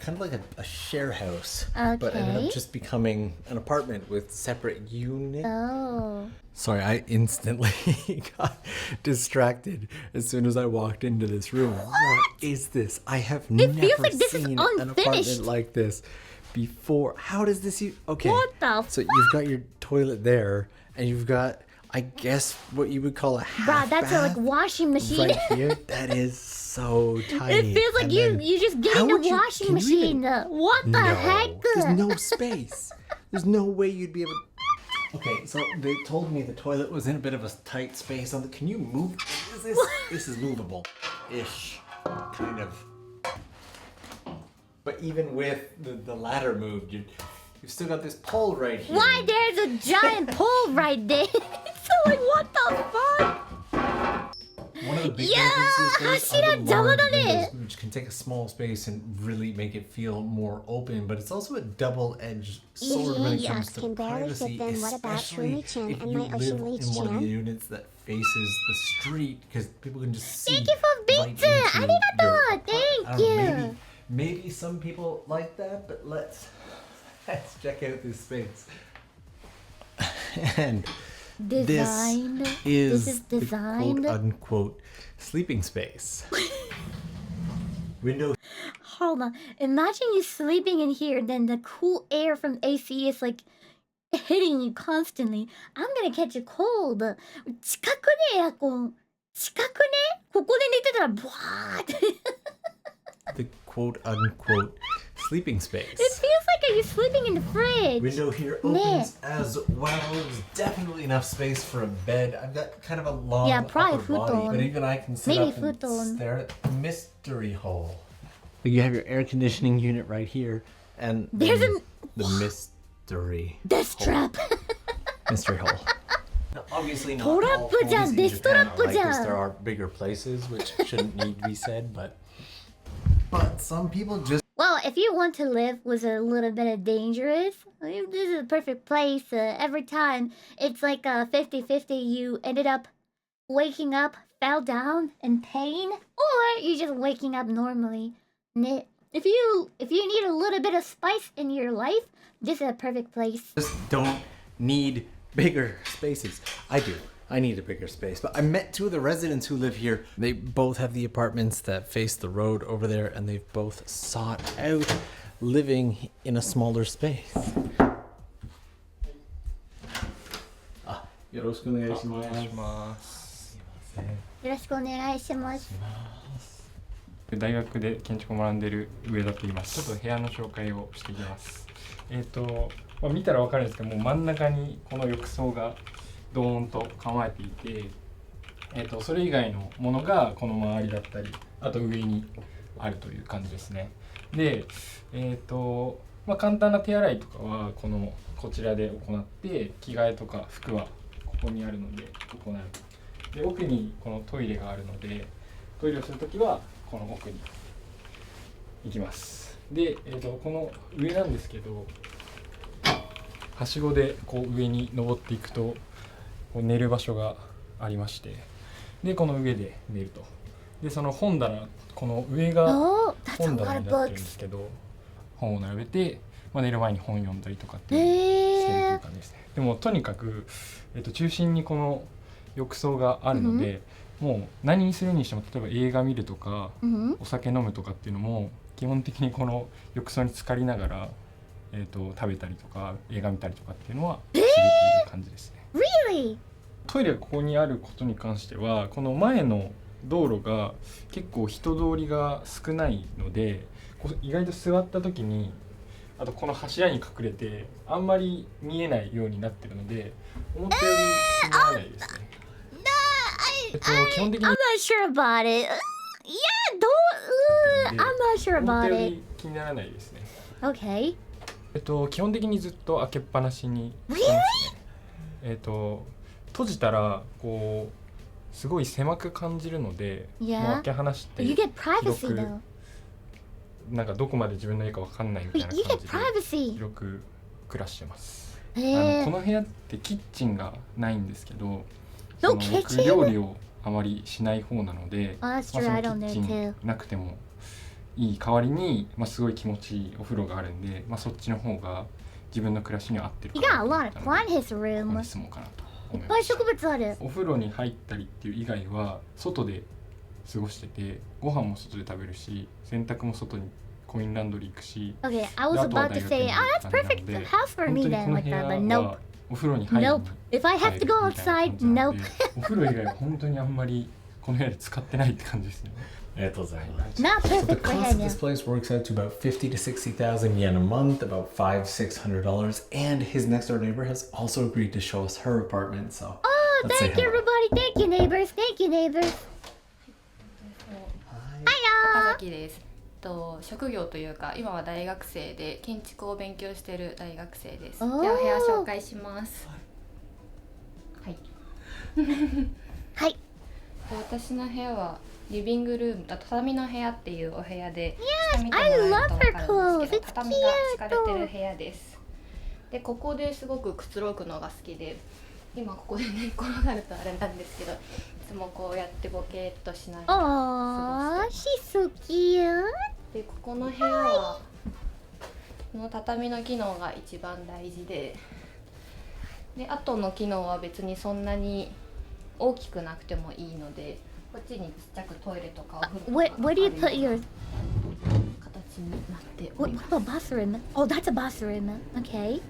Kind of like a share house, but ended up just becoming an apartment with separate units. Oh. Sorry, I instantly got distracted as soon as I walked into this room. What is this? I have never seen an apartment like this before. How does this okay? What the So you've got your toilet there, and you've got, I guess, what you would call a half Bruh, that's a like washing machine. right here. That is so tiny. It feels like you just get in the washing machine. What the heck? There's no space. There's no way you'd be able. Okay, so they told me the toilet was in a bit of a tight space. Can you move? This is movable-ish, kind of. But even with the ladder moved, you've still got this pole right here. Why there's a giant pole right there? So like, what the fuck? One of the big differences are the large windows, which can take a small space and really make it feel more open, but it's also a double-edged sword when it comes to privacy, especially if you live in one of the units that faces the street, because people can just see. Thank you for pizza. Arigato. Thank you. Maybe some people like that, but let's check out this space. And Designed. this is designed. The quote-unquote sleeping space. Window. Hold on. Imagine you sleeping in here, then the cool air from AC is like hitting you constantly. I'm gonna catch a cold. 近くね、エアコン。近くね、ここで寝てたらブワーって。The quote-unquote sleeping space. It feels like you're sleeping in the fridge. Window here opens as well. There's definitely enough space for a bed. I've got kind of a long upper body, but even I can sit up and stare at the mystery hole. You have your air conditioning unit right here, and there's the mystery death trap. Mystery hole. Now, obviously not all holes in Japan are like this. There are bigger places, which shouldn't need to be said, but some people just. Well, if you want to live with a little bit of dangerous, this is a perfect place. Every time it's like a 50-50, you ended up waking up, fell down in pain, or you just waking up normally. If you need a little bit of spice in your life, this is a perfect place. Just don't need bigger spaces. I do. I need a bigger space. But I met two of the residents who live here. They both have the apartments that face the road over there, and they've both sought out living in a smaller space. よろしくお願いします。よろしくお願いします。大学で建築を学んでいる上田と言います。ちょっと部屋の紹介をしていきます。見たら分かるんですけども、真ん中にこの浴槽がドーンと構えていて、それ以外のものがこの周りだったり、あと上にあるという感じですね。で、簡単な手洗いとかはこちらで行って、着替えとか服はここにあるので行う。で、奥にこのトイレがあるので、トイレをするときはこの奥に行きます。で、この上なんですけど、はしごでこう上に登っていくとこう寝る場所がありまして、でこの上で寝ると。でその本棚、この上が本棚になってるんですけど、本を並べて、寝る前に本読んだりとかっていうしてるという感じですね。でもとにかく、中心にこの浴槽があるので、もう何にするにしても、例えば映画見るとか、お酒飲むとかっていうのも基本的にこの浴槽に浸かりながら、食べたりとか映画見たりとかっていうのはするという感じですね。Really? トイレがここにあることに関しては、この前の道路が結構人通りが少ないので、意外と座った時に、あとこの柱に隠れてあんまり見えないようになってるので、思ったより気にならないですね。基本的に I'm not sure about it. Yeah, I'm not sure 思っ about たよ it. り気にならないですね。 Okay. 基本的にずっと開けっぱなしにしてますね。閉じたらこうすごい狭く感じるので、もう開け放して You get privacy 広 though. く、なんかどこまで自分の家かわかんないみたいな感 You じ get で privacy. 広く暮らしてます。こへーの部屋ってキッチンがないんですけど、 No その僕 kitchen? 料理をあまりしない方なので、 Oh, that's そ true. の I キ don't ッチ know ン too. なくてもいい代わりに、すごい気持ちいいお風呂があるんで、そっちの方が自分の暮らしには合ってる You か got な a と思 lot っ of た plant の in で、 his ここ room. に住もうかなといっ思いました。ぱい植物ある。お風呂に入ったりっていう以外は外で過ごしてて、ご飯も外で食べるし、洗濯も外にコインランドリー行くし、 Okay, I was であとは about 大 to 学 say, に oh, 行く that's 感じな perfect ので、 house for 本 me 当に then この like 部屋 that, but nope. はお風呂に入る Nope. If I have to go みたいな outside, 感じなの nope. で、お風呂以外は本当にあんまりこの部屋で使ってないって感じですね。ありがとうございます。 Not So the perfect for cost of this Henya. place works out to about 50 to 60,000 yen a month, about $500-600. And his next door neighbor has also agreed to show us her apartment. So Oh, let's say thank you, hello. everybody. Thank you, neighbors. Thank you, neighbors. 岡崎です。職業というか今は大学生で建築を勉強している大学生です。じゃあお部屋紹介します。はい。はい。私の部屋はリビングルーム、畳の部屋っていうお部屋で、 Yes, I love her clothes. It's 畳が敷かれてる部屋です。でここですごくくつろぐのが好きで、今ここで寝っ転がるとあれなんですけど、いつもこうやってボケーっとしながら過ご Aww, して she's so cute. でここの部屋はこの畳の機能が一番大事で、あとの機能は別にそんなに大きくなくてもいいので、こっちにちっちゃくトイレとかお風呂とか Where do you put your... 形になってお What ります。 about bathroom? Oh, that's a bathroom. Okay.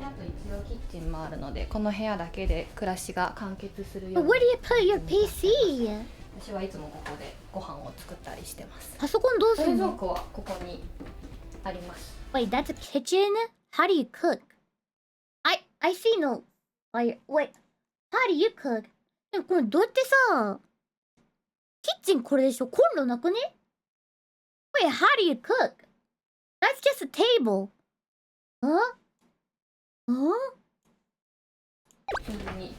あと一応キッチンもあるので、この部屋だけで暮らしが完結するよ But う where に do you put your PC? 私はいつもここでご飯を作ったりしてます。パソコンどうす冷るの？蔵庫はここにあります。 Wait, that's a kitchen? How do you cook? I see no fire. Wait, how do you cook? でもこれどうやってさ、キッチンこれでしょ？コンロなくね？ Wait, how do you cook? That's just a table. 普通に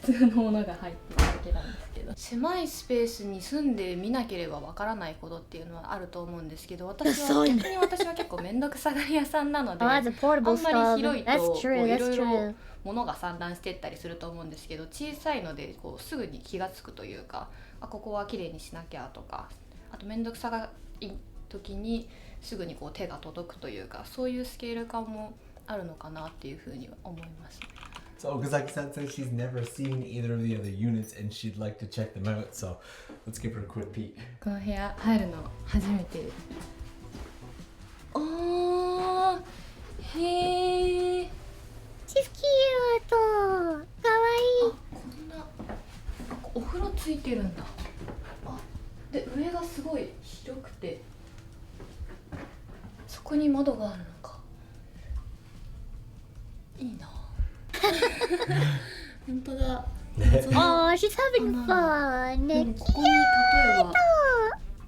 普通のものが入ってるだけなんですけど、狭いスペースに住んでみなければわからないことっていうのはあると思うんですけど、私は逆に私は結構面倒くさがり屋さんなので、 Oh, あ that's a ん portable まり stove. 広いと That's こう true, い that's ろいろ true. 物が散乱してったりすると思うんですけど、小さいのでこうすぐに気がつくというか、ここはきれいにしなきゃとか、あと面倒くさがい時にすぐにこう手が届くというか、そういうスケール感もあるのかなっていうふうに思います。 So Okazaki-san says she's never seen either of the other units and she'd like to check them out. So let's give her a quick peek. この部屋入るの初めて。おー、へー。She's cute. かわいい。こんなお風呂ついてるんだ。あ、で上がすごい広くて、そこに窓があるのか。いいな。本当だ。Oh, she's having fun. でもここに例えば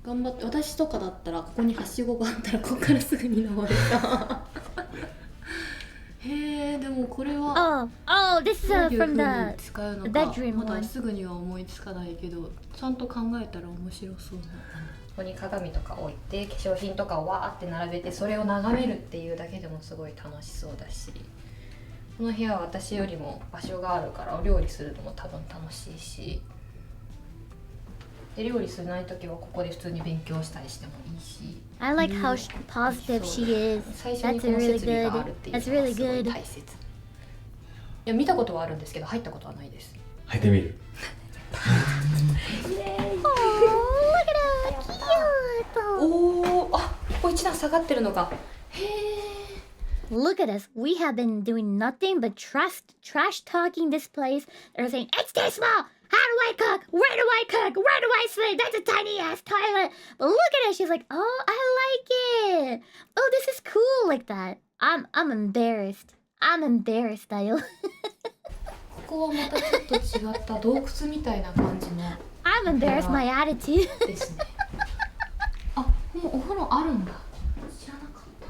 頑張って、私とかだったらここにはしごがあったらここからすぐに登れた。へえ、でもこれは Oh, this is どういう from 風に the 使うのか bedroom まだ one. すぐには思いつかないけど、ちゃんと考えたら面白そうだな。ここに鏡とか置いて化粧品とかをわーって並べてそれを眺めるっていうだけでもすごい楽しそうだし、この部屋は私よりも場所があるからお料理するのも多分楽しいし、で料理するない時はここで普通に勉強したりしてもいいし。I like how positive she is. 最初に That's この really 設備があ good. るっていう That's のが really すごい good. 大切。いや見たことはあるんですけど入ったことはないです。入ってみる。おお、あ、ここ一段下がってるのか。へえ。Look at us. We have been doing nothing but trash talking this place. They're saying, it's too small. How do I cook? Where do I cook? Where do I sleep? That's a tiny ass toilet. But look at her. She's like, oh, I like it. Oh, this is cool like that. I'm embarrassed. I'm embarrassed, だよ。ここはまたちょっと違った洞窟みたいな感じの。I'm embarrassed my attitude. ですね。あ、もうお風呂あるんだ。知らなかった。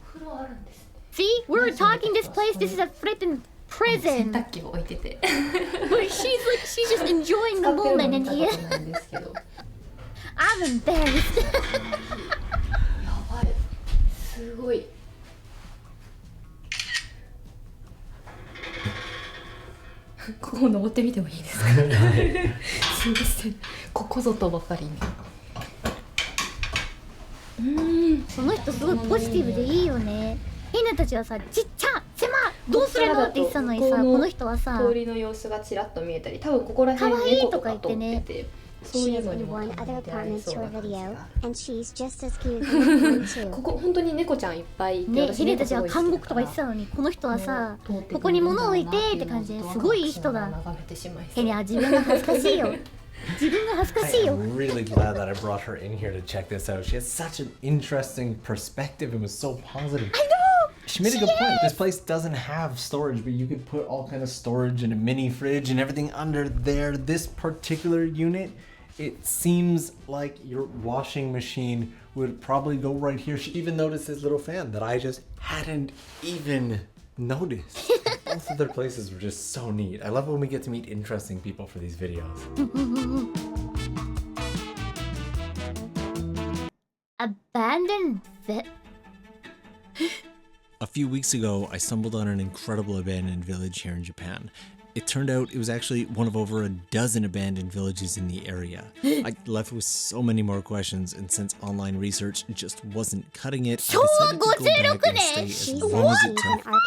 お風呂あるんですね。See, we were talking this place. This is a flippin' prison. 洗濯機を置いてて。 But she's just enjoying the moment in here. I'm embarrassed. やばい。すごい。ここ登ってみてもいいですか。すみません。ここぞとばかりに。その人すごいポジティブでいいよね。ヘナたちはさ、ちっちゃ狭どうするのって言ってたのにさ、この人はさ、通りの様子がちらっと見えたり、多分ここら辺に猫とか通ってて、そういうのにも one other apartment tour video, and she's just as cute ここ本当に猫ちゃんいっぱいいて、ね、ヘネたちは監獄とか言ってたのに、この人はさ、ここに物を置いてって感じですごいいい人だ。ヘネは自分が恥ずかしいよ。自分が恥ずかしいよ。 I'm really glad that I brought her in here to check this out. She has such an interesting perspective and was so positive. I know! She made a good point. This place doesn't have storage, but you could put all kind of storage and a mini fridge and everything under there. This particular unit, it seems like your washing machine would probably go right here. She even noticed this little fan that I just hadn't even noticed. Both of their places were just so neat. I love when we get to meet interesting people for these videos. Abandoned A few weeks ago, I stumbled on an incredible abandoned village here in Japan. It turned out it was actually one of over a dozen abandoned villages in the area. I left with so many more questions, and since online research just wasn't cutting it, I decided to go back and stay as long as it took to find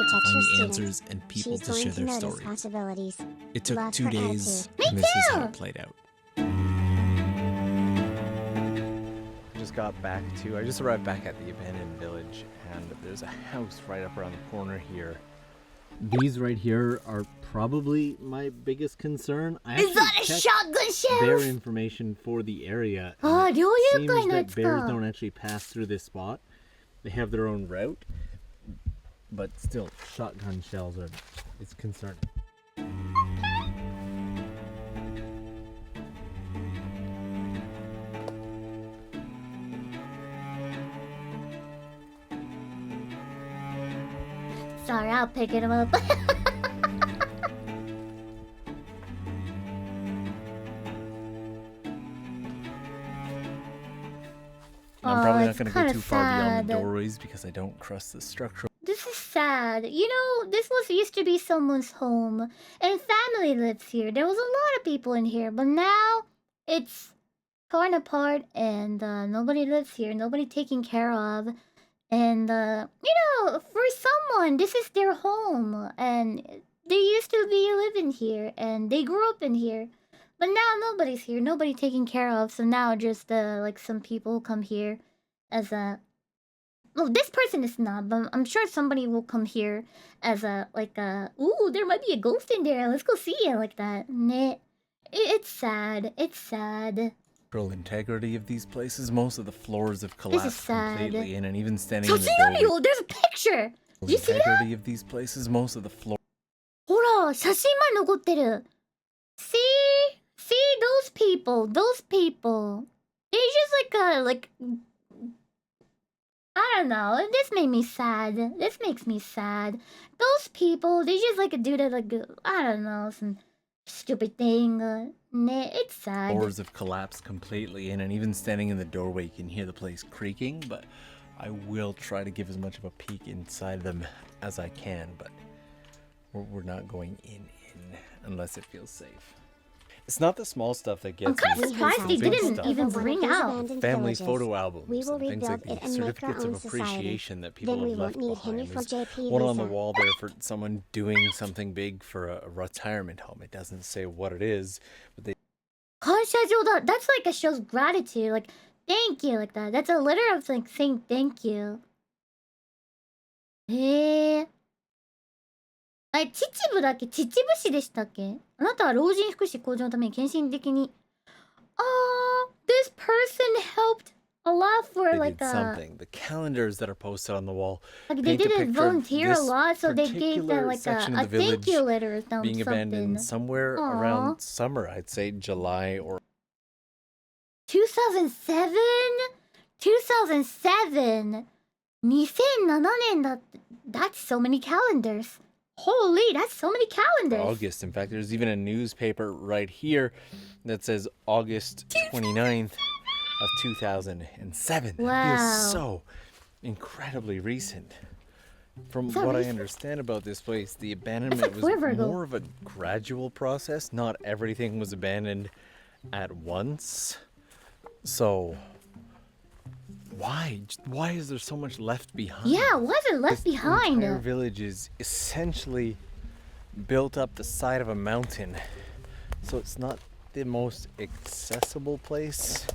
the answers and people to share their stories. It took 2 days, and this is how it played out. I just arrived back at the abandoned village, and there's a house right up around the corner here. These right here are probably my biggest concern. Is that a shotgun shell? Bear information for the area. Ah, It seems that bears don't actually pass through this spot. They have their own route, but still, shotgun shells it's concerning. Sorry, I'll pick him up. I'm probably not going to go kinda too far beyond the sad. doorways because I don't trust the structural. This is sad. You know, this used to be someone's home, and family lives here. There was a lot of people in here, but now it's torn apart, and nobody lives here. Nobody taken care of, and you know, for someone, this is their home, and they used to be living here, and they grew up in here. But now nobody's here, nobody taken care of, so now just like some people come here as Well, this person is not, but I'm sure somebody will come here as a, like a, ooh, there might be a ghost in there. Let's go see it like that. Nah. It's sad. It's sad. Structural integrity of these places, most of the floors have This is collapsed sad. completely in, and even standing in the There's doorway. a picture! Did you see that? Integrity of these places, most of the floor. ほら、写真まで残ってる。See? See those people. Those people. They just like I don't know. This made me sad. This makes me sad. Those people, they just like do that like I don't know, some stupid thing. Nah, it's sad. Floors have collapsed completely in, and even standing in the doorway, you can hear the place creaking. But I will try to give as much of a peek inside them as I can. But we're not going in unless it feels safe. It's not the small stuff that gets I'm kind of surprised they didn't even bring out family photo albums We will and things like rebuild it these, and make our certificates own of appreciation society. that people Then we have left won't need behind. Henry for There's JP one on the visa. wall there for someone doing something big for a retirement home. It doesn't say what it is, but they 感謝状だ. That's like a shows gratitude, like thank you, like that. That's a letter of like saying thank you. へえ。あれ、秩父だっけ？秩父市でしたっけ？あなたは老人福祉向上のために献身的に。This person helped a lot for they like did something. The calendars that are posted on the wall like they paint a didn't picture of volunteer a this lot, so they gave them particular like section a of the thank you village letter or something. being abandoned somewhere Aw. around summer. I'd say July or 2007? 2007? 2007年だって。That's so many calendars. Holy, that's so many calendars. August. In fact, there's even a newspaper right here that says August 29th of 2007. That Wow. feels so incredibly recent. From Is that what I recent? understand about this place, the abandonment like was forever ago. more of a gradual process. Not everything was abandoned at once. So why is there so much left behind? Yeah, why is it left This behind? entire village is essentially built up the side of a mountain, so it's not the most accessible place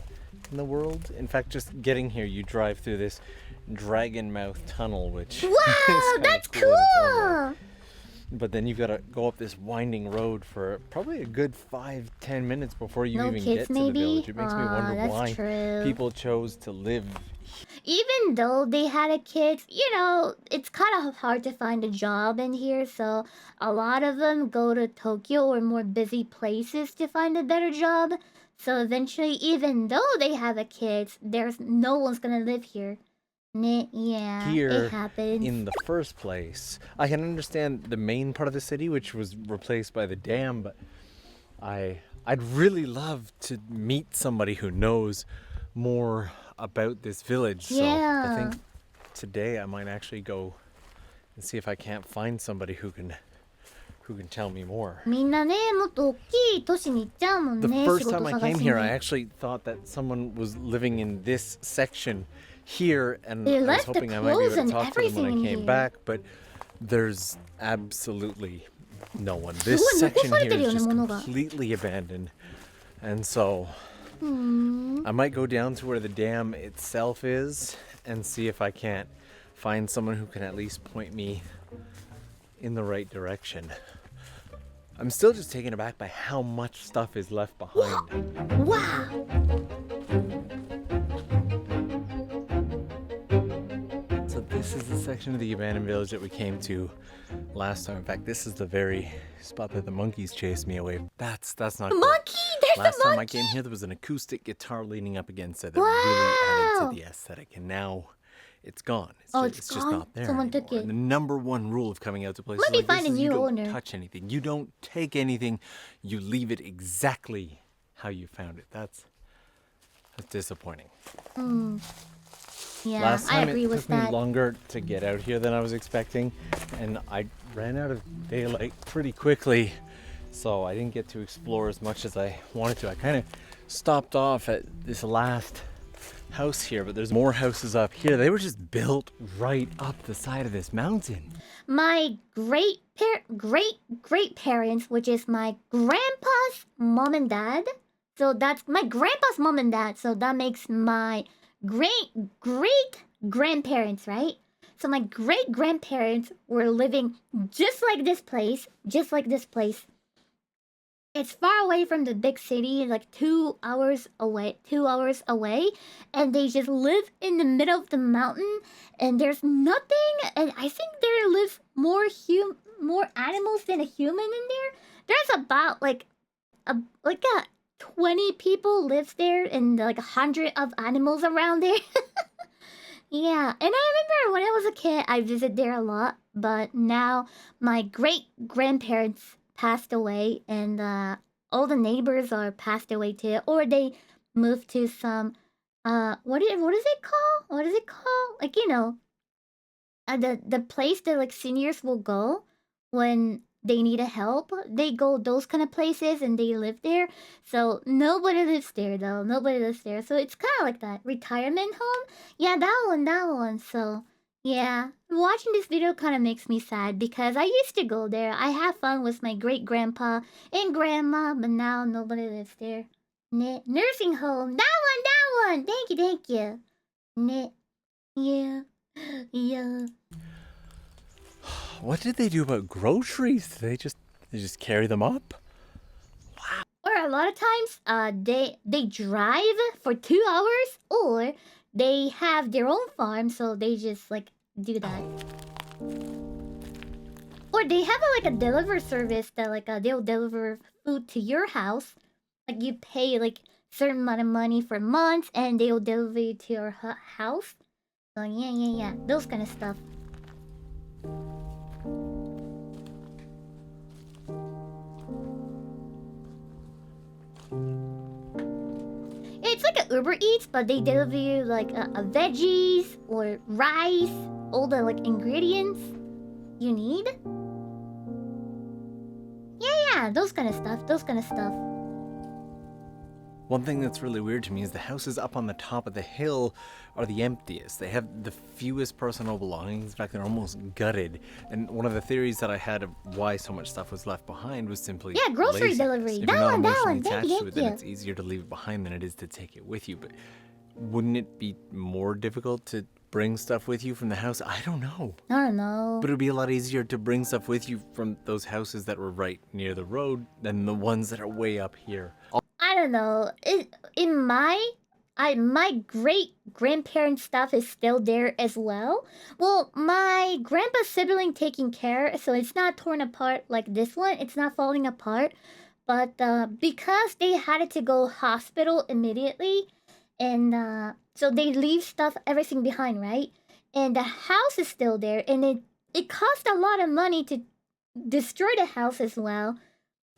in the world. In fact, just getting here, you drive through this dragon mouth tunnel, which Wow, is kinda that's cool in its own way. cool. But then you've got to go up this winding road for probably a good 5-10 minutes before you No even kids, get to maybe? the village. It makes me Aw, wonder that's why true. people chose to live. Even though they had a kid, you know, it's kind of hard to find a job in here, so a lot of them go to Tokyo or more busy places to find a better job. So eventually, even though they have a kid, there's no one's gonna live here. Yeah, Here it happens. in the first place. I can understand the main part of the city, which was replaced by the dam, but I'd really love to meet somebody who knows more about this village. So I Yeah. think today I might actually go and see if I can't find somebody who can tell me more. みんなね、もっと大きい都市に行っちゃうもん The ね、仕 first 事 time I 探し came に。 here, I actually thought that someone was living in this section here, and They I was left the hoping I might be able clothes to and talk to them when I everything in came here. back, but there's absolutely no one. す This ごい残 section され here てるよ is ね、 just 物が。completely abandoned, and so うーん。 I might go down to where the dam itself is and see if I can't find someone who can at least point me in the right direction. I'm still just taken aback by how much stuff is left behind. Wow! So this is the section of the abandoned village that we came to last time. In fact, this is the very spot that the monkeys chased me away. That's not cool. Monkey! There's Last a time I monkey! came here, there was an acoustic guitar leaning up against it that really added to the aesthetic, and now it's gone. Oh, It's it's just gone? not there Someone anymore. took it. And the number one rule of coming out to places Let me like this find a is you new don't owner. touch anything. You don't take anything. You leave it exactly how you found it. That's disappointing. Hmm. Yeah, Last I time agree it with took me that. longer to get out here than I was expecting, and I ran out of daylight pretty quickly, so I didn't get to explore as much as I wanted to. I kind of stopped off at this last house here, but there's more houses up here. They were just built right up the side of this mountain. My great parents, which is my grandpa's mom and dad. So that's my grandpa's mom and dad. So that makes my great grandparents, right? So my great-grandparents were living just like this place. It's far away from the big city, like 2 hours away. And they just live in the middle of the mountain, and there's nothing. And I think there lives more animals than a human in there. There's about like a 20 people lives there, and like 100 of animals around there. Yeah, and I remember when I was a kid, I visited there a lot. But now my great-grandparents passed away, and all the neighbors are passed away too, or they moved to some what is it called? Like, you know, the place that like seniors will go when they need a help. They go those kind of places and they live there. So nobody lives there though. So it's kind of like that retirement home. Yeah, that one. So yeah, watching this video kind of makes me sad because I used to go there. I have fun with my great-grandpa and grandma, but now nobody lives there. Nursing home. That one. Thank you. Yeah. What did they do about groceries? They just carry them up? Or a lot of times, they drive for 2 hours, or they have their own farm, so they just like do that. Or they have like a delivery service that like they'll deliver food to your house. Like you pay like certain amount of money for months, and they'll deliver it to your house. So yeah, those kind of stuff. It's like an Uber Eats, but they deliver you like a veggies or rice, all the like ingredients you need. Yeah, those kind of stuff. One thing that's really weird to me is the houses up on the top of the hill are the emptiest. They have the fewest personal belongings. In fact, they're almost gutted. And one of the theories that I had of why so much stuff was left behind was simply grocery laziness. delivery. If That you're not one. emotionally Thank attached to you. it, then it's easier to leave it behind than it is to take it with you. But wouldn't it be more difficult to bring stuff with you from the house? I don't know. I don't know. But it would be a lot easier to bring stuff with you from those houses that were right near the road than the ones that are way up here. I don't know. My great-grandparents' stuff is still there as well. Well, my grandpa's sibling taking care, so it's not torn apart like this one. It's not falling apart. But because they had to go hospital immediately, and so they leave everything behind, right? And the house is still there, and it cost a lot of money to destroy the house as well.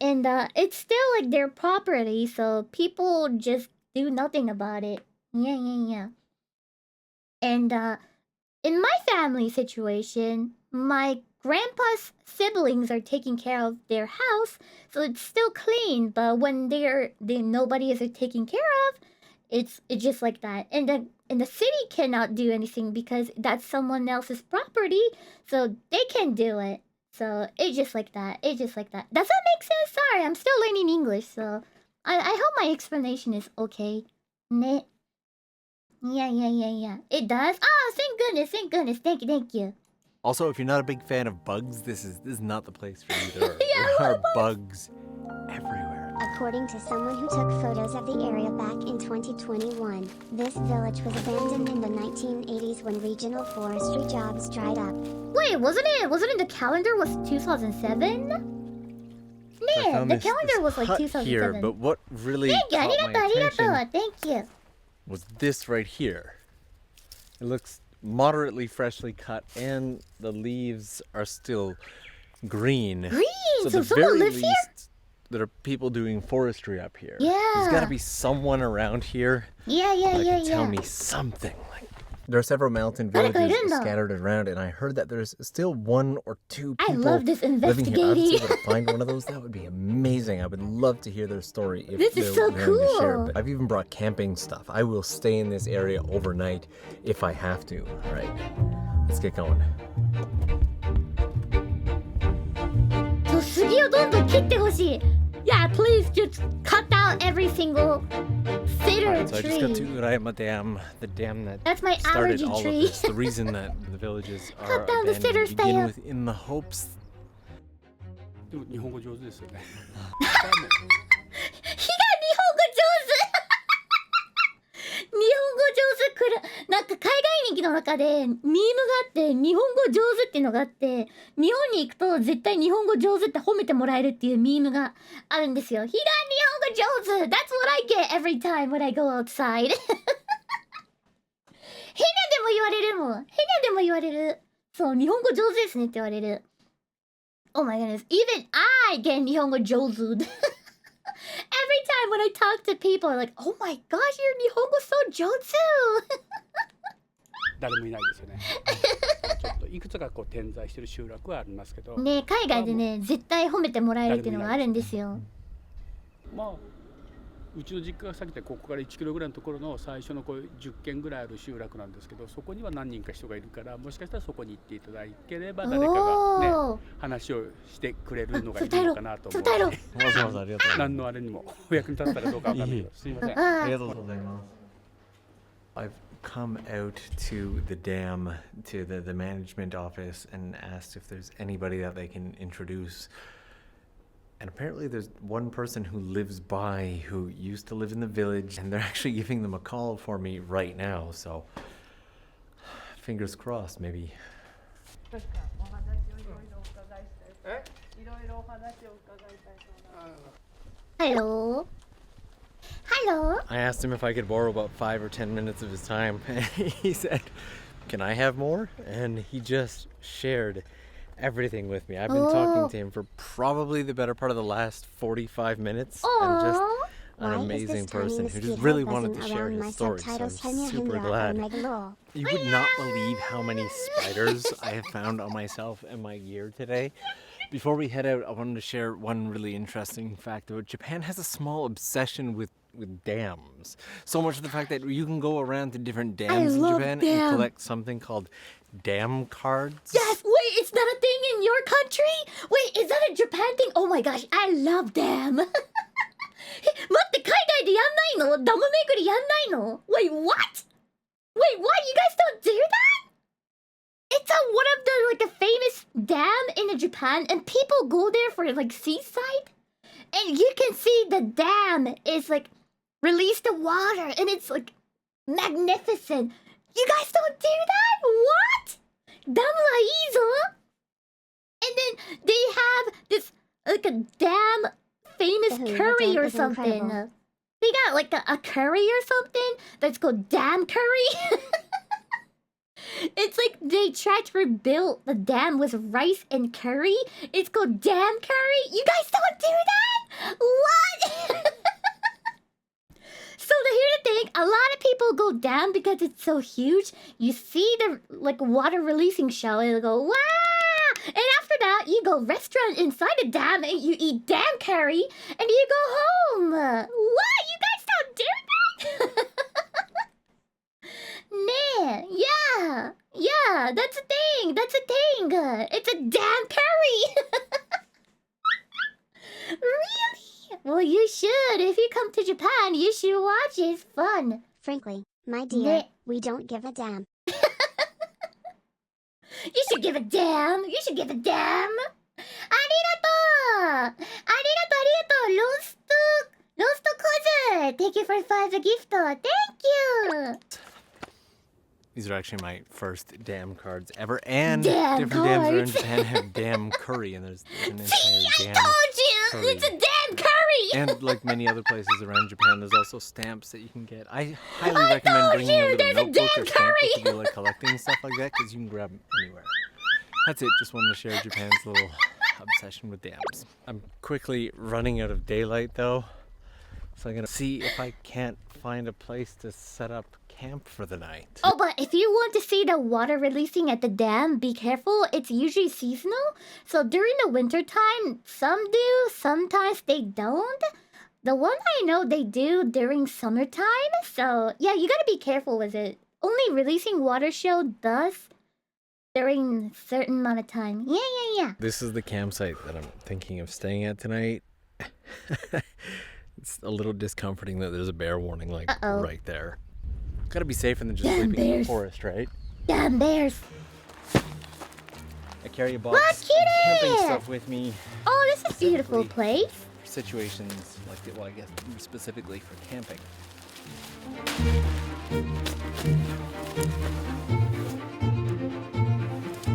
And it's still like their property, so people just do nothing about it. Yeah. And in my family situation, my grandpa's siblings are taking care of their house, so it's still clean. But when nobody is taking care of, it's just like that. And the city cannot do anything because that's someone else's property, so they can do it. So it's just like that. Does that make sense? Sorry, I'm still learning English, so I hope my explanation is okay. Yeah. It does. Oh, thank goodness. Thank you. Also, if you're not a big fan of bugs, this is not the place for you. There are bugs everywhere. According to someone who took photos of the area back in 2021, this village was abandoned in the 1980s when regional forestry jobs dried up. Wait, wasn't it the calendar was 2007? Yeah, the calendar was like 2007. Here, but what really caught my attention Thank you. was this right here. It looks moderately freshly cut, and the leaves are still green. So the someone very lives least, here? there are people doing forestry up here. Yeah. There's got to be someone around here. Yeah. Tell me something. There are several mountain villages scattered around, and I heard that there's still 1 or 2 people I love this living here. I was investigating. able to find one of those. That would be amazing. I would love to hear their story if This they're is so willing to share. cool. But I've even brought camping stuff. I will stay in this area overnight if I have to. All right, let's get going. そう、杉をどんどん切ってほしい。Yeah, please just just cut out every single fitter Alright, so I just got to tree. Uraima Dam, the dam that That's my started allergy all tree. of this. The reason that the villages are Cut down the abandoned fitter to begin style. with, in the hopes. でも日本語上手ですよね。日が日本語上手。日本語上手くらなんか海外人気の中でミームがあって日本語上手っていうのがあって日本に行くと絶対日本語上手って褒めてもらえるっていうミームがあるんですよ。日が日本語上手 That's what I get every time when I go outside ヘニャでも言われるもん。ヘニャでも言われる。そう、日本語上手ですねって言われる。Oh my goodness. Even I get 日本語上手 Every time when I talk to people, I'm like, oh my gosh, your 日本語 so 上手誰もいないですよね。ちょっといくつかこう点在してる集落はありますけど。ね、海外でね、絶対褒めてもらえるっていうのがあるんですよ。まあうちの実家が先でここから1キロぐらいのところの最初のこう10軒ぐらいある集落なんですけど、そこには何人か人がいるから、もしかしたらそこに行っていただければ誰かがね話をしてくれるのがいるのかなと思う。わざわざありがとう。何のあれにもお役に立ったかどうかわかんないけど、すいません。ありがとうございます。I've come out to the dam, to the management office, and asked if there's anybody that they can introduce. And apparently there's one person who lives by who used to live in the village, and they're actually giving them a call for me right now, so fingers crossed, maybe. Hello. Hello. I asked him if I could borrow about 5 or 10 minutes of his time, and he said, "Can I have more?" And he just shared everything with me. I've been talking to him for probably the better part of the last 45 minutes, and just an amazing person who just really wanted to share his story, so I'm super glad. You would not believe how many spiders I have found on myself and my gear today. Before we head out, I wanted to share one really interesting fact about Japan has a small obsession with dams. So much of the fact that you can go around to different dams in Japan and collect something called dam cards. Yes, wait, is that a thing in your country? Wait, is that a Japan thing? Oh my gosh, I love dam. 待って海外でやんないの？ダム巡りやんないの？ Wait, what? Wait, what? You guys don't do that? It's one of the like a famous dam in Japan, and people go there for like seaside, and you can see the dam is like release the water, and it's like magnificent. You guys don't do that? What? ダムはいいぞ. And then they have this like a dam famous curry or something. They got like a curry or something that's called dam curry. It's like they tried to rebuild the dam with rice and curry. It's called dam curry. You guys don't do that? What? So here's the thing, a lot of people go down because it's so huge. You see the like water releasing show and go, wow! And after that, you go restaurant inside the dam and you eat dam curry and you go home. What? You guys don't do that? Nah, yeah, that's a thing. It's a damn curry. Really? Well, you should. If you come to Japan, you should watch it. It's fun. Frankly, my dear, we don't give a damn. You should give a damn. You should give a damn. ありがとう Roast Quiz. Thank you for 5 gift. Thank you. These are actually my first dam cards ever, and Damn different dams around cards. Japan have dam curry, and there's an entire dam I told you! It's a damn curry! And like many other places around Japan, there's also stamps that you can get. I highly recommend bringing a little notebook or stamp if you like collecting stuff like that, because you can grab them anywhere. That's it. Just wanted to share Japan's little obsession with dams. I'm quickly running out of daylight though, so I'm gonna see if I can't find a place to set up camp for the night. Oh, but if you want to see the water releasing at the dam, be careful. It's usually seasonal. So during the winter time, some do, sometimes they don't. The one I know they do during summertime. So yeah, you gotta be careful with it. Only releasing water show does during a certain amount of time. Yeah. This is the campsite that I'm thinking of staying at tonight. It's a little discomforting that there's a bear warning like Uh-oh. right there. Gotta be safer than just Damn sleeping in the bears. forest, right? Damn bears. I carry a box What, of kitty? camping stuff with me Oh, this is a beautiful Specifically- place. for situations like that. Well, I guess specifically for camping.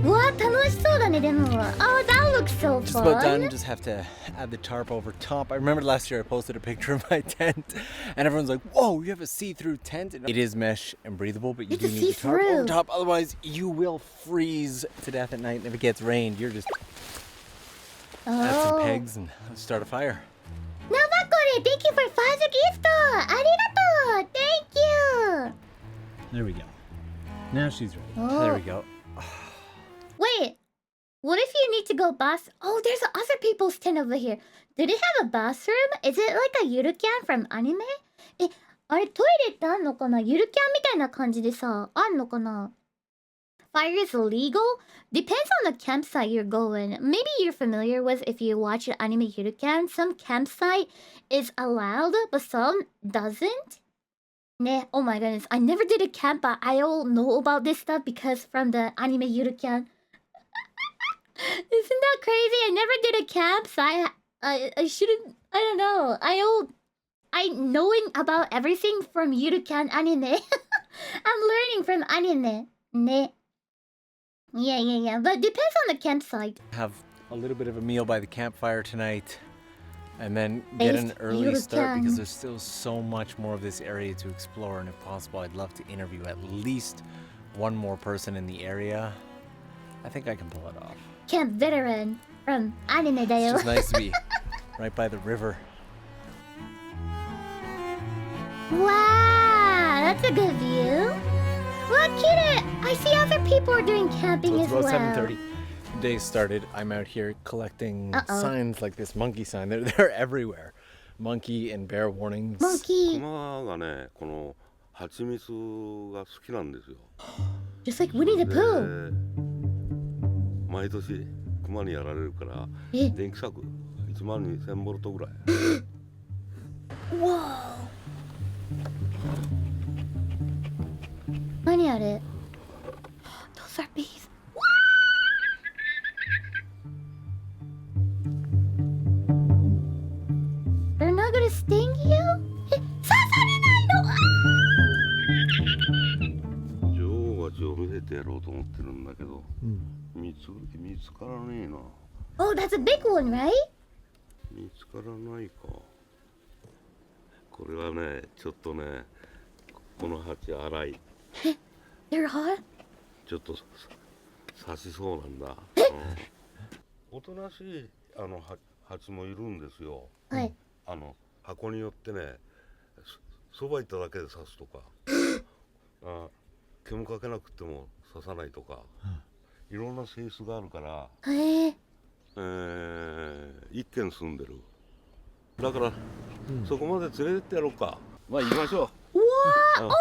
What? 楽しそうだね、でも。Oh, that looks so Just about done. fun. Just have to add the tarp over top. I remember last year I posted a picture of my tent, and everyone's like, "Whoa, you have a see-through tent!" It is mesh and breathable, but you do It's a need the tarp over see-through. top. Otherwise, you will freeze to death at night. And if it gets rained, you're just add some Oh. pegs and start a fire. Namakore, thank you for 5 gift. Arigato. Thank you. There we go. Now she's ready. Oh. There we go. Wait. What if you need to go bath? Oh, there's other people's tent over here. Do they have a bathroom? Is it like a ゆるキャン from anime? え、あれトイレってあんのかな？ゆるキャンみたいな感じでさ、あんのかな？ Fire is illegal? Depends on the campsite you're going. Maybe you're familiar with if you watch the anime Yurukan. Some campsite is allowed, but some doesn't. Ne, oh my goodness. I never did a camp, but I all know about this stuff because from the anime Yurukan. Isn't that crazy? I never did a camp, so I shouldn't. I don't know. I knowing about everything from Yurukan anime. I'm learning from anime. Ne. Yeah. But depends on the campsite. Have a little bit of a meal by the campfire tonight, and then get an early start because there's still so much more of this area to explore. And if possible, I'd love to interview at least one more person in the area. I think I can pull it off. Camp veteran from anime だよ。 It's just nice to be right by the river. Wow, that's a good view. Look, kid, I see other people are doing camping So as it's well. about 7:30. The day started. I'm out here collecting Uh-oh. signs like this monkey sign. They're everywhere. Monkey and bear warnings. Monkey. 熊がね、この蜂蜜が好きなんですよ。 Just like Winnie the Pooh. で毎年熊にやられるからえ電気柵12000ボルトぐらい。 Whoa. 何あれ? Those are bees. They're not gonna sting you? え、刺されないの? 女王蜂を見せてやろうと思ってるんだけど、見つからねえな。 Oh, that's a big one, right? 見つからないか。これはね、ちょっとね、この蜂荒い。 They're hot? ちょっと刺しそうなんだ。おとなしい蜂もいるんですよ。はい。箱によってね、そば行っただけで刺すとか、煙かけなくても刺さないとか、いろんな性質があるから、一軒住んでる。だから、そこまで連れてってやろうか。まあ行きましょう。What? Oh,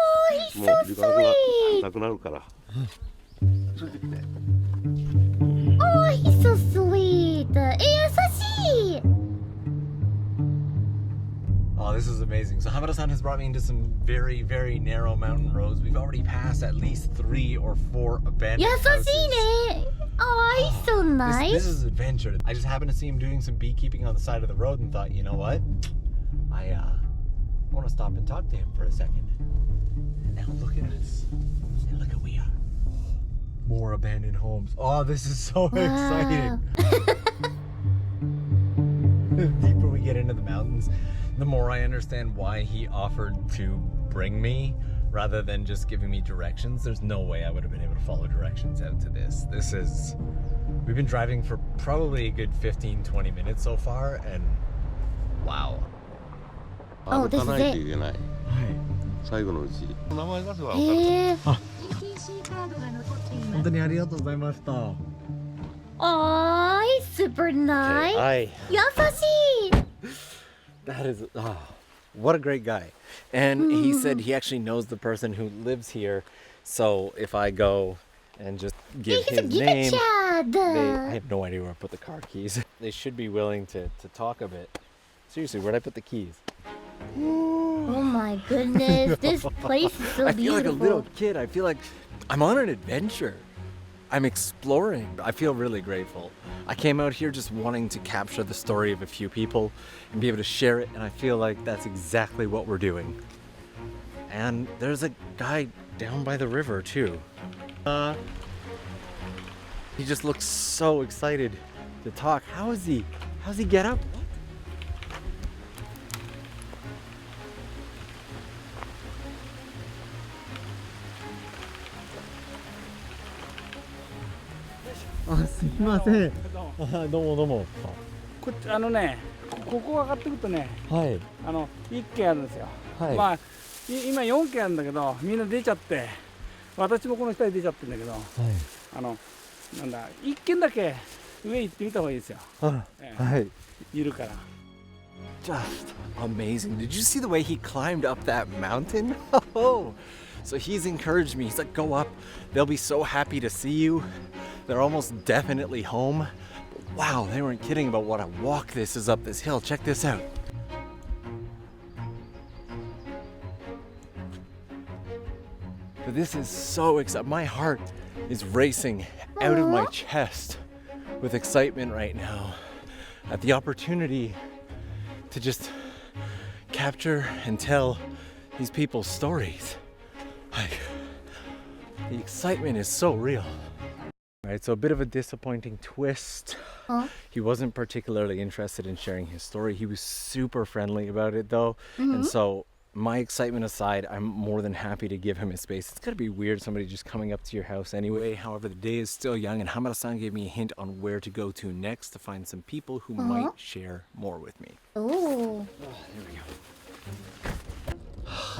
he's も so う時間が sweet. なくなるから。ついてきて。 Oh, he's so sweet. 優しい. Oh, this is amazing. So Hamada-san has brought me into some very, very narrow mountain roads. We've already passed at least 3 or 4 abandoned 優 houses. しいね. Oh, he's so nice. This is adventure. I just happened to see him doing some beekeeping on the side of the road and thought, you know what? I want to stop and talk to him for a second. And now look at us. And look at we are. More abandoned homes. Oh, this is so exciting. The deeper we get into the mountains, the more I understand why he offered to bring me rather than just giving me directions. There's no way I would have been able to follow directions out to this. We've been driving for probably a good 15-20 minutes so far, and wow. Oh, this is 歩かないと it. いけない。はい。最後のうち。名前出せば分かる。へー。本当にありがとうございました。 Oh, he's super nice. Okay, 優しい. that is, what a great guy. And he said he actually knows the person who lives here. So if I go and just give his name, I have no idea where I put the car keys. They should be willing to talk a bit. Seriously, where'd I put the keys? Oh my goodness, this place is so I feel like a beautiful. little kid. I feel like I'm on an adventure. I'm exploring. I feel really grateful. I came out here just wanting to capture the story of a few people and be able to share it, and I feel like that's exactly what we're doing. And there's a guy down by the river too. He just looks so excited to talk. How's he get up?ここ上がってくるとね、はい1軒あるんですよ。はいまあ今4軒あるんだけど、みんな出ちゃって、私もこの下に出ちゃってるんだけど、なんだ1軒だけ上行ってみた方がいいですよ。いるから。Just amazing. Did you see the way he climbed up that mountain? Oh, so he's encouraged me. He's like, go up. They'll be so happy to see you. They're almost definitely home. But wow, they weren't kidding about what a walk this is up this hill. Check this out. But this is so exciting. My heart is racing out of my chest with excitement right now at the opportunity to just capture and tell these people's stories. Like, the excitement is so real. All right, so a bit of a disappointing twist. He wasn't particularly interested in sharing his story. He was super friendly about it though. And so my excitement aside, I'm more than happy to give him his space. It's gotta be weird, somebody just coming up to your house anyway. However, the day is still young, and Hamada-san gave me a hint on where to go to next to find some people who might share more with me. Oh, There we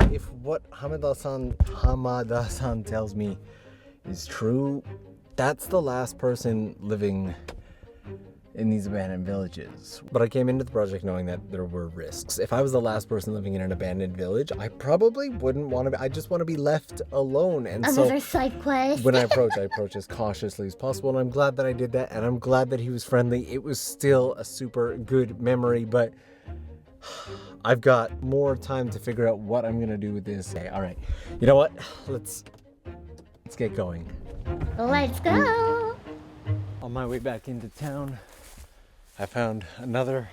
go. If what Hamada-san tells me is true, that's the last person living in these abandoned villages. But I came into the project knowing that there were risks. If I was the last person living in an abandoned village, I probably wouldn't want to be, I just want to be left alone. And another so side quest. when I approach as cautiously as possible, and I'm glad that I did that, and I'm glad that he was friendly. It was still a super good memory, but I've got more time to figure out what I'm gonna do with this. Okay, all right, you know what? Let's get going. Let's go. On my way back into town, I found another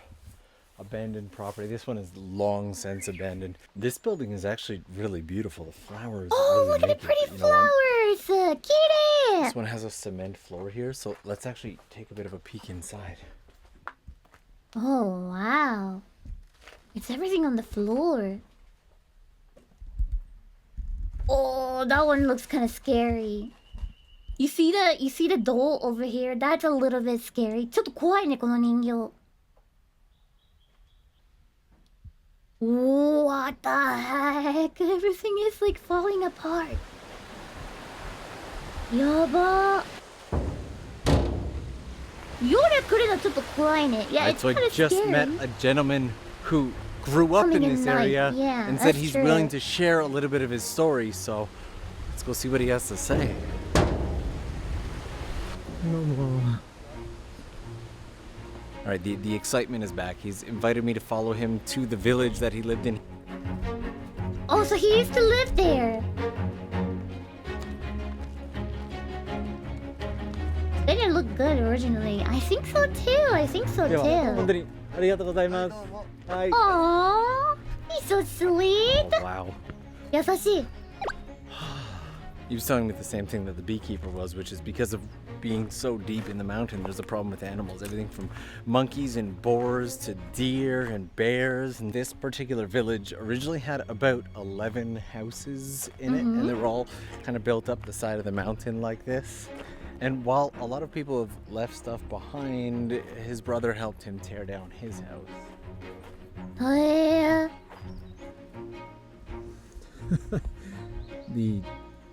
abandoned property. This one is long since abandoned. This building is actually really beautiful. The flowers. Oh, really look at the make it, pretty you know, flowers. Cute. This one has a cement floor here, so let's actually take a bit of a peek inside. Oh, wow. It's everything on the floor. Oh, that one looks kind of scary. You see the doll over here? That's a little bit scary. ちょっと怖いね、この人形。What the heck? Everything is like falling apart. やば。夜来るのちょっと怖いね。Yeah, Right, it's so I kind of just scary. met a gentleman who grew up Coming in in this night, area yeah, and said that's he's true. willing to share a little bit of his story. So let's go see what he has to say. All right, the excitement is back. He's invited me to follow him to the village that he lived in. Oh, so he used to live there. They didn't look good originally. I think so too. I think so too. Aww, he's so sweet. Oh, wow. 優しい。 He was telling me the same thing that the beekeeper was, which is because of being so deep in the mountain, there's a problem with animals. Everything from monkeys and boars to deer and bears. And this particular village originally had about 11 houses in it, and they were all kind of built up the side of the mountain like this. And while a lot of people have left stuff behind, his brother helped him tear down his house.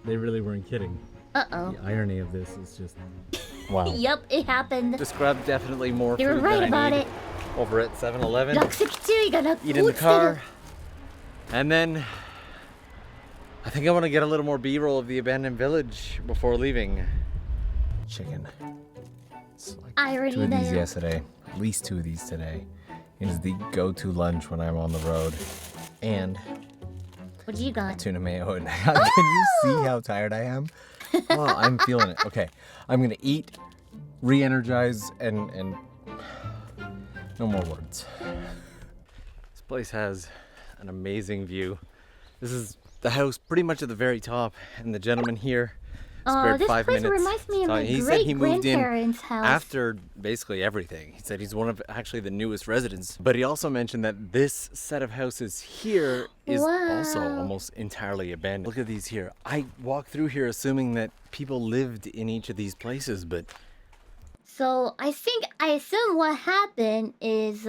They really weren't kidding. Uh-oh. The irony of this is just wow. Yep, it happened. Just grab definitely more You're food right than about I need it. over at 7-Eleven. 落石注意がな Eat in the car. And then I think I want to get a little more B-roll of the abandoned village before leaving. Chicken. It's like Irony 2 of these there. yesterday. At least 2 of these today. It is the go-to lunch when I'm on the road. and what do you got? tuna mayo. And can you see how tired I am? Oh, I'm feeling it. Okay, I'm gonna eat, re-energize, and no more words. This place has an amazing view. This is the house pretty much at the very top, and the gentleman here spared this 5 place minutes. reminds me of my He said he moved in great-grandparents' house. after basically everything. He said he's one of actually the newest residents. But he also mentioned that this set of houses here is also almost entirely abandoned. Look at these here. I walked through here assuming that people lived in each of these places, but So I assume what happened is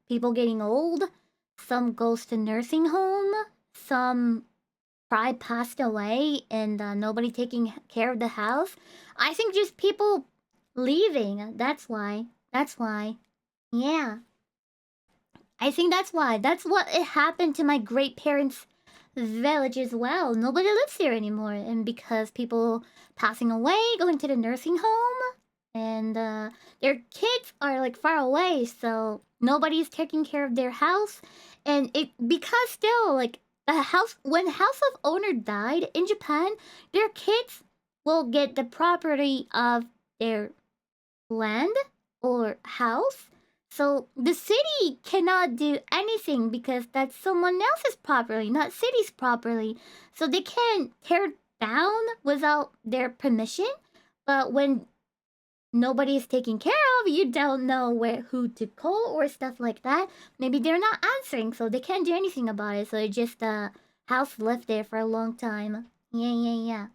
people getting old. Some goes to nursing home. Some probably passed away, and nobody taking care of the house. I think just people leaving. That's why. Yeah. I think that's why. That's what it happened to my great parents' village as well. Nobody lives here anymore, and because people passing away, going to the nursing home, and their kids are like far away, so nobody's taking care of their house, and because still like when house of owner died in Japan, their kids will get the property of their land or house. So the city cannot do anything because that's someone else's property, not city's property. So they can't tear down without their permission. But when nobody is taking care of, you don't know who to call or stuff like that. Maybe they're not answering, so they can't do anything about it. So it just house left there for a long time. Yeah.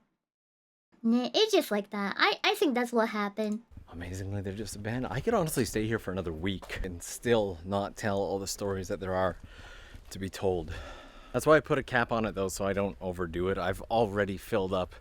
It's just like that. I think that's what happened. amazingly they're just abandoned. I could honestly stay here for another week and still not tell all the stories that there are to be told. That's why I put a cap on it though, so I don't overdo it. I've already filled up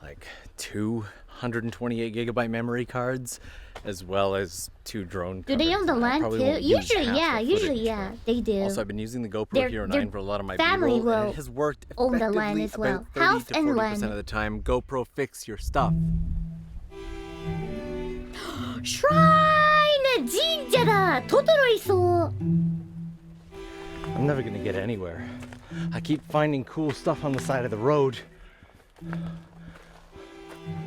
like 228 gigabyte memory cards, as well as 2 drone Do they own the land too? Usually, yeah, they do. Also, I've been using the GoPro Hero 9 for a lot of my family B-roll, and will it has worked own the effectively land as well. about 30 House to and 40% land. of the time. GoPro, fix your stuff. Shrine! Jinja da! Totoro isou! I'm never gonna get anywhere. I keep finding cool stuff on the side of the road.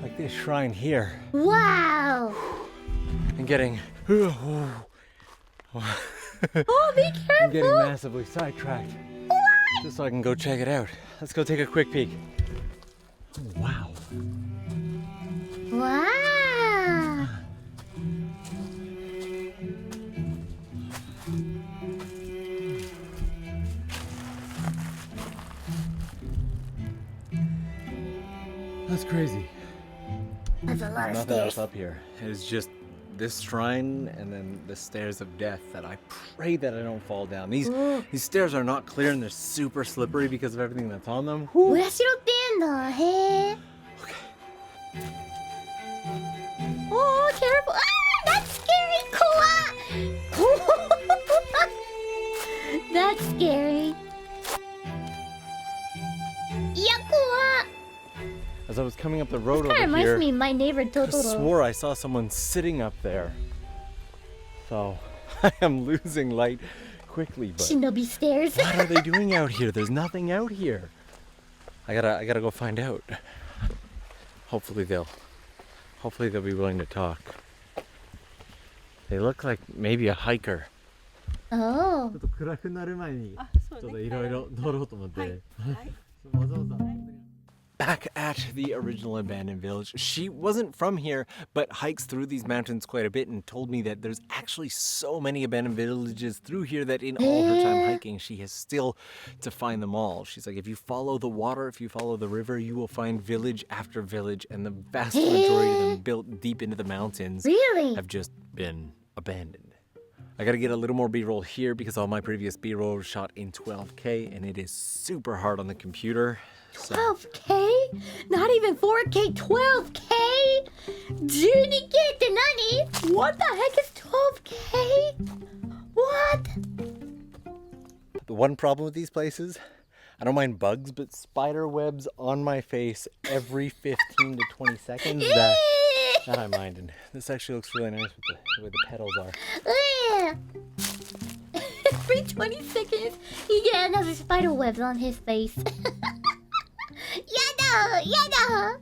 Like this shrine here. Wow! And getting... Oh, be careful! I'm getting massively sidetracked. Just so I can go check it out. Let's go take a quick peek. Oh, wow. Wow! That's crazy. That's a lot of Nothing else stairs. up here. It's just this shrine and then the stairs of death that I pray that I don't fall down. These stairs are not clear and they're super slippery because of everything that's on them. お社ってんだ。へえ。Oh, careful! Ah, that's scary! 怖っ That's scary. いや、怖っ As I was coming up the road This over kind of here, reminds me of my neighbor I Totoro. swore I saw someone sitting up there. So I am losing light quickly, but Shinobi stairs. what are they doing out here? There's nothing out here. I gotta go find out. Hopefully they'll be willing to talk. They look like maybe a hiker. Oh. ちょっと暗くなる前にちょっといろいろ乗ろうと思って。わざわざ Back at the original abandoned village. She wasn't from here, but hikes through these mountains quite a bit and told me that there's actually so many abandoned villages through here that in all her time hiking, she has still to find them all. She's like, if you follow the water, if you follow the river, you will find village after village, and the vast majority of them built deep into the mountains have just been abandoned. I gotta get a little more B-roll here because all my previous B-roll was shot in 12K and it is super hard on the computer. So 12K? Not even 4K, 12K? 12K って何? What the heck is 12K? What? the one problem with these places, I don't mind bugs, but spider webs on my face every 15 to 20 seconds, that I mind. And this actually looks really nice with the way the petals are. Every 20 seconds, he get another spider webs on his face. Yada! Yada!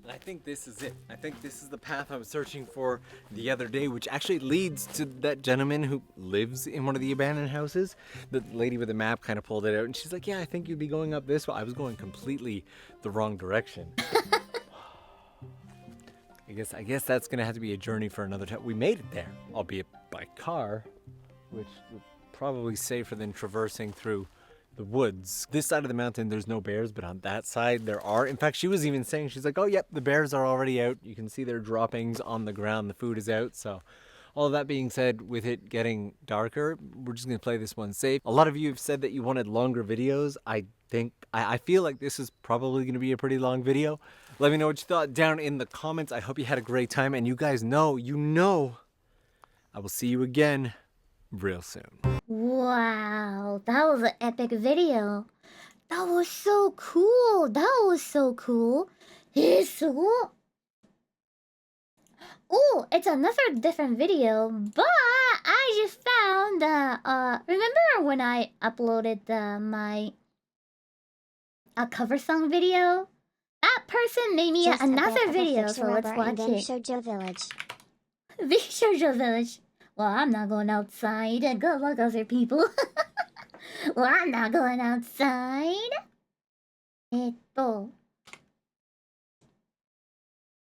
I think this is it. I think this is the path I was searching for the other day, which actually leads to that gentleman who lives in one of the abandoned houses. The lady with the map kind of pulled it out and she's like, yeah, I think you'd be going up this way. I was going completely the wrong direction. I guess that's gonna have to be a journey for another time. We made it there, albeit by car, which was probably safer than traversing through the woods. This side of the mountain, there's no bears, but on that side there are. In fact, she was even saying, she's like, oh, yep, the bears are already out. You can see their droppings on the ground. The food is out. So all of that being said, with it getting darker, we're just going to play this one safe. A lot of you have said that you wanted longer videos. I feel like this is probably going to be a pretty long video. Let me know what you thought down in the comments. I hope you had a great time. And you guys know, I will see you again real soon. Wow, that was an epic video. That was so cool. That was so cool. Oh, it's another different video, but I just found remember when I uploaded my cover song video? That person made me another video, so let's watch it. VShojo Village. VShojo Village. Well, I'm not going outside. Good luck, other people. Well, I'm not going outside.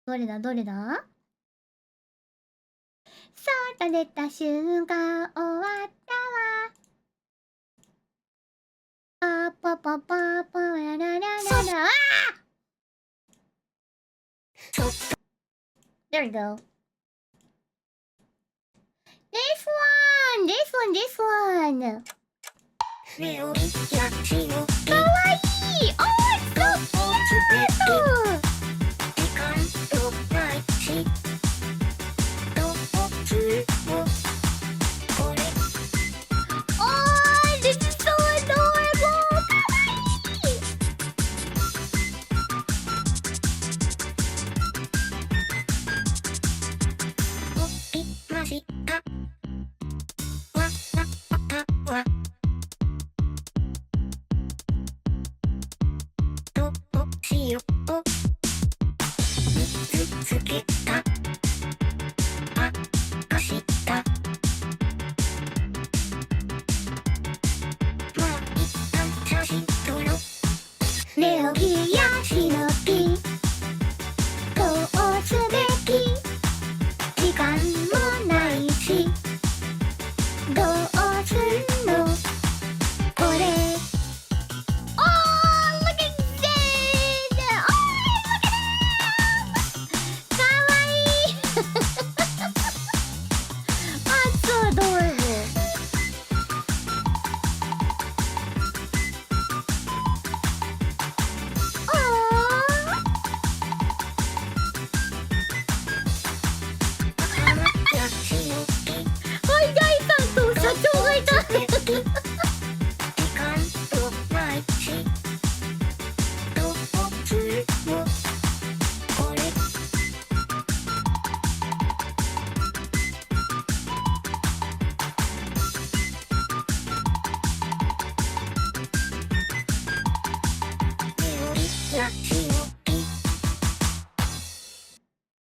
どれだどれだそうだ出た瞬間終わったわパパパパパラララララ There we go. This one! This one! Kawaii! Oh, it's so cute! Oh, this is so adorable!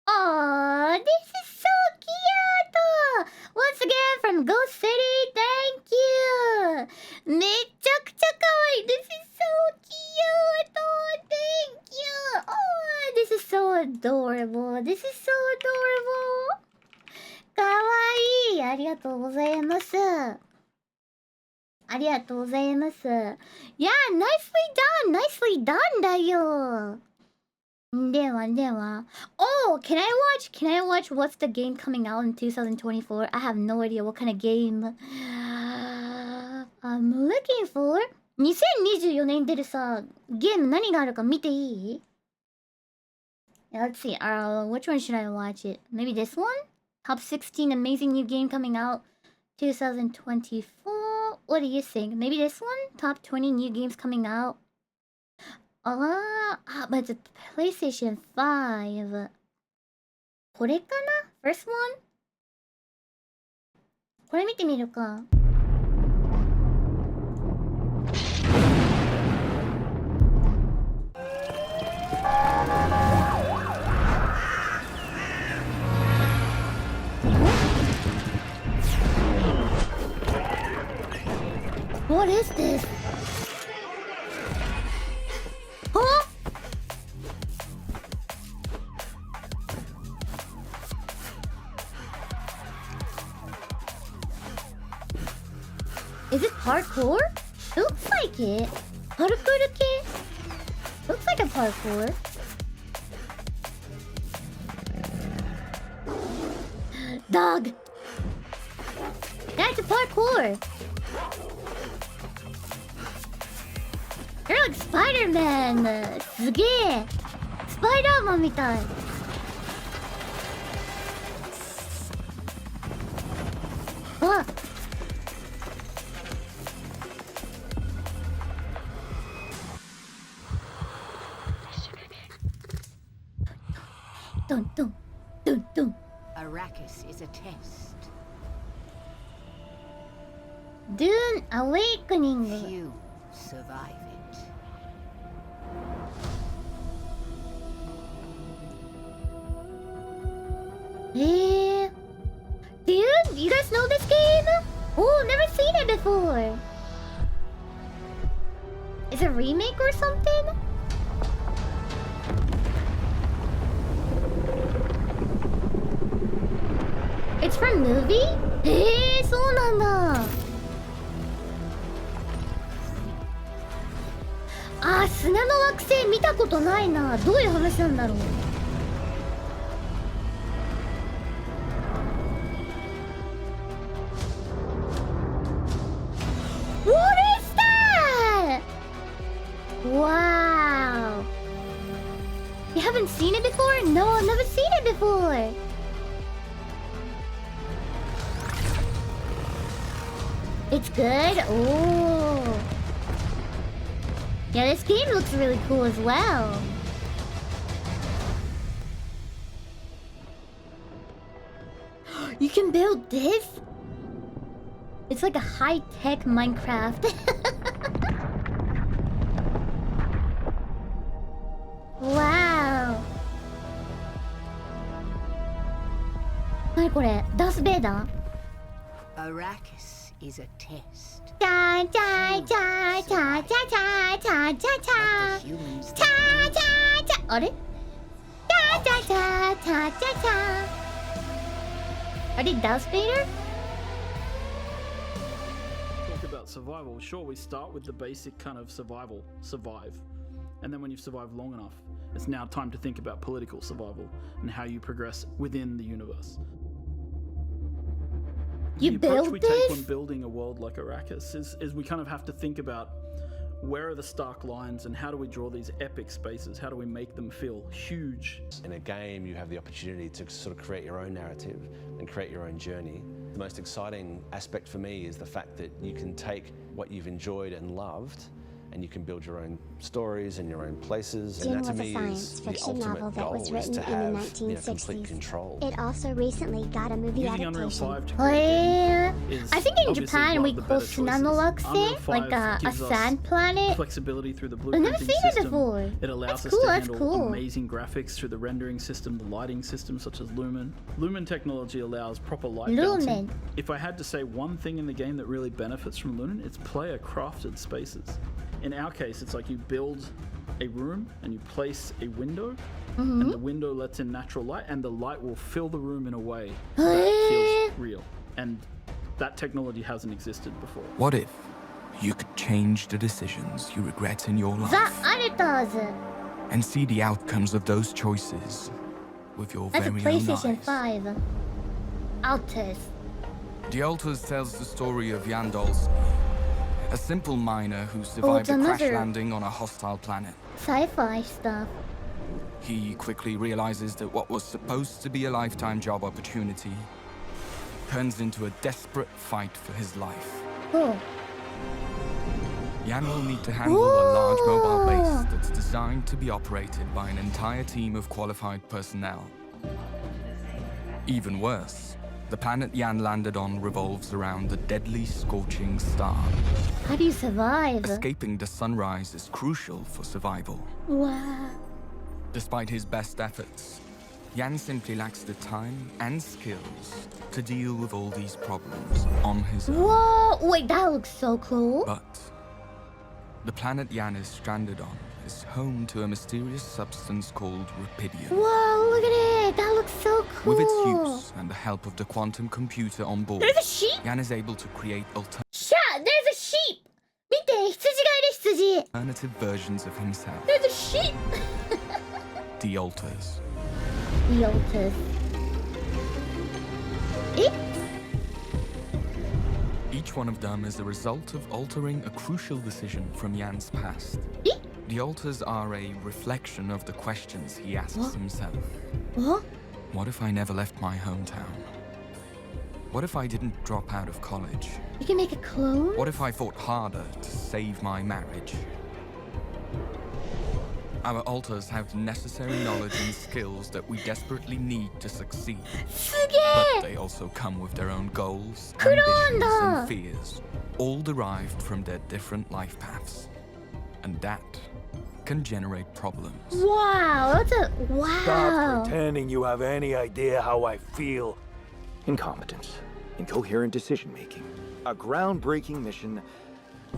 Aw, this is so cute! Once again from Ghost City, thank you! めちゃくちゃ可愛い This is so cute! Oh, thank you! Oh, this is so adorable! This is so adorable! 可愛いありがとうございます。ありがとうございます。Yeah, nicely done! Nicely done だよ! ではでは Oh, can I watch what's the game coming out in 2024? I have no idea what kind of game I'm looking for. 2024年出るさ、ゲーム何があるか見ていい? Yeah, let's see. Which one should I watch it? Maybe this one? Top 16 amazing new game coming out 2024. What do you think? Maybe this one? Top 20 new games coming out. But it's a PlayStation 5. これかな? First one? これ見てみるか。What is this? Huh? Is it parkour? It looks like it. Parkour kid? Looks like a parkour. Dog! That's a parkour! You're like Spider-Man! すげえ! Spider-Man みたい! Ah! Dun dun dun dun. Arrakis is a test. Dune Awakening. Few survive it. Dude, you guys know this game? Oh, never seen it before. Is it a remake or something? It's from movie? そうなんだ。あ、砂の惑星見たことないな。どういう話なんだろう。What is that? Wow. You haven't seen it before? No, I've never seen it before. It's good? Oh. Yeah, this game looks really cool as well. You can build this? It's like a high-tech Minecraft. Wow. 何これ？ダース・ベイダー？ Arrakis is a test. チャーチャーチャーチャーチャーチャーチャーチャーチャーチャーチャーチャーあれ？チャーチャーチャーチャーチャーチャーあれダース・ベイダー？ Talk about survival. Sure, we start with the basic kind of survival, survive. And then when you've survived long enough, it's now time to think about political survival and how you progress within the universe. You the approach built we this? take when building a world like Arrakis is we kind of have to think about where are the stark lines and how do we draw these epic spaces? How do we make them feel huge? In a game, you have the opportunity to sort of create your own narrative and create your own journey. The most exciting aspect for me is the fact that you can take what you've enjoyed and loved and you can build your own stories and your own places. Dune And that was to a me science is the fiction novel ultimate that goal was is written to in the have complete 1960s. control. It also recently got a movie Using Unreal 5 adaptation. to create I think in obviously Japan one we of the call better choices. Tsunano Unreal Lakse 5 like a gives us sand planet. flexibility through the I've never blueprinting seen it system. before. It allows That's us cool, to that's handle cool. amazing graphics through the rendering system, the lighting system such as Lumen. Lumen technology allows proper light balancing. Lumen. If I had to say one thing in the game that really benefits from Lumen, it's player crafted spaces. In our case, it's like you build a room and you place a window and the window lets in natural light and the light will fill the room in a way that feels real. And that technology hasn't existed before. What if you could change the decisions you regret in your life The Aritaz. and see the outcomes of those choices with your That's a very own PlayStation eyes? 5. Altus. The Altars tells the story of Yandolski, a simple miner who survived a crash another- landing on a hostile planet. Sci-fi stuff. He quickly realizes that what was supposed to be a lifetime job opportunity turns into a desperate fight for his life. Cool. Yan will need to handle a large mobile base that's designed to be operated by an entire team of qualified personnel. Even worse, The planet Yan landed on revolves around the deadly scorching star. How do you survive? Escaping the sunrise is crucial for survival. Wow. Despite his best efforts, Yan simply lacks the time and skills to deal with all these problems on his own. Whoa! Wait, that looks so cool. But the planet Yan is stranded on is home to a mysterious substance called Rapidium. Whoa, look at it! That looks so cool. With its use and the help of the quantum computer on board, There's a sheep? Yan is able to create There's a sheep! 見て、羊がいる、羊。 alternative versions of himself. There's a sheep! The alters. The alters. Each one of them is a result of altering a crucial decision from Yan's past. The alters are a reflection of the questions he asks himself. What? What if I never left my hometown? What if I didn't drop out of college? You can make a clone? What if I fought harder to save my marriage? Our alters have the necessary knowledge and skills that we desperately need to succeed. But they also come with their own goals, ambitions, and fears, all derived from their different life paths. And that can generate problems. Wow, that's a... Wow. Stop pretending you have any idea how I feel. Incompetence, incoherent decision-making, a groundbreaking mission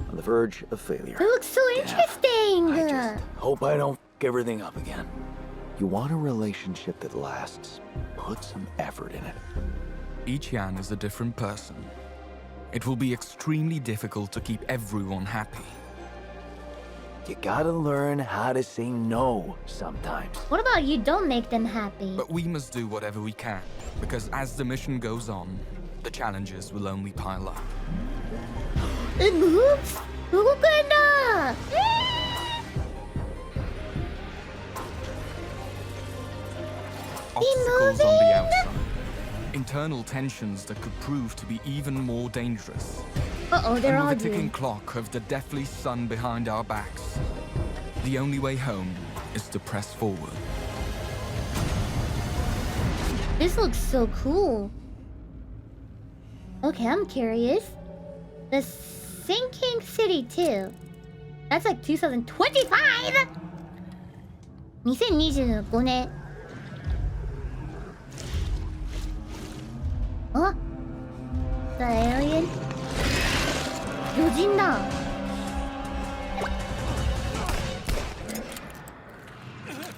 on the verge of failure. That looks so interesting. I just hope I don't f*** everything up again. You want a relationship that lasts, put some effort in it. Each Yan is a different person. It will be extremely difficult to keep everyone happy. You gotta learn how to say no sometimes. What about you don't make them happy? But we must do whatever we can, because as the mission goes on, the challenges will only pile up. It moves? 動くんだ! Obstacles on the outside. Internal tensions that could prove to be even more dangerous. Uh-oh, they're and with a arguing. ticking clock of the deathly sun behind our backs, the only way home is to press forward. This looks so cool. Okay, I'm curious. The Sinking City 2. That's like 2025? 2025年。あ? The alien? 魚人だ。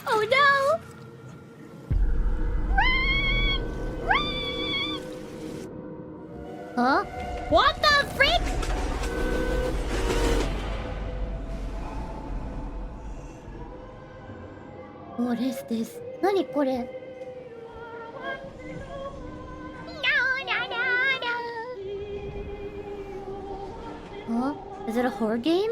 Oh no! Huh? What the frick? What is this? 何これ? Huh? Is it a horror game?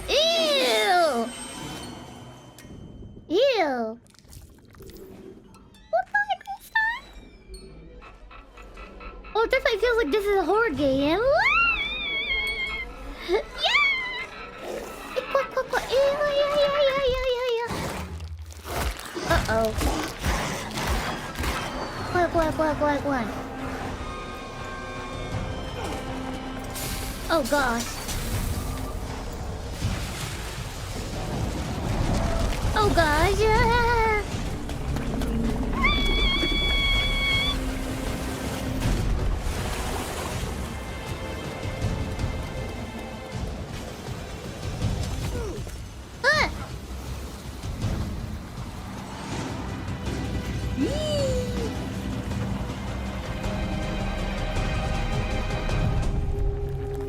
Ew! Ew! What the heck is that? Oh, it definitely feels like this is a horror game. Yeah! Uh-oh. Quiet. Oh gosh. Oh gosh.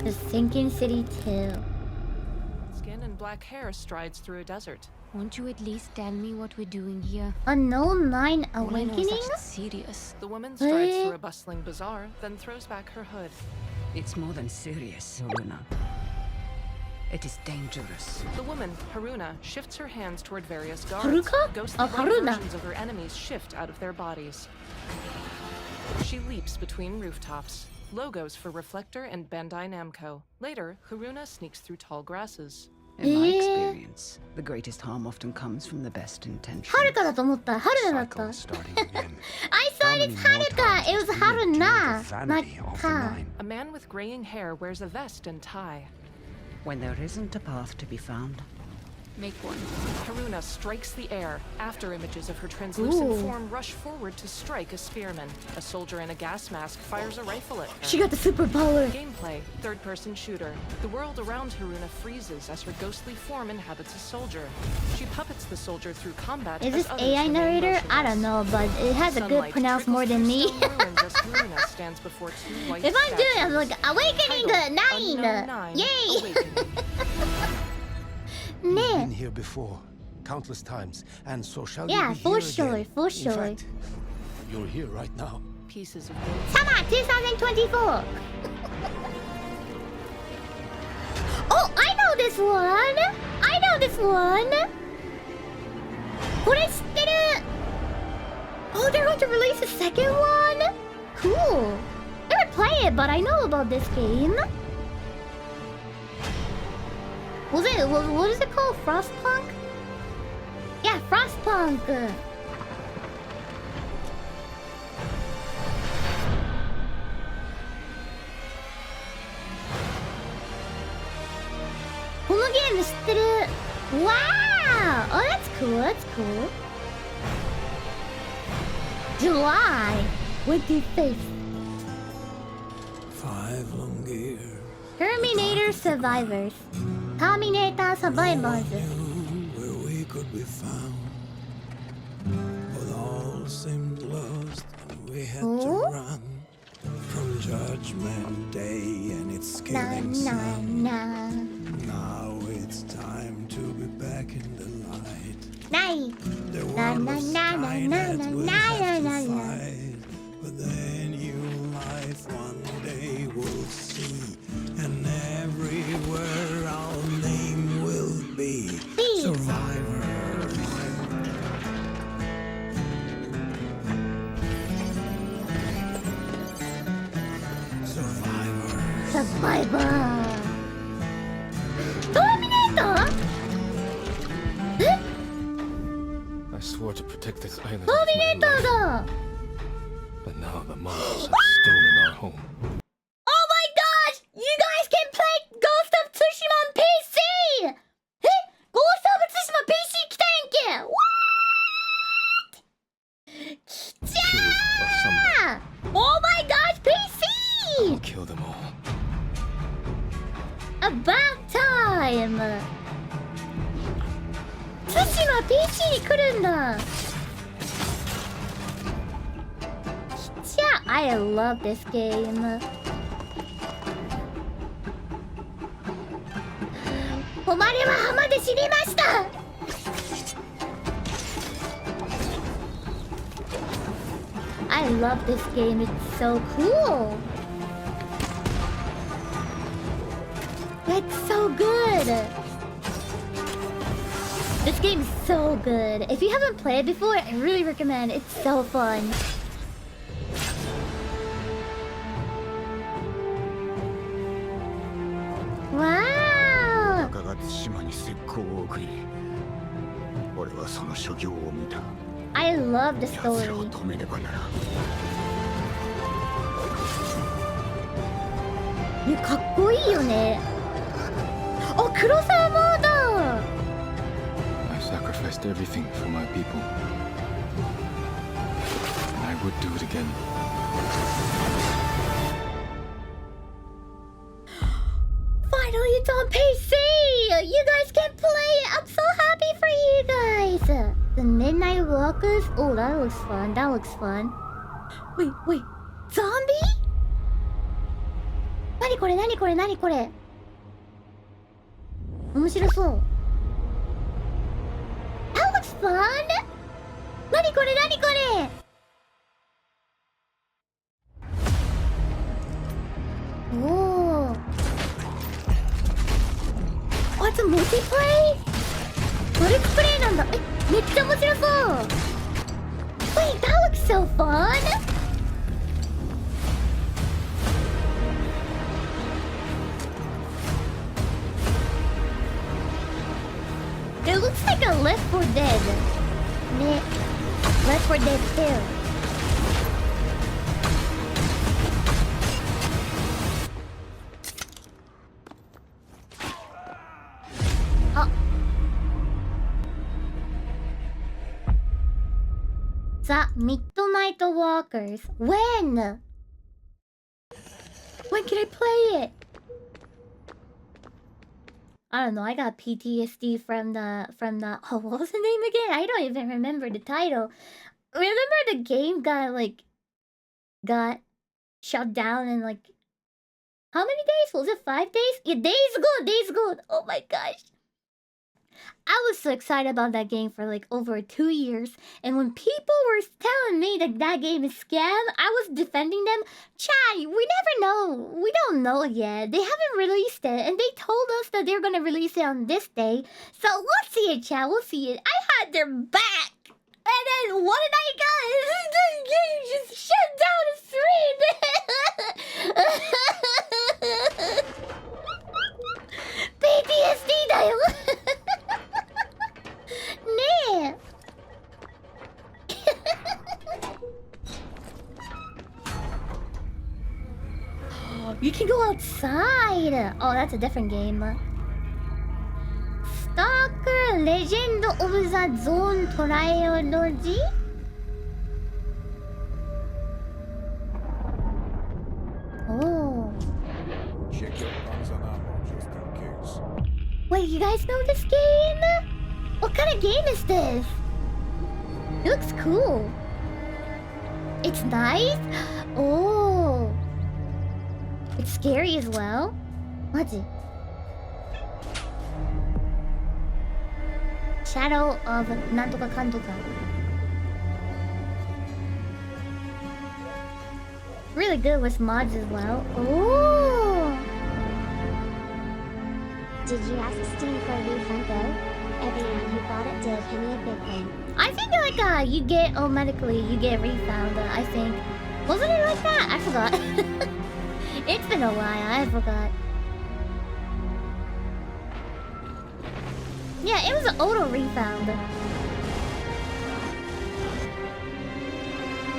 The Sinking City 2. Skin and black hair strides through a desert. Won't you at least tell me what we're doing here? Unknown 9 All I know is Awakening? that it's serious. The woman strides through a bustling bazaar, then throws back her hood. It's more than serious, Haruna. It is dangerous. The woman, Haruna, shifts her hands toward various guards. Haruka? Ghostly Oh, white Haruna. versions of her enemies shift out of their bodies. She leaps between rooftops. Logos for Reflector and Bandai Namco. Later, Haruna sneaks through tall grasses. In my experience, the greatest harm often comes from the best intentions. はるかだと思った。春菜だった。I thought it's はるか。It was 春菜。notか。 A man with graying hair wears a vest and tie. When there isn't a path to be found, Make one. Haruna strikes the air. After images of her translucent Ooh. form rush forward to strike a spearman. A soldier in a gas mask fires a rifle at her. She got the superpower. Gameplay, third-person shooter. The world around Haruna freezes as her ghostly form inhabits a soldier. She puppets the soldier through combat. Is as this others AI remain narrator? motionless. I don't know, but it has a good Sunlight pronounce trickles more than through me. stone ruins as Haruna stands before two white If I'm doing, I'm statues. like Awakening Titled 9. Unknown 9 Yay! Awakening. We've Ne. been here before, countless times, and so shall Yeah, we be for here sure, again. for In sure. fact, you're here right now. Pieces of Summer 2024. Oh, I know this one. I know this one. これ知ってる. Oh, they're going to release a second one? Cool. Never play it, but I know about this game. What is it called? Frostpunk? Yeah, Frostpunk. このゲーム知ってる。Wow! Oh, that's cool, that's cool. July 25th. 5 long years. Terminator Survivors. Terminator Survivors. Where we could be found. But all seemed lost and we had to run from Judgment Day and its killing sun. Now it's time to be back in the light. The world of Skynet will have to fight, but then new life one day we'll see, and everywhere our name will be Survivors. Survivor. Terminator? I swore to protect this island. Terminator だ. But now the monsters have stolen our home. Oh my gosh! You guys can play Ghost of Tsushima on PC! え? Ghost of Tsushima PC 来たやんけ! What? 来ちゃー! Oh my gosh, PC! I'll kill them all. About time! ツシマ PC に来るんだ! 来ちゃー! I love this game. 誉れは浜で知りました! I love this game, it's so cool! It's so good! This game is so good. If you haven't played it before, I really recommend. It's so fun. Wow! 鷹が対馬に石膏を送り、俺はその所業を見た。 I love the 奴らを story. 止めねばならん。ね、かっこいいよね。あ、黒沢モード。 I've sacrificed everything for my people. And I would do it again. Finally, it's on PC! You guys can play it! I'm so happy for you guys! The Midnight Walkers? Oh, that looks fun. That looks fun. Wait, wait. Zombie? 何これ何これ何これ面白そう。That looks fun! 何これ何これおー。あ、it's a multiplayer? マルチプレイなんだ。え、めっちゃ面白そう。Wait, that looks so fun! Dead ね Left 4 Dead 2あThe Midnight Walkers. When? When can I play it? I don't know. I got PTSD from the oh, what was the name again? I don't even remember the title. Remember the game got shut down in like how many days? Was it 5 days? Yeah, Days Gone. Oh my gosh. I was so excited about that game for like over 2 years, and when people were telling me that that game is scam, I was defending them. Chai, we never know. We don't know yet. They haven't released it, and they told us that they're gonna release it on this day. So we'll see it, Chai. We'll see it. I had their back, and then what did I get? The game just shut down the stream. PTSD だよ。ねえ You can go outside. Oh, that's a different game. Stalker Legend of the Zone Trilogy. Oh. Check your guns and ammo just in case. Wait, you guys know this game? What kind of game is this? It looks cool. It's nice. Oh. It's scary as well. What's it? Shadow of Nantoka Kantoka. Really good with mods as well. Oh. Did you ask Steam for a refund though? Everyone who bought it did Hemi a big thing. I think like you get automatically you get refund. I think wasn't it like that? I forgot. It's been a while. I forgot. Yeah, it was an auto refund.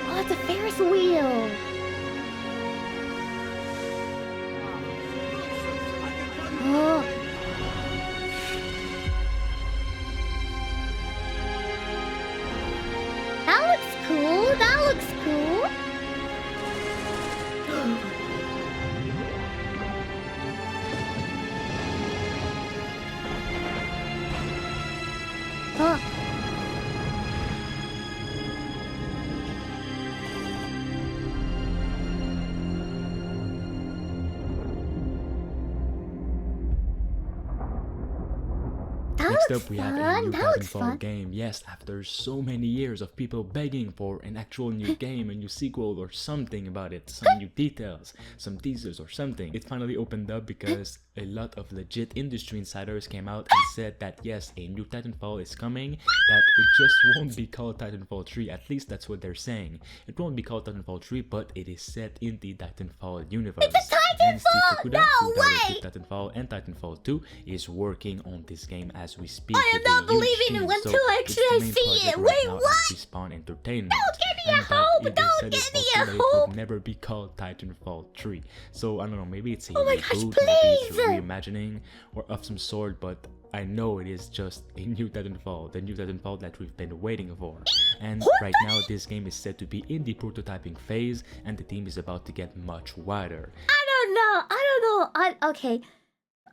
Oh, it's a Ferris wheel. Oh. That looks cool. That looks cool. Oh. Next up, we have a new That looks Titanfall fun. game. Yes, after so many years of people begging for an actual new game, a new sequel or something about it, some new details, some teasers or something, it finally opened up because a lot of legit industry insiders came out and said that yes, a new Titanfall is coming, that it just won't be called Titanfall 3, at least that's what they're saying. It won't be called Titanfall 3, but it is set in the Titanfall universe. It's a Titanfall! Fukuda, No who way! directed Titanfall and Titanfall 2, is working on this game as we speak. I am not believing it until I see it. Wait, what? Respawn Entertainment. Don't give me a And that hope. it is Don't said give it's me possible a that it hope. would never be called Titanfall 3. So I don't know, maybe it's a Oh my reboot, gosh, maybe it's a please. reimagining or of some sort, but I know it is just a new Titanfall, the new Titanfall that we've been waiting for. And right now this game is said to be in the prototyping phase and the team is about to get much wider. I don't know. Okay.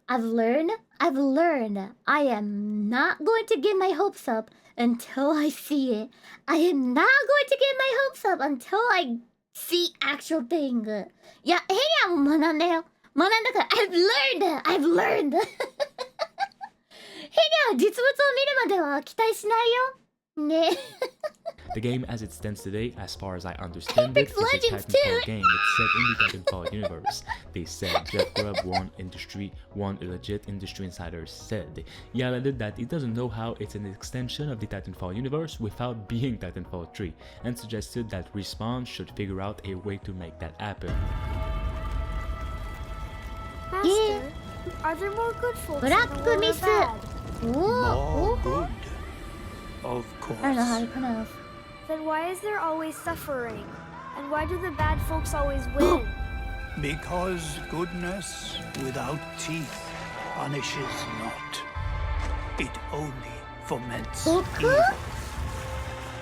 I've learned. I am not going to get my hopes up until I see it. I am not going to get my hopes up until I see actual thing. いや、ヘリアも学んだよ。学んだから、I've learned. ヘリアは実物を見るまでは期待しないよ。ね。The game as it stands today, as far as I understand it, Apex is a Legends Titanfall too. game. It's set in the Titanfall universe. They said Jeff Grubb, one legit industry insider said. Yell added that he doesn't know how it's an extension of the Titanfall universe without being Titanfall 3, and suggested that Respawn should figure out a way to make that happen. Master, are there more good folks? Black Miss. More good. Of I don't know how to course. pronounce. Then why is there always suffering? And why do the bad folks always win? Because goodness without teeth punishes not. It only foments evil.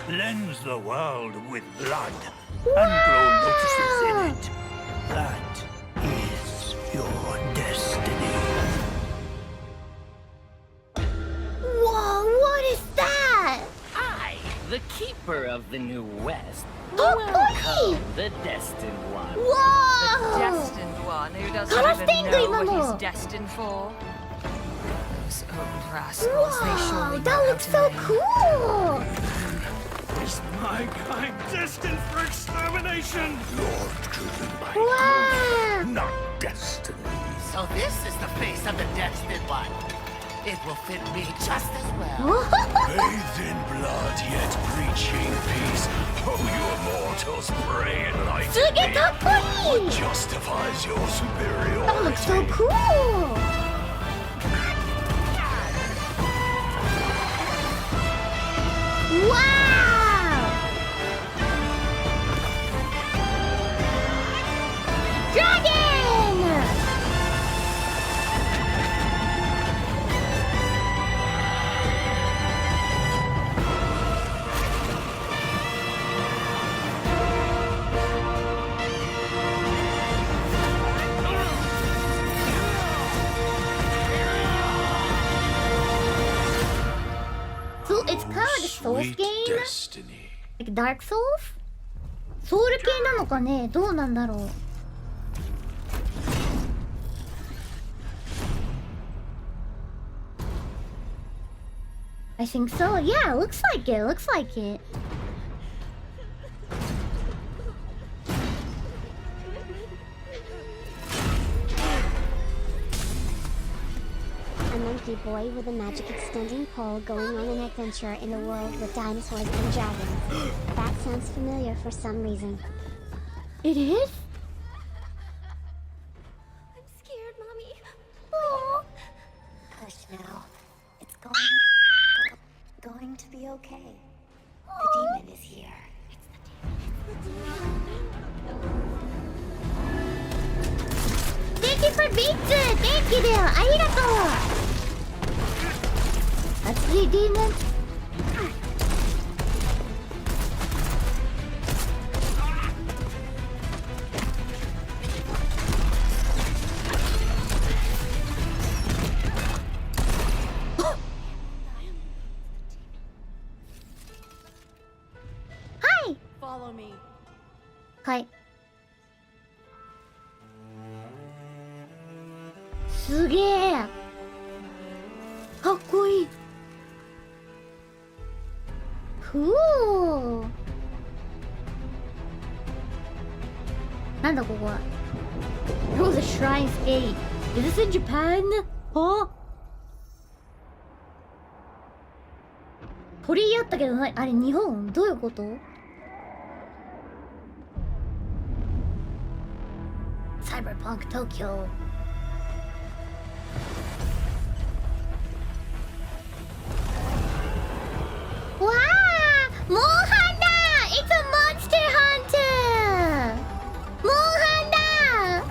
Blends the world with blood and grow lotuses in it. That is your destiny. Whoa, what is that? I, the keeper of the New West, Oh, welcome the Destined One. Whoa! The destined one who doesn't Karate even know what Imamo. he's destined for. Those old rascals, they Whoa, surely know that how looks to so lay. cool! Is my kind destined for extermination? You're driven by Wow! not destiny. So this is the face of the Destined One. It will fit me just as well. Bathed in blood, yet preaching peace. Oh, you immortals pray in light. What justifies your superiority? That looks so cool! Wow! Dragon! So it's kind of like a Souls game? Destiny. Like Dark Souls? ソウル系なのかね、どうなんだろう。I think so. Yeah, looks like it. Looks like it. A monkey boy with a magic extending pole going on an adventure in a world with dinosaurs and dragons. That sounds familiar for some reason. It is? I'm scared, Mommy. Oh. Hush now. It's going to be okay. The demon is here. Thank you for beats! Thank you, dear! Arigato! That's the demon. Hi! Follow me. Hi. すげえかっこいいふうなんだここは There was a shrine gate. Is this in Japan? あ鳥居あったけどあれ日本どういうこと Cyberpunk Tokyo Wow! Mohana! It's a monster hunter! Mohana!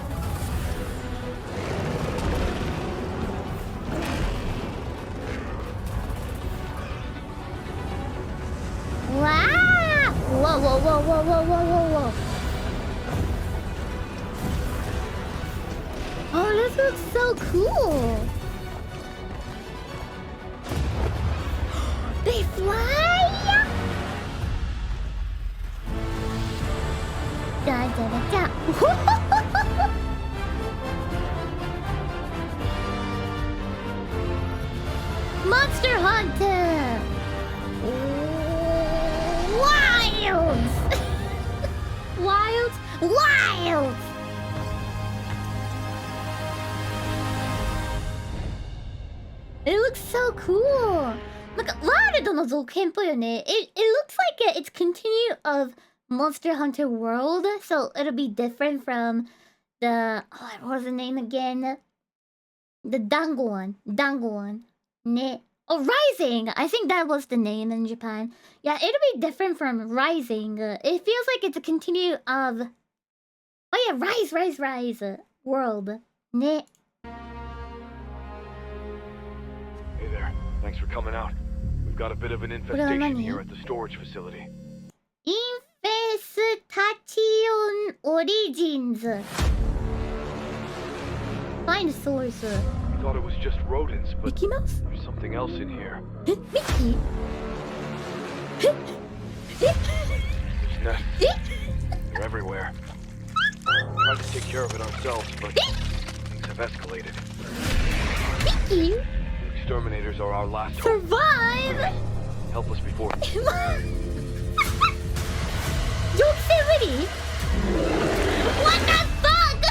Wow! Whoa, whoa, whoa, whoa, whoa, whoa, whoa, whoa. Oh, this looks so cool! They fly! Da da da da! Monster Hunter! Wilds! Wilds? Wilds! It looks so cool! なんかワールドの続編っぽいよね。It looks like it's continue of Monster Hunter World, so it'll be different from the what was the name again? The Dango one. Dango one. ね。Oh, Rising! I think that was the name in Japan. Yeah, it'll be different from Rising. It feels like it's a continue of... Oh yeah, Rise! World. Ne. Hey there. Thanks for coming out. We've got a bit of an infestation here at the storage facility. Infestation Origins. Find source. We thought it was just rodents, but Mickey Mouse? there's something else in here. Mickey? There's nests. They're everywhere. We tried to take care of it ourselves, but things have escalated. Mickey? The exterminators are our last hope. Survive! Help us before. Jokes already? What the fuck?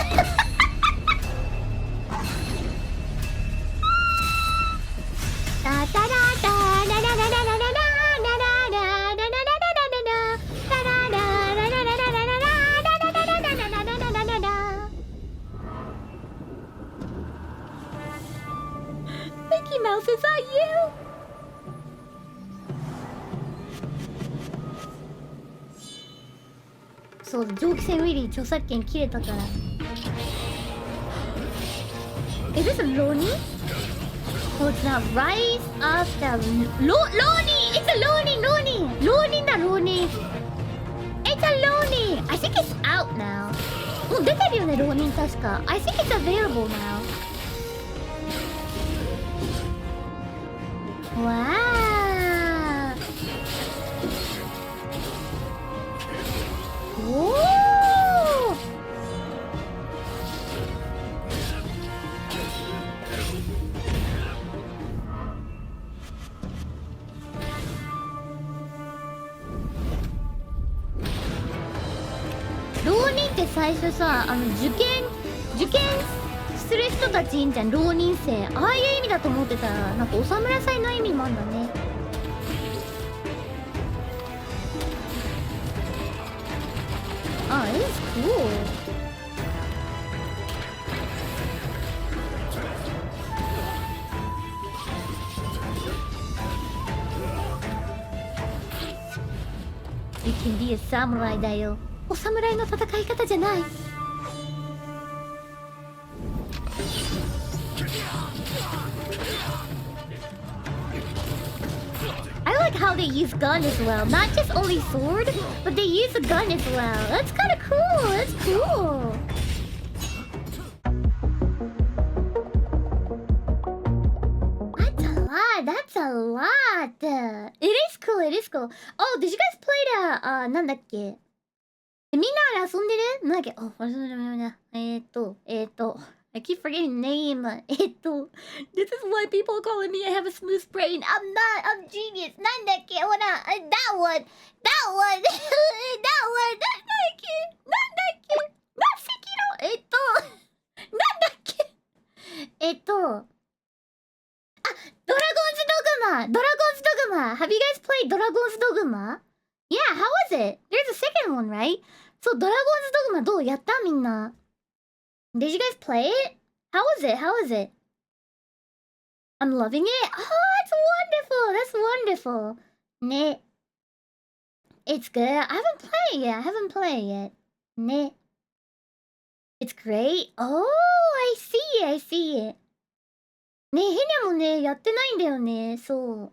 Da da da da da da da da da Mickey Mouse, is that you?そうだ、蒸気船ウィリー著作権切れたから。Is this a Loni? Oh, it's not. Rise of the Loni! It's a Loni! Loni だ、Loni! It's a Loni! I think it's out now. もう出てるよね、Loni 確か。I think it's available now. Wow! おー浪人って最初さ、受験する人たちいいんじゃん、浪人生。ああいう意味だと思ってたら、なんかお侍さんの意味もあんだね。あ、it's cool. You can be a samurai だよ。お侍の戦い方じゃない。I like how they use gun as well. Not just only sword, but they use a gun as well. That's kind of cool. That's cool. That's a lot. That's a lot. It is cool. It is cool. Oh, did you guys play the なんだっけ？みんなで遊んでる？なんだっけ？Oh, I keep forgetting name. This is why people calling me I have a smooth brain. I'm not. I'm genius. なんだっけ？ほら、that one. That one. That one. なんだっけ？なんだっけ？な、赤色。なんだっけ？あ、ドラゴンズドグマ。ドラゴンズドグマ。Have you guys played ドラゴンズドグマ？ Yeah, how was it? There's a second one, right? そう、ドラゴンズドグマどうやったみんな。Did you guys play it? How was it? How was it? I'm loving it. Oh, that's wonderful. That's wonderful. ね。It's good. I haven't played it yet. I haven't played it yet. ね。It's great. Oh, I see it. I see it. ね、ヘニャもね、やってないんだよね。そう。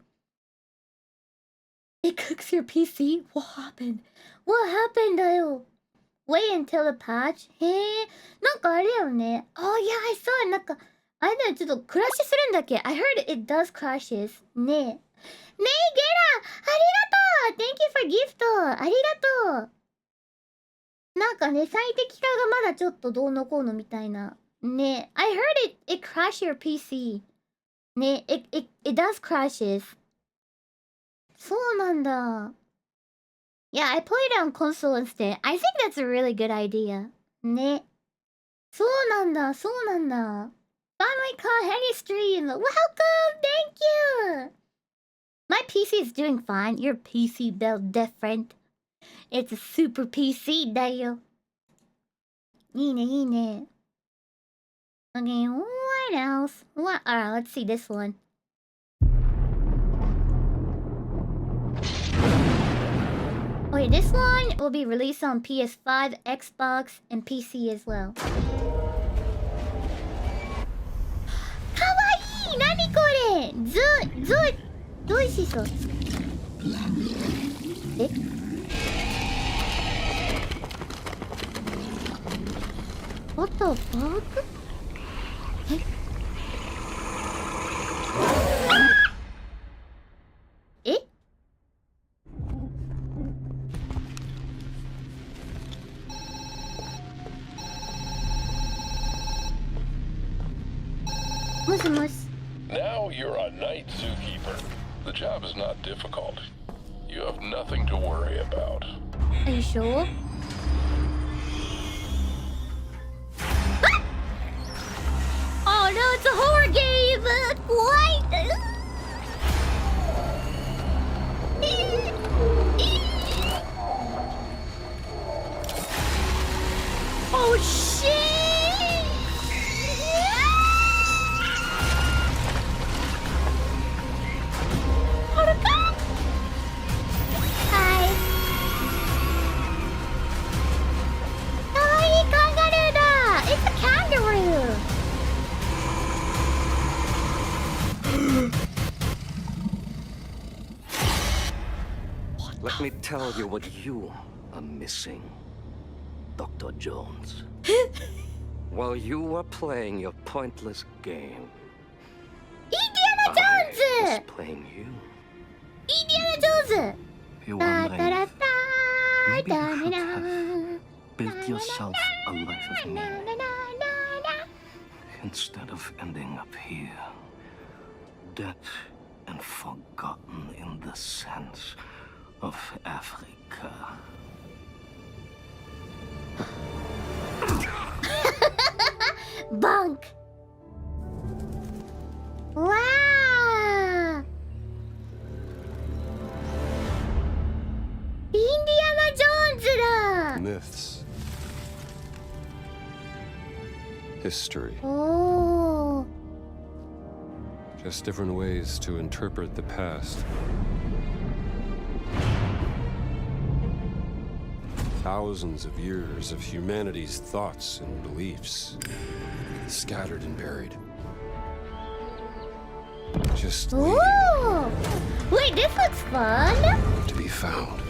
It cooks your PC? What happened? What happened だよ。Wait until the patch? へえ、なんかあれだよね。Oh yeah, I saw it. なんか、あれだよ、ちょっとクラッシュするんだっけ？ I heard it does crashes. ねえ。ねえ、ゲラありがとう !Thank you for gift! ありがとうなんかね、最適化がまだちょっとどうのこうのみたいな。ねえ。I heard it crash your PC. ねえ、it does crashes. そうなんだ。Yeah, I played it on console instead. I think that's a really good idea. ね。そうなんだ、そうなんだ。Finally caught Henny stream. Welcome! Thank you! My PC is doing fine. Your PC built different. It's a super PC だよ。いいね、いいね。Okay, what else? What? Alright, let's see this one. Okay, this one will be released on PS5, Xbox, and PC as well. Kawaii! Nani kore? Do you see so? Eh? What the fuck? Eh? Eh? Now you're a night zookeeper. The job is not difficult. You have nothing to worry about. Are you sure? Oh no, it's a horror game! What? Oh shit! Hi. Kawaii kangaroo da! It's a kangaroo! Let me tell you what you are missing, Dr. Jones. While you were playing your pointless game, Indiana Jones! I was playing you. Indiana Jones! You were naive. Maybe you should have built yourself a life of meaning instead of ending up here, dead and forgotten in the sense of Africa. Bonk! Wow! Indiana Jones da! Myths. History. Oh. Just different ways to interpret the past. Thousands of years of humanity's thoughts and beliefs, scattered and buried. Just Ooh! Wait, this looks fun! to be found.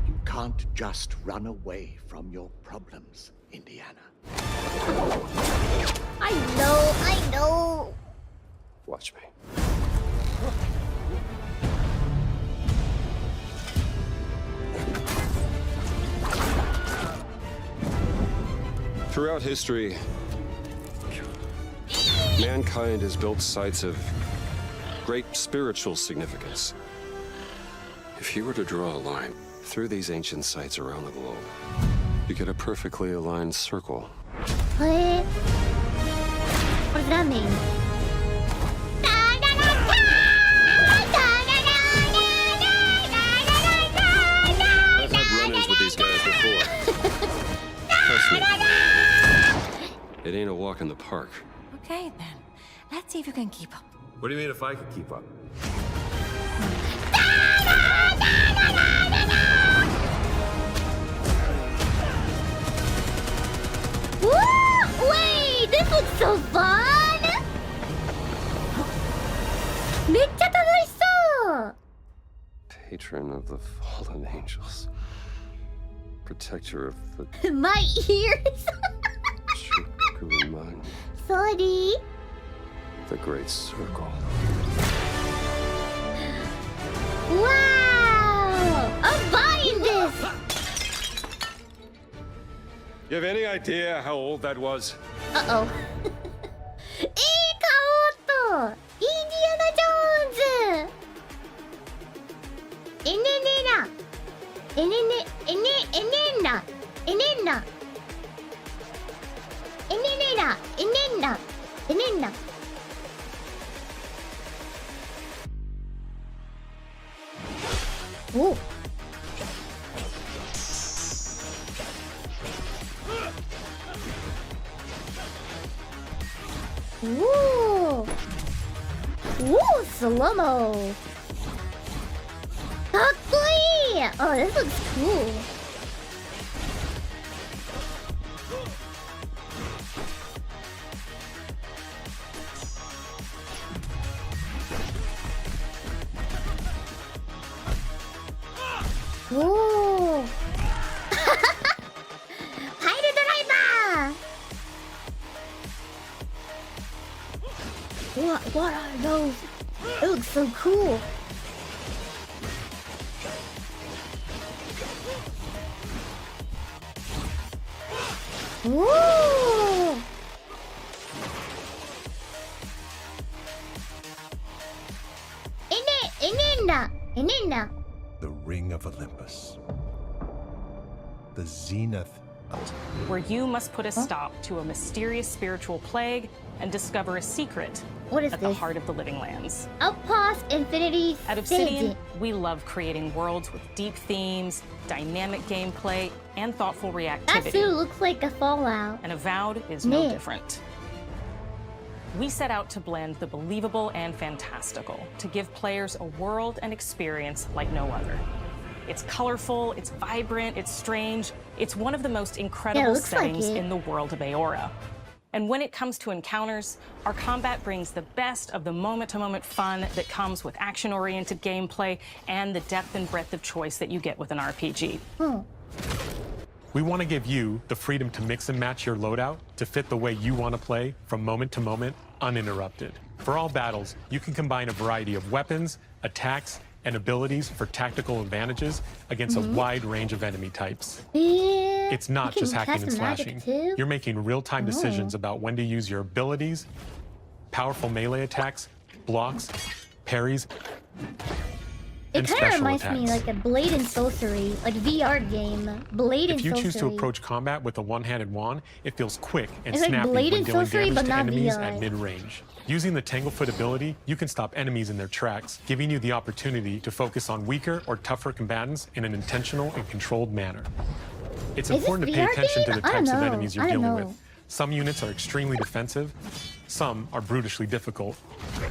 You can't just run away from your problems, Indiana. I know! Watch me. Throughout history, mankind has built sites of great spiritual significance. If you were to draw a line through these ancient sites around the globe, you get a perfectly aligned circle. What does that mean? I've had run-ins with these guys before. Trust me. It ain't a walk in the park. Okay, then. Let's see if you can keep up. What do you mean if I could keep up? Woo! Wait, this looks so fun! めっちゃ楽しそう! Patron of the fallen angels. Protector of the My ears! Chukuman. Sorry. The Great Circle. Wow! I'm buying this! You have any idea how old that was? Uh-oh. 買おうっと! Indiana Jones! エネネラ! エネネラ! エネラ! お! Ooh! Ooh, slow-mo! かっこい Oh, this looks cool. Whoa! Pile driver! What are those? It looks so cool. Whoa! Inenda. The Ring of Olympus. The zenith of... Where you must put a stop to a mysterious spiritual plague and discover a secret at the heart of the Living Lands. Outpost Infinity At Obsidian, we love creating worlds with deep themes, dynamic gameplay, and thoughtful reactivity. That suit looks like a Fallout. And Avowed is no different. We set out to blend the believable and fantastical, to give players a world and experience like no other. It's colorful, it's vibrant, it's strange. It's one of the most incredible settings in the world of Aora. And when it comes to encounters, our combat brings the best of the moment-to-moment fun that comes with action-oriented gameplay and the depth and breadth of choice that you get with an RPG. We want to give you the freedom to mix and match your loadout to fit the way you want to play from moment to moment, uninterrupted. For all battles, you can combine a variety of weapons, attacks, and abilities for tactical advantages against a wide range of enemy types. It's not just hacking and slashing. You're making real-time decisions about when to use your abilities, powerful melee attacks, blocks, parries, It kind of reminds me like a Blade and Sorcery, like VR game. Blade and Sorcery. If you choose to approach combat with a one-handed wand, it feels quick and It's like snappy Blade when and dealing Sorcery, damage but to not enemies VR. at mid-range. Using the Tanglefoot ability, you can stop enemies in their tracks, giving you the opportunity to focus on weaker or tougher combatants in an intentional and controlled manner. It's Is this important to pay VR attention game? to the I don't types of know. enemies you're I don't dealing know. with. Some units are extremely defensive, some are brutishly difficult,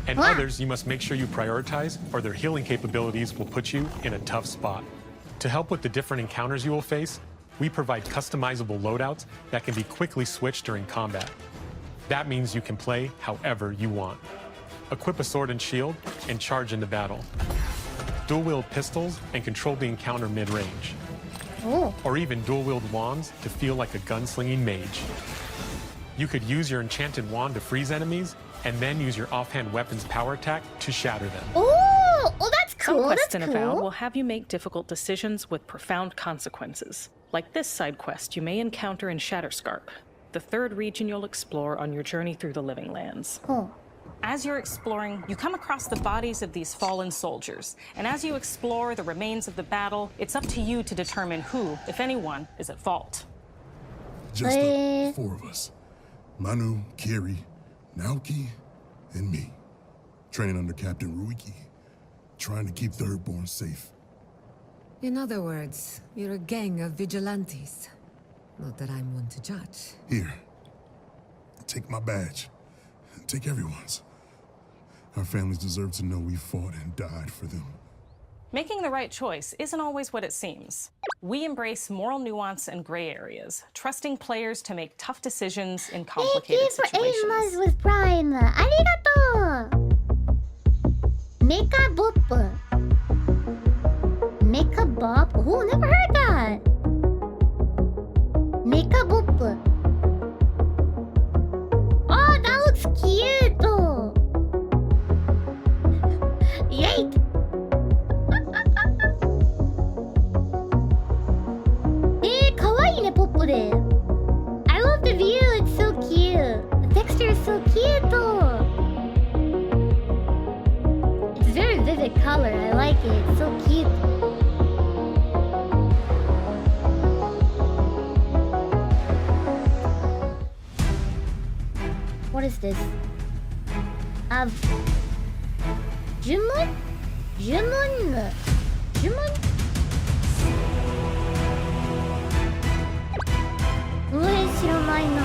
and What? others you must make sure you prioritize or their healing capabilities will put you in a tough spot. To help with the different encounters you will face, we provide customizable loadouts that can be quickly switched during combat. That means you can play however you want. Equip a sword and shield and charge into battle. Dual-wield pistols and control the encounter mid-range. Or even dual-wield wands to feel like a gunslinging mage. You could use your enchanted wand to freeze enemies, and then use your offhand weapon's power attack to shatter them. Oh, that's cool. Some quests That's in Avowed cool. will have you make difficult decisions with profound consequences. Like this side quest you may encounter in Shatterscarp, the third region you'll explore on your journey through the Living Lands. As you're exploring, you come across the bodies of these fallen soldiers. And as you explore the remains of the battle, it's up to you to determine who, if anyone, is at fault. Just the four of us. Manu, Kiri, Naoki, and me. Training under Captain Ruiki. Trying to keep Thirdborn safe. In other words, you're a gang of vigilantes. Not that I'm one to judge. Here. Take my badge. Take everyone's. Our families deserve to know we fought and died for them. Making the right choice isn't always what it seems. We embrace moral nuance and gray areas, trusting players to make tough decisions in complicated Thank you for 8 situations. months with Prime. Arigato! Mecha Bop. Mecha Bop? Oh, never heard that. Mecha Bop. Oh, that looks cute. Yay! Kawaii ne, Pop de. I love the view, it's so cute. The texture is so cute. It's very vivid color, I like it. It's so cute. What is this? Jumun? Jumun? Jumun? 知らないな。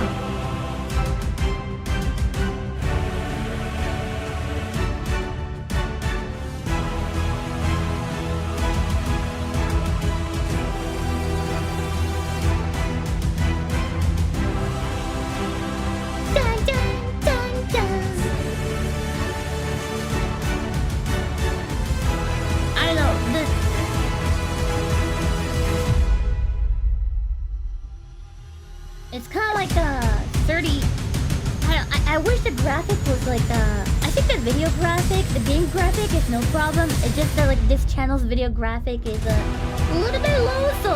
video graphic, the game graphic is no problem. It's just that like this channel's video graphic is a little bit low, so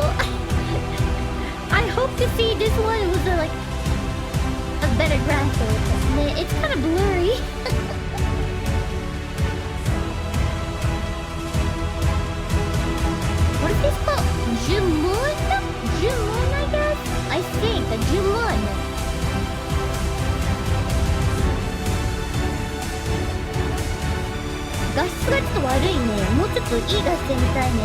I hope to see this one with like a better graphic. It's kind of blurry. What is this called? Jumun? Jumun, I guess? I think, a Jumun.画質がちょっと悪いね。もうちょっといい画質で見たいね。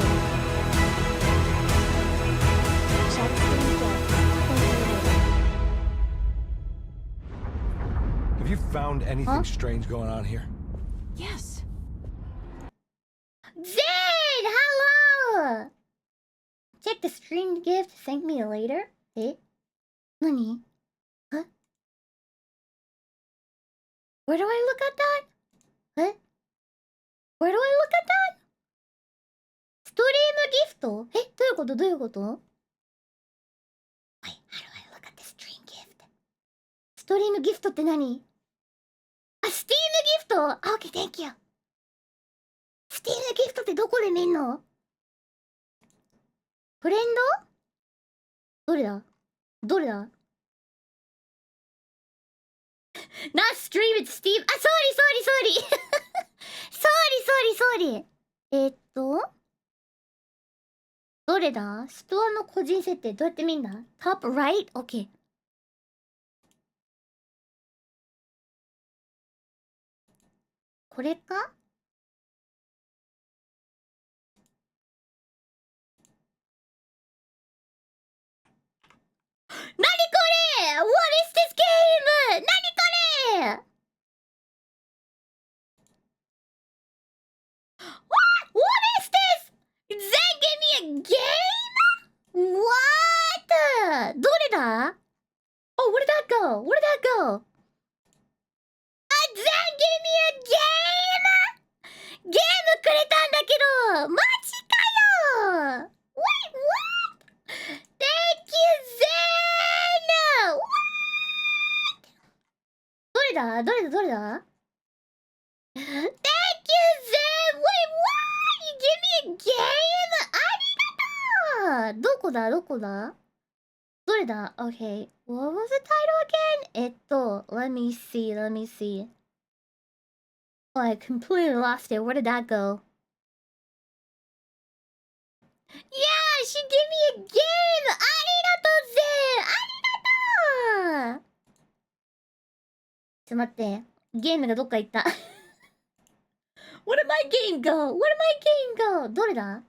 Have you found anything strange going on here? Yes. Zane, hello! Check the streamed gift, thank me later. Eh? Nani? Huh? Where do I look at that? Huh? Where do I look at that? ストリームギフト？え、どういうことどういうこと？ Wait, how do I look at the stream gift? ストリームギフトって何？あ、スティームギフト？ Okay, thank you. スティームギフトってどこで見んの？フレンド？どれだ？どれだ？ Not stream, it's Steam. あ、sorry. どれだ？ストアの個人設定どうやって見んだ？ Top right? OK。これか？なにこれ？ What is this game? なにこれ？ What is this? Zen, give me a game? What? どれだ？ Oh, where did that go? Where did that go? Zen, give me a game? ゲームくれたんだけどマジかよ Wait, what? Thank you, Zen! What? どれだ？ Thank you, Zen! Wait, what? You give me a game? ありがとう！どこだ？どれだ？ Okay, what was the title again? Let me see. Oh, I completely lost it. Where did that go? Yeah, she gave me a game! ありがとう、Zen! ありがとう！ちょっと待って。ゲームがどっか行った。Where did my game go? どれだ？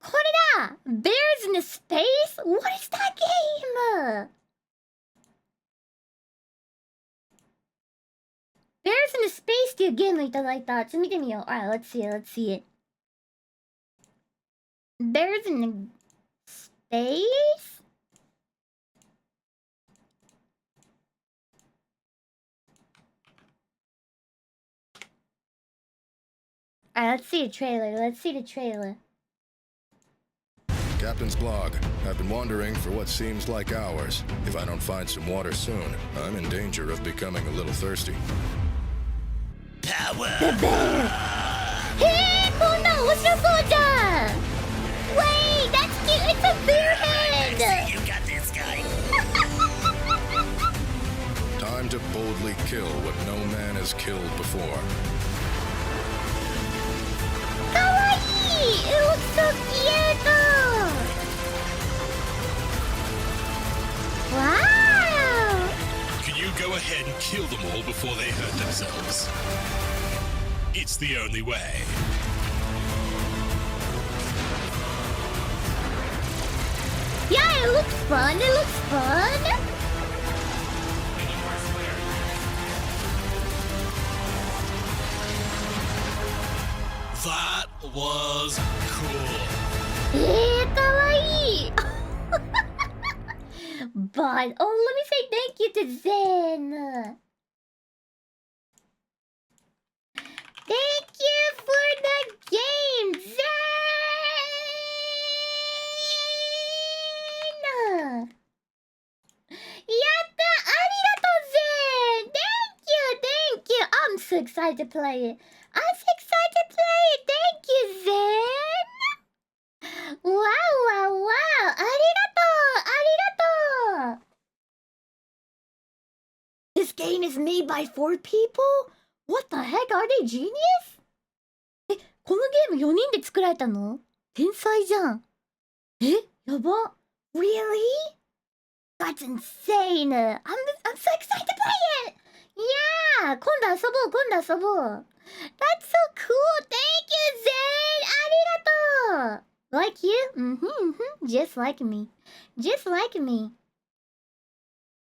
これだ！ Bears in a Space? What is that game? Bears in a Space っていうゲームいただいた。ちょっと見てみよう。Alright, let's see it. Bears in a Space? Alright, let's see the trailer. Captain's log. I've been wandering for what seems like hours. If I don't find some water soon, I'm in danger of becoming a little thirsty. Power! The bear! Hey, こんなん面白そうじゃん Wait, that's cute! It's a bear head! You got this guy. Time to boldly kill what no man has killed before. かわいい It looks so cute! Wow! Can you go ahead and kill them all before they hurt themselves? It's the only way. Yeah, it looks fun! That was cool. かわいいBut, oh, let me say thank you to Zen. Thank you for the game, Zen! やったありがとう excited to play it. I'm excited to play it. Thank you, Zen. Wow, wow, wow. Arigato. Arigato. This game is made by 4 people? What the heck? Are they genius? このゲーム4人で作られたの？天才じゃん。やば。Really? That's insane. I'm so excited to play it. Yeah. 今度遊ぼう。That's so cool. Thank you, Zen. ありがとう。Like you? Just like me. Just like me.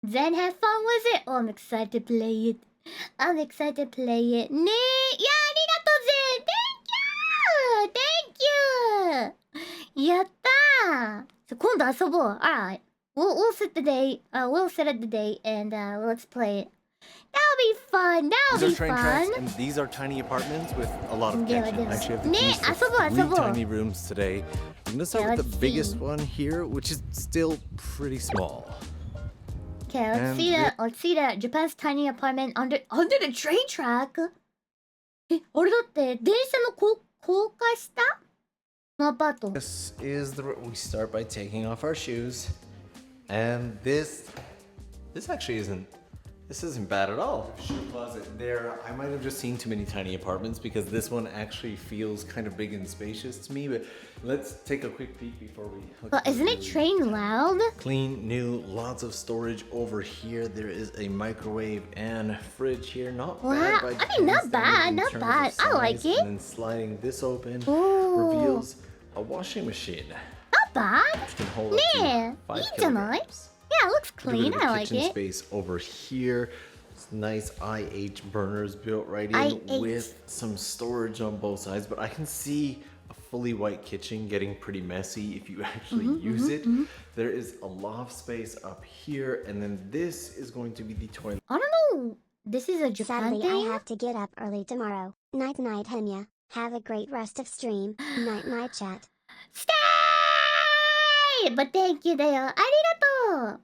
Zen, have fun with it. Oh, I'm excited to play it. Ne. いや、ありがとう、Zen. Thank you. やったー。今度遊ぼう。Alright. We'll set the date. We'll set up the date and let's play it. That'll be fun. These are train tracks, and these are tiny apartments with a lot of kitchen. I actually have the keys for 3 tiny rooms today. I'm gonna start with the biggest one here, which is still pretty small. Okay, let's see that Japan's tiny apartment under the train track. あれだって電車の高架下のアパート。 This is we start by taking off our shoes, and this actually isn't bad at all. Shoe closet there. I might have just seen too many tiny apartments because this one actually feels kind of big and spacious to me. But let's take a quick peek before we look. But isn't it train loud? Clean, new, lots of storage over here. There is a microwave and fridge here. Not bad. Wow. I mean, not bad. I like it. And then sliding this open reveals a washing machine. Not bad. Which can hold up to 5 kilograms. Yeah, it looks clean. I like it. Kitchen space over here. It's nice IH burners built right in with some storage on both sides. But I can see a fully white kitchen getting pretty messy if you actually use it. There is a loft space up here, and then this is going to be the toilet. I don't know. This is a Japan Sadly, thing? I have to get up early tomorrow. Night, Henya. Have a great rest of stream. Night, chat. Stay! But thank you, Dale. Arigato!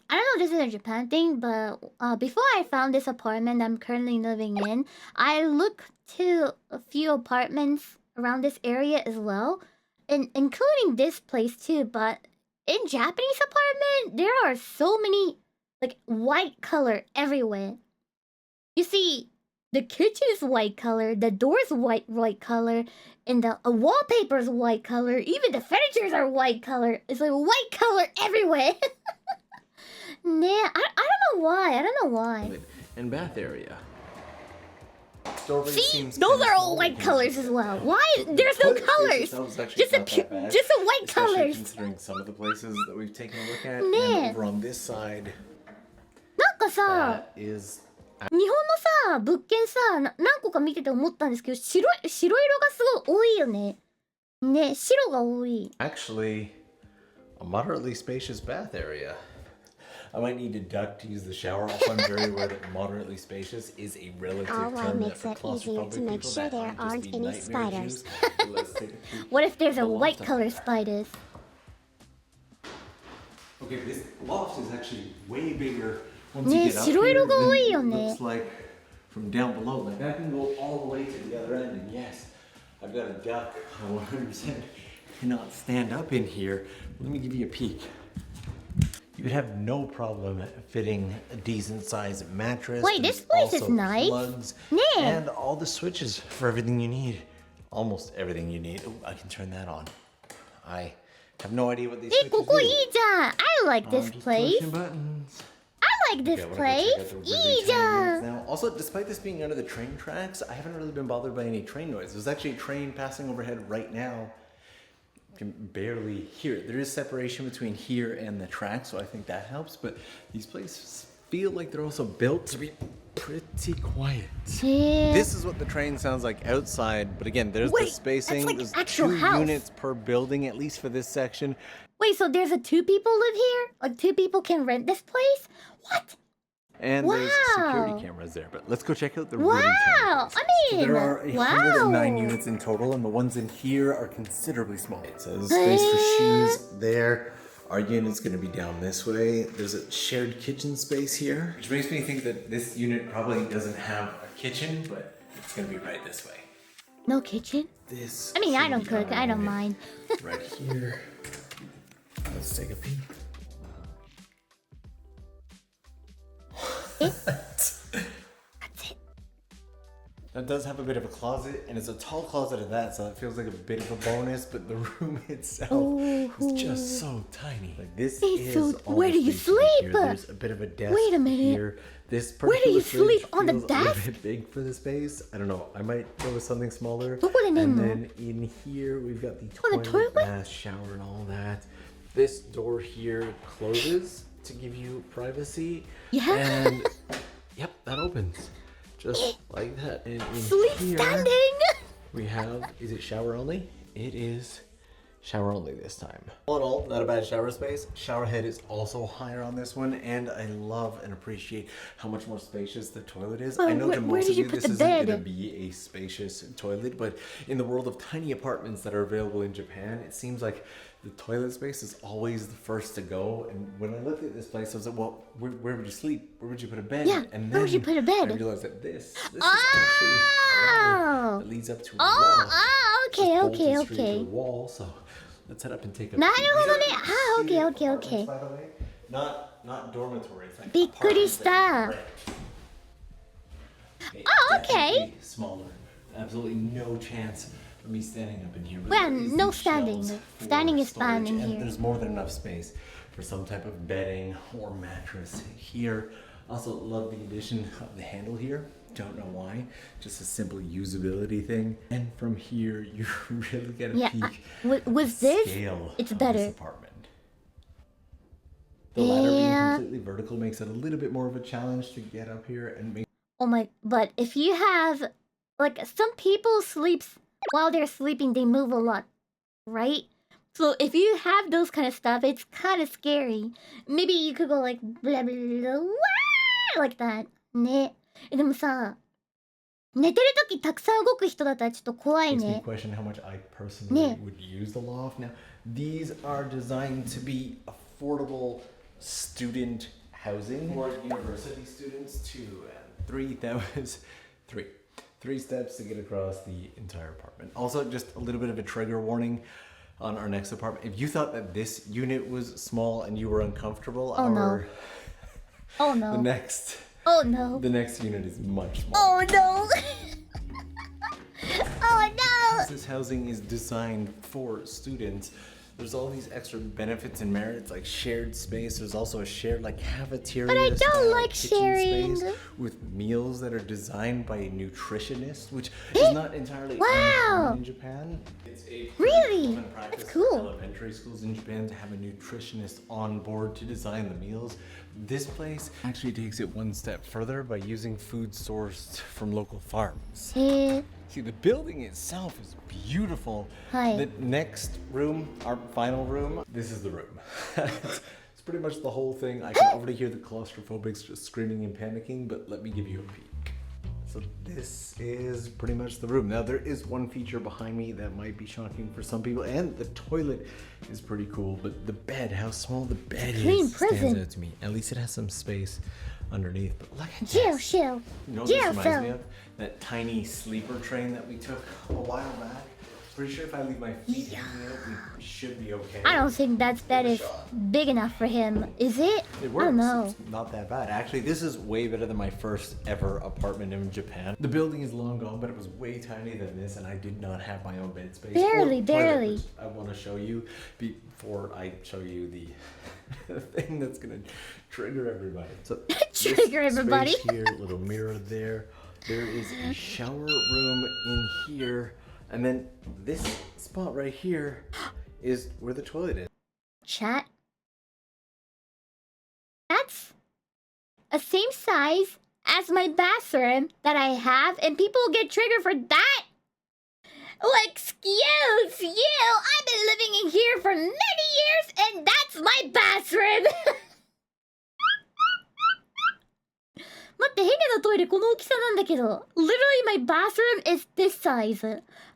I don't know if this is a Japan thing, but before I found this apartment I'm currently living in, I looked to a few apartments around this area as well, including this place too. But in Japanese apartment, there are so many like white color everywhere. You see, the kitchen is white color, the door's white color, and the wallpaper's white color. Even the furnitures are white color. It's like white color everywhere. Nah, I don't know why. And bath area. See, those are all white colors as well. Why? There's no colors. Just a white colors. Considering some of the places that we've taken a look at, and over on this side. なんかさ、 that is 日本のさ物件さ何個か見てて思ったんですけど、白色がすごい多いよね。ね、白が多い。 Actually, a moderately spacious bath area. I might need to duck to use the shower. I'll find very aware that moderately spacious is a relative term makes that it for easier to claustrophobic make people sure that there might just aren't be any nightmare spiders. issues. Let's take a peek. What if there's a The white loft color spiders? Okay, this loft is actually way bigger once Ne, you get up shiro here iro ga than toii it yo ne. looks like from down below. Like I can go all the way to the other end, and yes, I've got a duck. I 100% cannot stand up in here. Let me give you a peek. You would have no problem fitting a decent sized mattress. Wait, this place is also nice. Plugs and all the switches for everything you need. Almost everything you need. Ooh, I can turn that on. I have no idea what these switches do. ここいいじゃん。I like this Just place. pushing buttons. I like this Okay, I wanna go place. check out the いいじゃん。 Now, also, despite this being under the train tracks, I haven't really been bothered by any train noise. There's actually a train passing overhead right now. You can barely hear it. There is separation between here and the track, so I think that helps. But these places feel like they're also built to be pretty quiet. This is what the train sounds like outside. But again, there's the spacing. Like there's actual 2 house. units per building, at least for this section. Wait, so there's 2 people live here? Like 2 people can rent this place? What? And there's security cameras there, but let's go check out the really tiny place. I mean, so there are 109 units in total, and the ones in here are considerably smaller. So there's space for shoes there. Our unit's going to be down this way. There's a shared kitchen space here, which makes me think that this unit probably doesn't have a kitchen, but it's gonna be right this way. No kitchen? This. I mean, I should don't be cook. I don't mind. Right here. Let's take a peek. That does have a bit of a closet, and it's a tall closet at that, so it feels like a bit of a bonus, but the room itself is just so tiny. Like this is all where the do you space right sleep? here. There's a bit of a desk. Wait a minute. Here. This Where do you particular sleep? fridge On the feels desk? A little bit big for the space. I don't know. I might go with something smaller. And then in here, we've got the toilet, bath, shower, and all that. This door here closes to give you privacy. Yeah. And yep, that opens. Just like that. And in Sleep here, standing! we have, is it shower only? It is shower only this time. All in all, not a bad shower space. Shower head is also higher on this one, and I love and appreciate how much more spacious the toilet is. I know to most of you this isn't going to be a spacious toilet, but in the world of tiny apartments that are available in Japan, it seems like the toilet space is always the first to go. And when I looked at this place, I was like, well, where would you sleep? Where would you put a bed? Yeah, and where would you put a bed? I realized that this is actually a ladder that leads up to a wall. Okay, Just okay, bolted straight to okay. the wall, so let's head up and take a なるpeek. ほどね。These are Okay, okay, apartments, okay. by the way. Not dormitories. Like びっくりし apartments た。 that you rent. Oh, okay. Definitely smaller. Absolutely no chance of me standing up in here. But Well, there is no these standing. shelves for Standing is storage, fine in and here. There's more than enough space for some type of bedding or mattress here. Also love the addition of the handle here. Don't know why. Just a simple usability thing. And from here, you really get a peek. With this, Scale it's of better. This apartment. The ladder being Yeah. completely vertical makes it a little bit more of a challenge to get up here and make. Oh my, but if you have, like, some people sleeps while they're sleeping, they move a lot, right? So if you have those kind of stuff, it's kind of scary. Maybe you could go like, blah, blah, blah, wah, like that. ね。でもさ、寝てるときたくさん動く人だったらちょっと怖い Makes me ね。 question how much I personally ね。 would use the loft. Now, these are designed to be affordable student housing for university students. 3 steps to get across the entire apartment. Also, just a little bit of a trigger warning on our next apartment. If you thought that this unit was small and you were uncomfortable, Oh, no. our Oh no. the next the next unit is much smaller. Oh no. Oh no. This housing is designed for students. There's all these extra benefits and merits like shared space. There's also a shared like cafeteria. But I don't style like kitchen sharing. space with meals that are designed by a nutritionist, which is not entirely Wow. uncommon in Japan. It's a Really? common practice That's cool. for elementary schools in Japan to have a nutritionist on board to design the meals. This place actually takes it one step further by using food sourced from local farms. See, the building itself is beautiful. Hi. The next room, our final room, this is the room. It's pretty much the whole thing. I can already hear the claustrophobics just screaming and panicking, but let me give you a peek. So this is pretty much the room. Now there is one feature behind me that might be shocking for some people, and the toilet is pretty cool, but the bed, how small the bed Clean is, prison. stands out to me. At least it has some space underneath, but look at Jail, this. jail. You know what Jail this reminds me cell. of? That tiny sleeper train that we took a while back. Pretty sure if I leave my feet hanging out, we should be okay. I don't think that bed is big enough for him. Is it? It I works. don't know. It's not that bad. Actually, this is way better than my first ever apartment in Japan. The building is long gone, but it was way tinier than this, and I did not have my own bed space. or Barely, toilet, barely. which I want to show you before I show you the thing that's gonna trigger everybody. So Trigger this everybody. Space here, little mirror there. There is a shower room in here, and then this spot right here is where the toilet is. Chat. That's a same size as my bathroom that I have, and people get triggered for that. Like, excuse you, I've been living in here for many years, and that's my bathroom. 待って、ヘニャのトイレこの大きさなんだけど。Literally my bathroom is this size.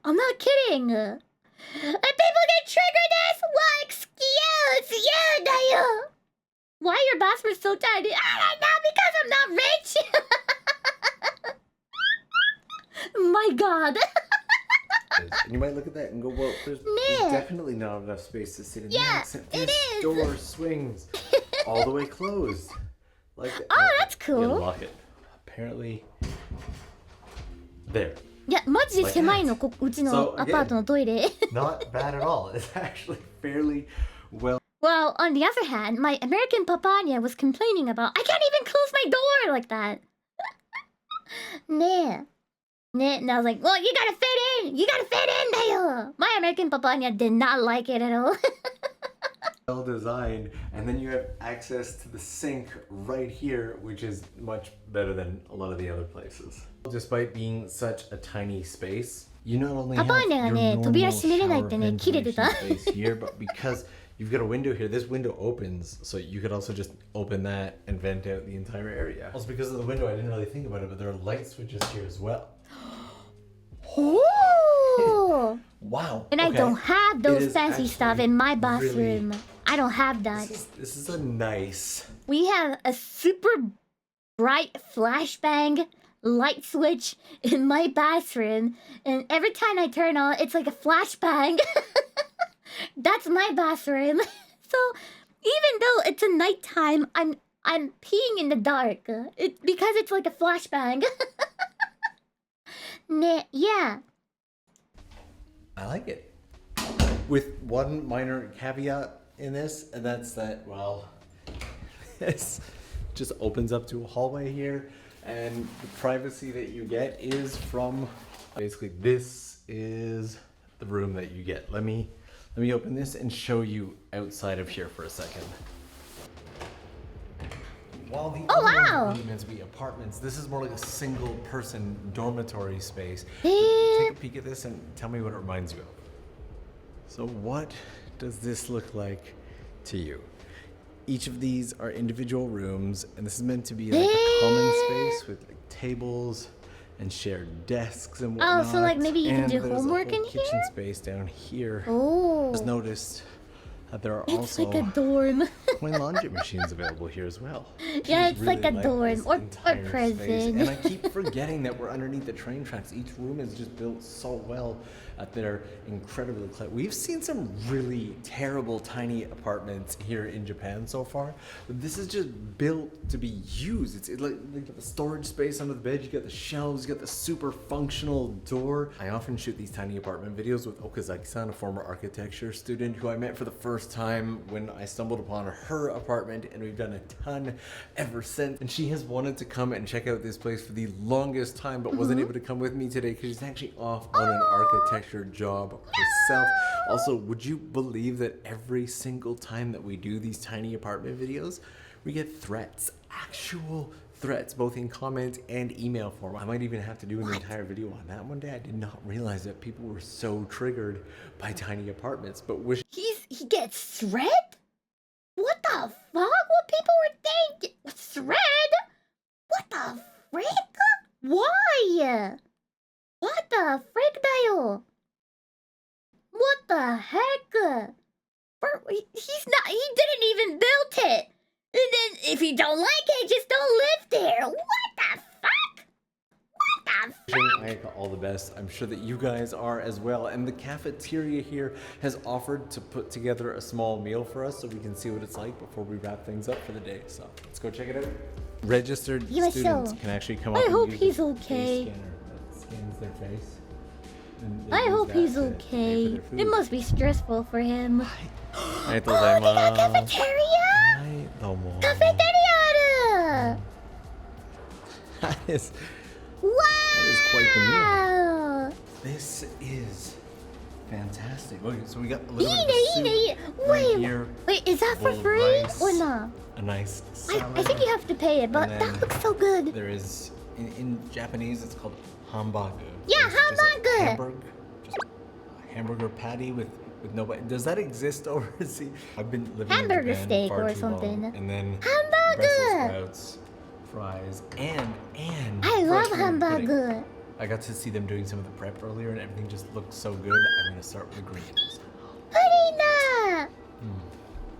I'm not kidding. And people get triggered this? Well, excuse you だよ. Why your bathroom is so tiny? I don't know, because I'm not rich. my god. And you might look at that and go, well, there's definitely not enough space to sit in there. Yeah, Except it this is. door swings all the way closed. Like Oh, that's cool. You lock it. Apparently, there. いや、マジで狭いの、うちのアパートのトイレ。 Not bad at all. It's actually fairly well. Well, on the other hand, my American papania was complaining about I can't even close my door like that. ねえ, and I was like, well, you gotta fit in! You gotta fit in だよ! My American papania did not like it at all. Well designed, and then you have access to the sink right here, which is much better than a lot of the other places. Despite being such a tiny space, you not only have your normal shower ventilation space here, but because you've got a window here, this window opens, so you could also just open that and vent out the entire area. Also, because of the window, I didn't really think about it, but there are light switches here as well. Ooh! Wow. And I don't have those fancy stuff in my bathroom. Really, I don't have that. This is a nice... We have a super bright flashbang light switch in my bathroom, and every time I turn on, it's like a flashbang. That's my bathroom. So even though it's a nighttime, I'm peeing in the dark. Because it's like a flashbang. Yeah. I like it. With one minor caveat in this, and that's that, well, this just opens up to a hallway here, and the privacy that you get is from, basically this is the room that you get. Let me open this and show you outside of here for a second. While the other ones are really meant to be apartments, this is more like a single person dormitory space. Take a peek at this and tell me what it reminds you of. So what does this look like to you? Each of these are individual rooms, and this is meant to be like a common space with like tables and shared desks and whatnot. Oh, so like maybe you can do there's homework a whole in kitchen here? space down here. Oh. Just noticed that there are It's also like a dorm. coin laundry machines available here as well. Yeah, it's like a dorm or entire prison. space. And I keep forgetting that we're underneath the train tracks. Each room is just built so well that they're incredibly clever. We've seen some really terrible tiny apartments here in Japan so far, but this is just built to be used. It's like you got the storage space under the bed, you got the shelves, you got the super functional door. I often shoot these tiny apartment videos with Okazaki-san, a former architecture student who I met for the first time when I stumbled upon her apartment, and we've done a ton ever since. And she has wanted to come and check out this place for the longest time, but wasn't able to come with me today because she's actually off on an architecture job herself. Also, would you believe that every single time that we do these tiny apartment videos, we get threats, actual threats, both in comment and email form. I might even have to do an entire video on that one day. I did not realize that people were so triggered by tiny apartments, but wish He gets thread? What the fuck? What people were thinking? Thread? What the frick? Why? What the frick だよ? What the heck? He's not, he didn't even build it. And then if you don't like it, just don't live there. What the fuck? What the fuck? Ayaka all the best. I'm sure that you guys are as well. And the cafeteria here has offered to put together a small meal for us so we can see what it's like before we wrap things up for the day. So let's go check it out. Registered students can actually come up I and hope use he's the okay. face scanner that scans their face. And they I use hope that he's to pay for okay. their food. It must be stressful for him. Oh, they got a cafeteria? Cafeteria! That is Wow! That is quite the meal. This is fantastic. Okay, so we got a little bit of soup right here. Wait, is that for bowl of free rice, or not? A nice salad. I think you have to pay it, but and that then looks so good. There is, in Japanese, it's called hamburger. Yeah, It's just a hamburger. just a hamburger patty with nobody. Does that exist overseas? I've been living Hamburger in Japan steak far or too something. long, and then Hamburger. Brussels sprouts, fries, and I fresh love cream pudding. hamburger. I got to see them doing some of the prep earlier, and everything just looked so good. I'm gonna start with the greens. Purina!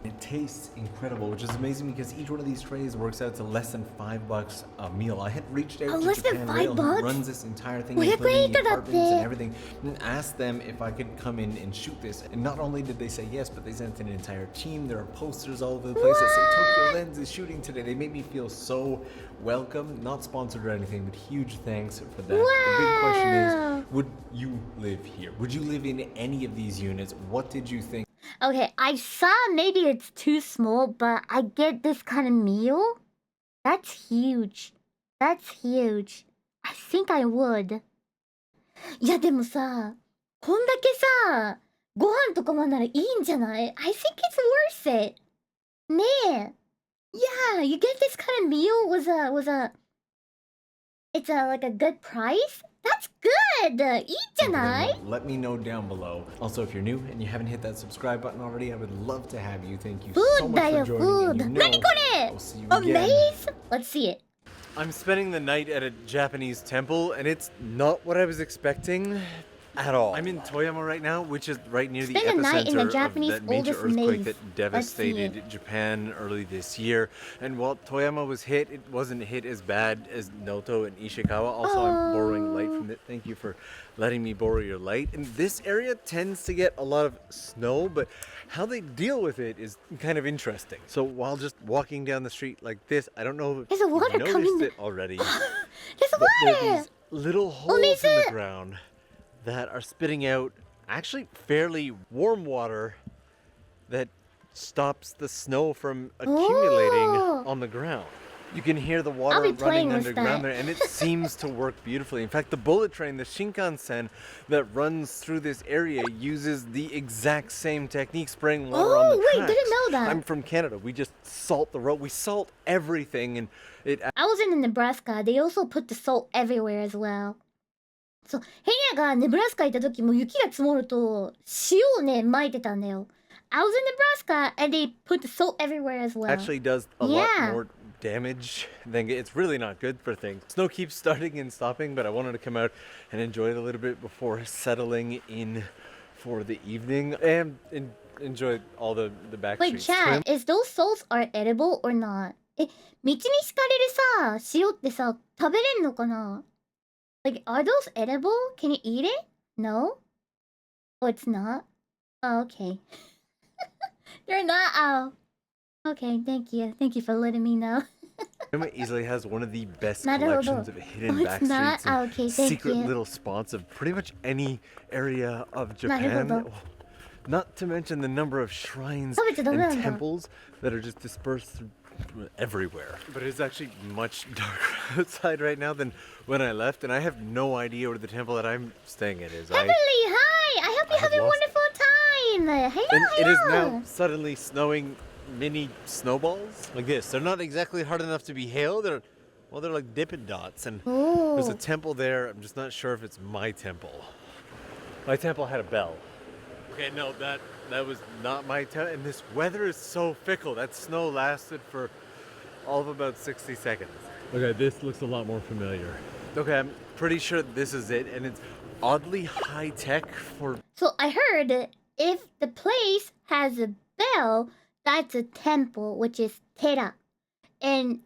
It tastes incredible, which is amazing because each one of these trays works out to less than $5 a meal. I had reached out to less than Japan Rail, who $5? runs this entire thing, 500 including the 円だって。 apartments and everything, and asked them if I could come in and shoot this. And not only did they say yes, but they sent an entire team. There are posters all over the place that say Tokyo Lens is shooting today. They made me feel so welcome. Not sponsored or anything, but huge thanks for that. The big question is, would you live here? Would you live in any of these units? What did you think? Okay, I saw maybe it's too small, but I get this kind of meal. That's huge. That's huge. I think I would. いやでもさ、こんだけさ、ご飯とかもならいいんじゃない? I think it's worth it. ねえ。Yeah, you get this kind of meal it's like a good price? That's good! いいじゃない? Let me know down below. Also, if you're new and you haven't hit that subscribe button already, I would love to have you. Thank you so Food muchだよ、for joining. food. And you 何これ? I'll see you again. Amaze? Let's see it. I'm spending the night at a Japanese temple, and it's not what I was expecting at all. I'm in Toyama right now, which is right near the Spend the night in the epicenter Japanese of that major oldest earthquake maze. that Let's see devastated it. Japan early this year. And while Toyama was hit, it wasn't hit as bad as Noto and Ishikawa. Also, I'm borrowing light from it. Thank you for letting me borrow your light. And this area tends to get a lot of snow, but how they deal with it is kind of interesting. So while just walking down the street like this, I don't know if There's a water you've noticed coming. it already. There's but there are water! these little holes in the ground that are spitting out actually fairly warm water that stops the snow from accumulating on the ground. You can hear the water running underground there, and it seems to work beautifully. In fact, the bullet train, the Shinkansen, that runs through this area uses the exact same technique, spraying water on the tracks. Didn't know that. I'm from Canada. We just salt the road. We salt everything, and it... I was in Nebraska. They also put the salt everywhere as well. そう、ヘニャがネブラスカ行った時も雪が積もると塩をね、撒いてたんだよ。I was in Nebraska and they put the salt everywhere as well. Actually does a lot more damage than it's really not good for things. Snow keeps starting and stopping, but I wanted to come out and enjoy it a little bit before settling in for the evening and enjoy all the back Wait, streets. Chad, is those salts are edible or not? 道に敷かれるさ、塩ってさ、食べれんのかな? Like, are those edible? Can you eat it? No? Oh, it's not? Oh, okay. They're not. Oh. Okay, thank you. Thank you for letting me know. Toyama easily has one of the best Not collections of edible. hidden Oh, back it's not? streets and Okay, thank secret you. little spots of pretty much any area of Japan. edible. Not to mention the number of shrines 食べちゃダメなんだ。 and temples that are just dispersed everywhere. But it's actually much darker outside right now than when I left, and I have no idea where the temple that I'm staying at is. Heavenly, hi! I hope you have a wonderful time! Hello, And it is hello! now suddenly snowing mini snowballs like this. They're not exactly hard enough to be hail. They're like Dippin' Dots. And there's a temple there. I'm just not sure if it's my temple. My temple had a bell. Okay, no, that was not my temple. And this weather is so fickle. That snow lasted for all of about 60 seconds. Okay, this looks a lot more familiar. Okay, I'm pretty sure this is it. And it's oddly high tech for... So I heard if the place has a bell, that's a temple, which is Tera. And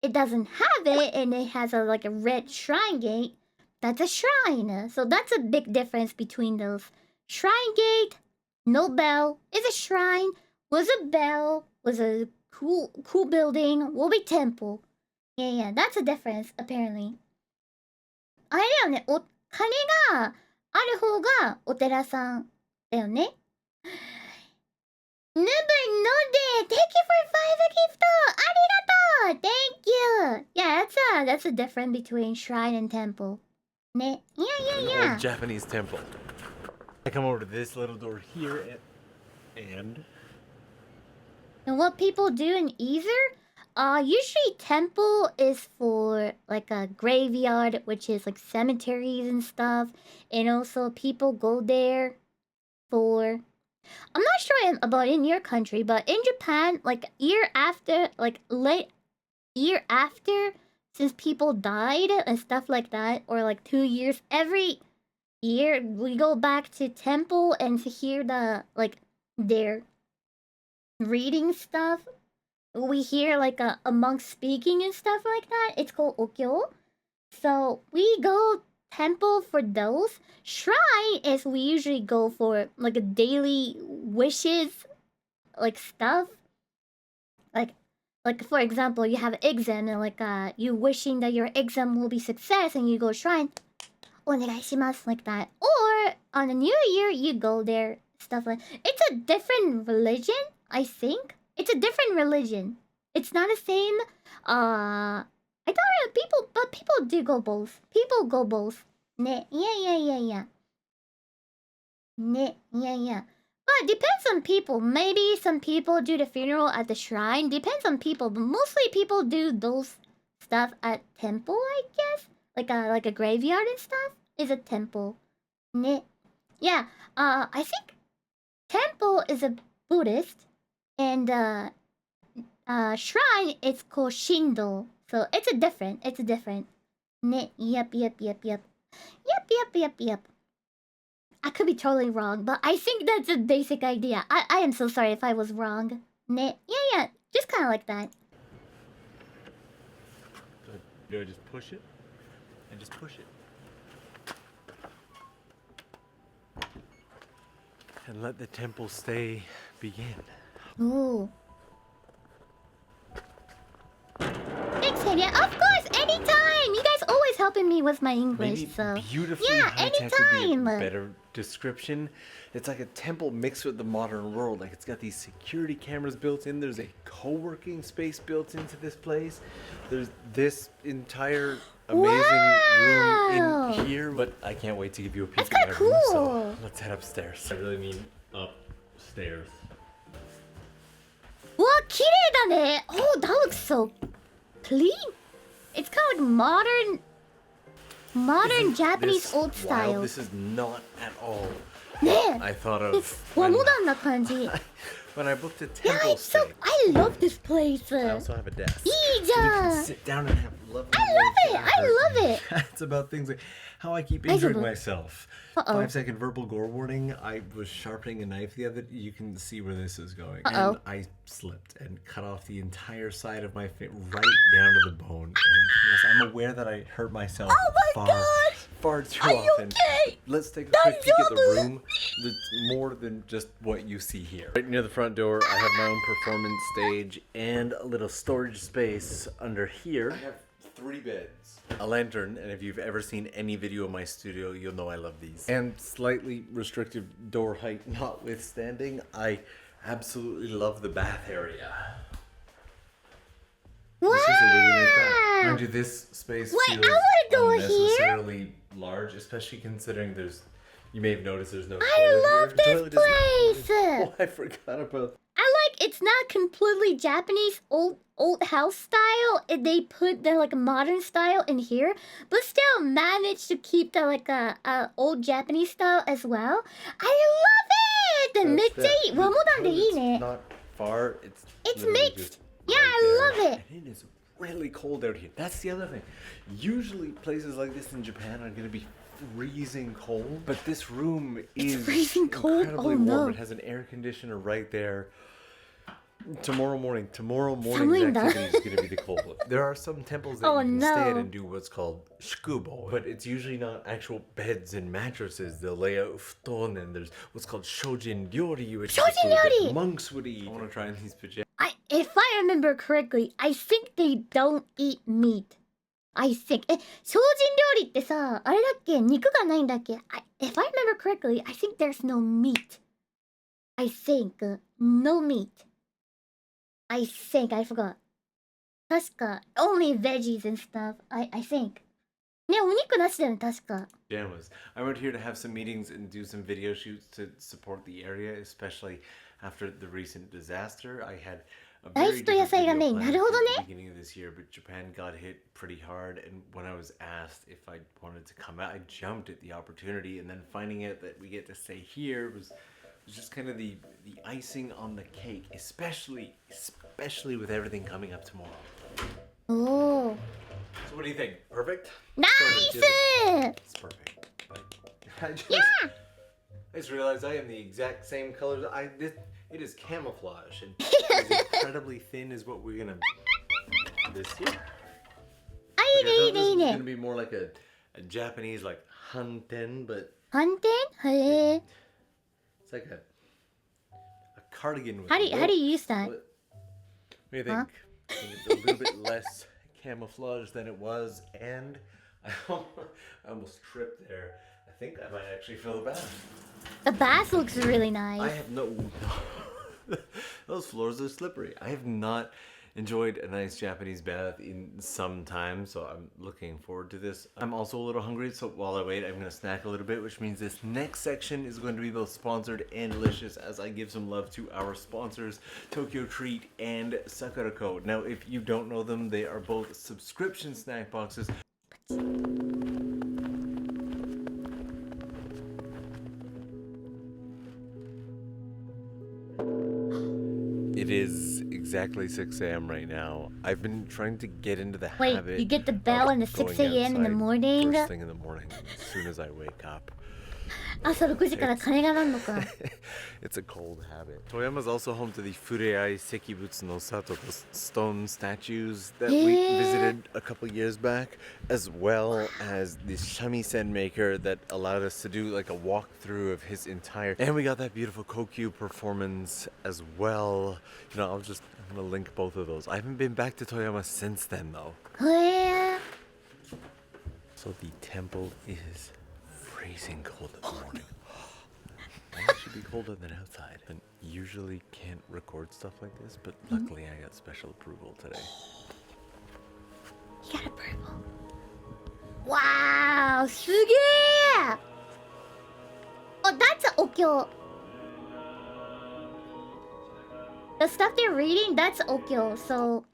it doesn't have it, and it has a red shrine gate, that's a shrine. So that's a big difference between those. Shrine gate, no bell, is a shrine, was a bell, was a cool building, will be temple. Yeah, that's a difference, apparently. あれだよね、鐘がある方がお寺さんだよね。Nuber Node, thank you for 5 gift! ありがとう! Thank you! Yeah, that's a difference between shrine and temple. ね? Yeah. Old Japanese temple. I come over to this little door here and what people do in Ether? Usually temple is for like a graveyard, which is like cemeteries and stuff. And also people go there for... I'm not sure about in your country, but in Japan, like year after, since people died and stuff like that, or like 2 years, every year we go back to temple and to hear their reading stuff, we hear like a monk speaking and stuff like that. It's called okyo. So we go temple for those. Shrine is we usually go for like a daily wishes, like stuff. Like for example, you have exam and like you wishing that your exam will be success and you go shrine. Onegaishimasu like that. Or on a new year you go there, stuff like it's a different religion, I think. It's a different religion. It's not the same. I thought people do go both. People go both. Ne, yeah. Ne, yeah. But depends on people. Maybe some people do the funeral at the shrine. Depends on people. But mostly people do those stuff at temple, I guess. Like a graveyard and stuff is a temple. Ne. Yeah. I think temple is a Buddhist, and shrine is called Shindo. So it's a different. Ne. Yep. I could be totally wrong, but I think that's a basic idea. I am so sorry if I was wrong. Ne. Yeah. Just kind of like that. Do I just push it? And just push it. And let the temple stay begin. Ooh. Thanks, Henya. Of course, anytime! You guys always helping me with my English, Maybe so... beautifully yeah, high-tech would be a anytime! better description. It's like a temple mixed with the modern world. Like it's got these security cameras built in. There's a co-working space built into this place. There's this entire amazing room in here. But I can't wait to give you a peek at my room, so let's head upstairs. I really mean upstairs. Wow, 綺麗だね! Oh, that looks so clean. It's kind of like modern Japanese old style. This is not at all. ねえ I thought of和モダンな感じ。 when I booked a Yeah, temple it's so... stay. I love this place. I also have a desk. いいじ You ゃ can ん sit down and have lovely I love it. It's about things like how I keep 大丈 injuring 夫 myself. 5-second verbal gore warning. I was sharpening a knife the other. You can see where this is going. And I slipped and cut off the entire side of my face right down to the bone. And yes, I'm aware that I hurt myself far too often. Let's take a quick peek at the room. That's more than just what you see here. Right near the front door, I have my own performance stage and a little storage space under here. I have 3 beds, a lantern, and if you've ever seen any video of my studio, you'll know I love these. And slightly restrictive door height notwithstanding, I absolutely love the bath area. Wow! This is a really nice bath. Mind you, this space feels unnecessarily large, especially considering you may have noticed there's no toilet here. I love this place! Oh, I forgot about It's not completely Japanese old house style. They put the like modern style in here, but still managed to keep the like old Japanese style as well. I love it. めっちゃいい。和モダンでいいね。 Not far. It's mixed. Yeah, I love it. And it is really cold out here. That's the other thing. Usually places like this in Japan are going to be freezing cold, but this room is freezing cold? incredibly Oh, warm. no. It has an air conditioner right there. Tomorrow morning's Something activity is going to be the coldest. There are some temples that you can stay at and do what's called shukubo, but it's usually not actual beds and mattresses. They'll lay out futon, and there's what's called shojin ryori, which is the food that monks would eat. I want to try these pajamas. If I remember correctly, I think they don't eat meat. I think. 精進料理ってさ、あれだっけ？肉がないんだっけ？ If I remember correctly, I think there's no meat. I think no meat. I forgot. 確か only veggies and stuff. I think. ね、お肉なしだよね、確か。 Pajamas. I went here to have some meetings and do some video shoots to support the area, especially after the recent disaster. I had a very different video planned at the beginning of this year, but Japan got hit pretty hard, and when I was asked if I wanted to come out, I jumped at the opportunity, and then finding out that we get to stay here was just kind of the icing on the cake, especially with everything coming up tomorrow. Oh. So what do you think? Perfect? Nice! It's perfect. But I just realized I am the exact same colors. It is camouflage, and it's incredibly thin is what we're gonna... This here. This is gonna be more like a Japanese, like, hanten, but... Hanten? Hey. It's like a cardigan with How do you use that? What do you think? I think it's a little bit less camouflage than it was, and I almost tripped there. I think I might actually fill the bath. The bath looks really nice. I have no... Those floors are slippery. I have not enjoyed a nice Japanese bath in some time, so I'm looking forward to this. I'm also a little hungry, so while I wait, I'm going to snack a little bit, which means this next section is going to be both sponsored and delicious as I give some love to our sponsors, Tokyo Treat and Sakurako. Now, if you don't know them, they are both subscription snack boxes. It is exactly 6 a.m. right now. I've been trying to get into the habit. Wait, you get the bell in the 6 a.m. in the morning? First thing in the morning, as soon as I wake up. 朝6時から鐘が鳴るのか。 It's a cold habit. Toyama is also home to the Fureai Sekibutsu no Sato, the stone statues that we visited a couple years back, as well as the shamisen maker that allowed us to do like a walkthrough of his entire... And we got that beautiful Kokyu performance as well. You know, I'm gonna link both of those. I haven't been back to Toyama since then though. So the temple is freezing cold in the morning. It should be colder than outside. And usually can't record stuff like this, but luckily I got special approval today. You got approval? Wow, すげえ! Oh, that's Okyo. The stuff they're reading, that's Okyo. So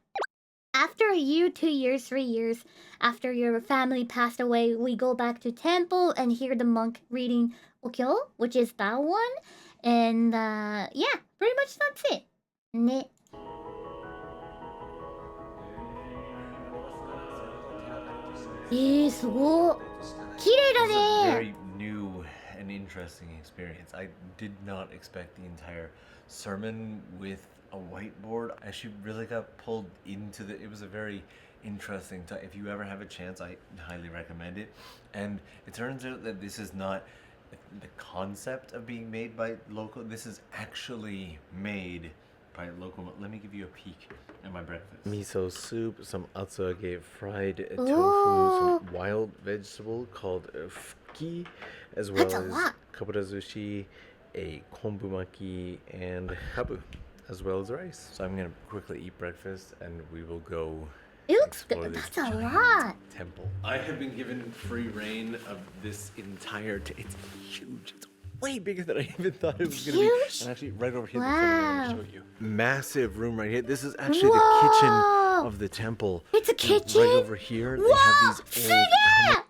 after a year, 2 years, 3 years after your family passed away, we go back to temple and hear the monk reading Okyo, which is that one. And yeah, pretty much that's it. Ne. This is a very new and interesting experience. I did not expect the entire sermon with a whiteboard. I actually really got pulled into it was a very interesting time. If you ever have a chance, I highly recommend it. And it turns out that this is not the concept of being made by local. This is actually made by local. Let me give you a peek at my breakfast. Miso soup, some atsuage fried tofu, some wild vegetable called fuki, as well as kaburazushi, a konbumaki, and habu, as well as rice. So I'm gonna quickly eat breakfast and we will go explore this giant temple. I have been given free reign of this entire it's huge. It's way bigger than I even thought it was gonna be. And actually right over here, I'm gonna show you. Massive room right here. This is actually the kitchen of the temple. It's a kitchen? Right over here, they have these old...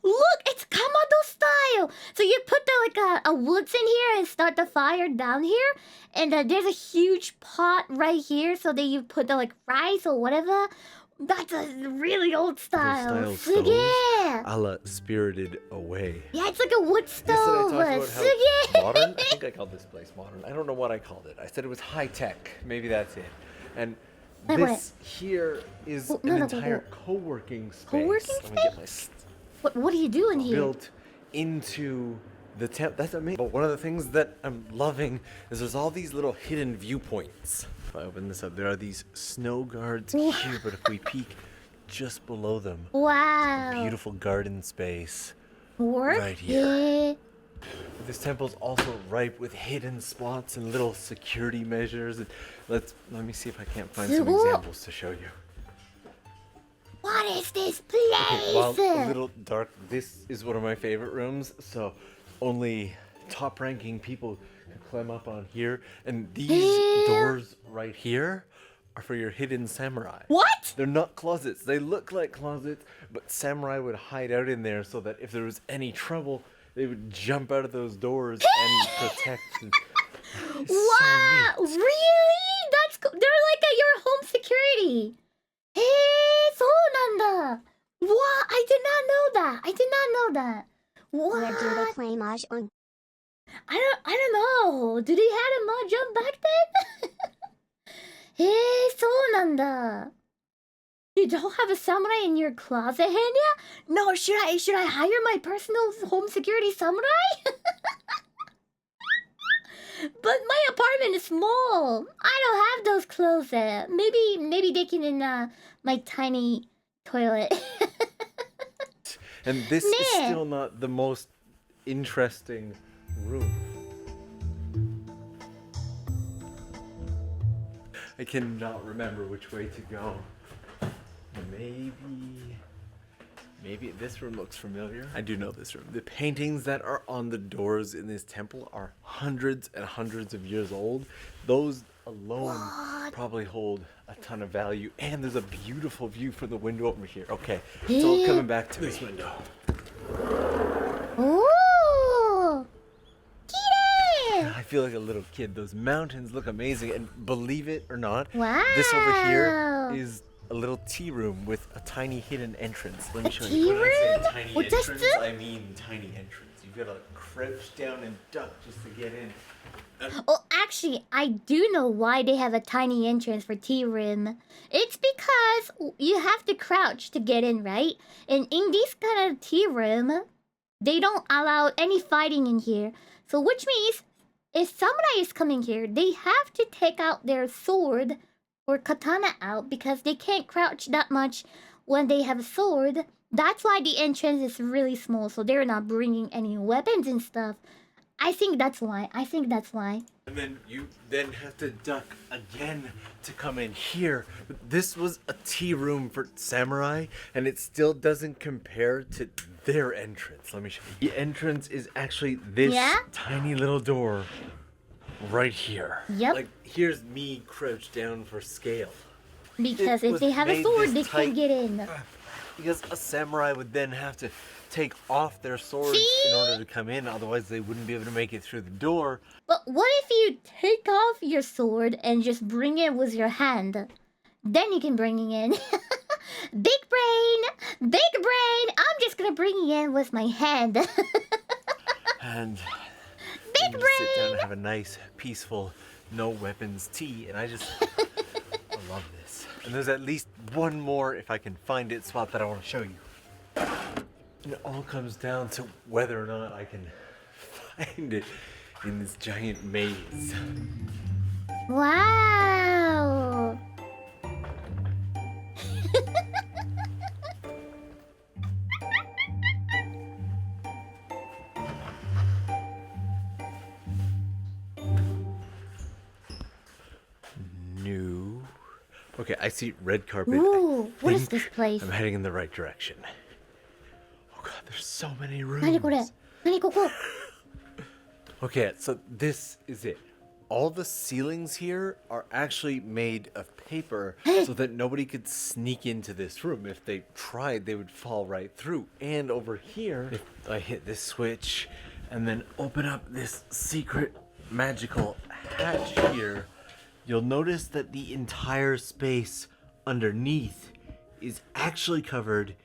Look, it's Kamado style. So you put the woods in here and start the fire down here. And there's a huge pot right here. So that you put the rice or whatever. That's a really old style. Stoves, a la Spirited Away. Yeah, it's like a wood stove. Modern? I think I called this place modern. I don't know what I called it. I said it was high tech. Maybe that's it. And this here is an entire co-working space. Co-working space? Let me get my what are you doing here? Built into the temple. That's amazing. But one of the things that I'm loving is there's all these little hidden viewpoints. If I open this up, there are these snow guards here, but if we peek just below them, wow, a beautiful garden space right here. This temple's also ripe with hidden spots and little security measures. And let me see if I can't find some examples to show you. What is this place? Okay, while a little dark, this is one of my favorite rooms. So only top-ranking people can climb up on here. And these doors right here are for your hidden samurai. What? They're not closets. They look like closets, but samurai would hide out in there so that if there was any trouble, they would jump out of those doors and protect. Wow, really? That's cool. They're like your home security. Hey, そうなんだ. Wow, I did not know that. I did not know that. What? Where do they play mahjong? I don't know. Did he have a mahjong back then? へえ、そうなんだ。You don't have a samurai in your closet, Henya? No, should I hire my personal home security samurai? But my apartment is small. I don't have those closets. Maybe they can in my tiny toilet. And this is still not the most interesting room. I cannot remember which way to go. Maybe this room looks familiar. I do know this room. The paintings that are on the doors in this temple are hundreds and hundreds of years old. Those alone probably hold a ton of value. And there's a beautiful view from the window over here. Okay, it's all coming back to this window. Ooh! Kirei! I feel like a little kid. Those mountains look amazing. And believe it or not, Wow! this over here is a little tea room with a tiny hidden entrance. Let me show you. Tea When I say room? tiny What does entrance, I mean tiny entrance. You've got to crouch down and duck just to get in. Oh, actually, I do know why they have a tiny entrance for tea room. It's because you have to crouch to get in, right? And in this kind of tea room, they don't allow any fighting in here. So which means, if samurai is coming here, they have to take out their sword or katana out because they can't crouch that much when they have a sword. That's why the entrance is really small, so they're not bringing any weapons and stuff. I think that's why. And then you then have to duck again to come in here. But this was a tea room for samurai, and it still doesn't compare to their entrance. Let me show you. The entrance is actually this tiny little door right here. Yep. Like, here's me crouched down for scale. Because It if was they have a made sword, this they tight can't get in. Because a samurai would then have to take off their swords in order to come in, otherwise they wouldn't be able to make it through the door. But what if you take off your sword and just bring it with your hand? Then you can bring it in. Big brain! I'm just gonna bring it in with my hand. And Big then you sit down and have a nice, peaceful, no weapons tea, and I love this. And there's at least one more, if I can find it, spot that I want to show you. And it all comes down to whether or not I can find it in this giant maze. Wow! New. Okay, I see red carpet. Ooh, what is this place? I'm heading in the right direction. Oh god, there's so many rooms. 何これ? 何ここ? Okay, so this is it. All the ceilings here are actually made of paper so that nobody could sneak into this room. If they tried, they would fall right through. And over here, if I hit this switch and then open up this secret magical hatch here, you'll notice that the entire space underneath is actually covered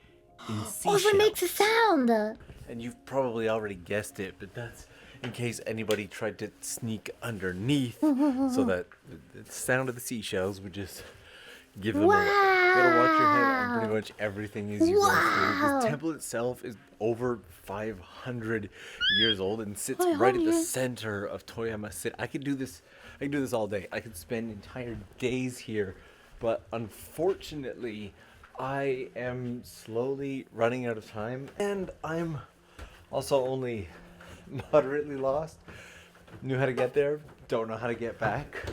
in seashells. Oh, it makes a sound! And you've probably already guessed it, but that's in case anybody tried to sneak underneath so that the sound of the seashells would just give them away. You gotta watch your head on pretty much everything as you go through. This temple itself is over 500 years old and sits right at the center of Toyama City. I could do this all day. I could spend entire days here, but unfortunately, I am slowly running out of time, and I'm also only moderately lost. Knew how to get there, don't know how to get back.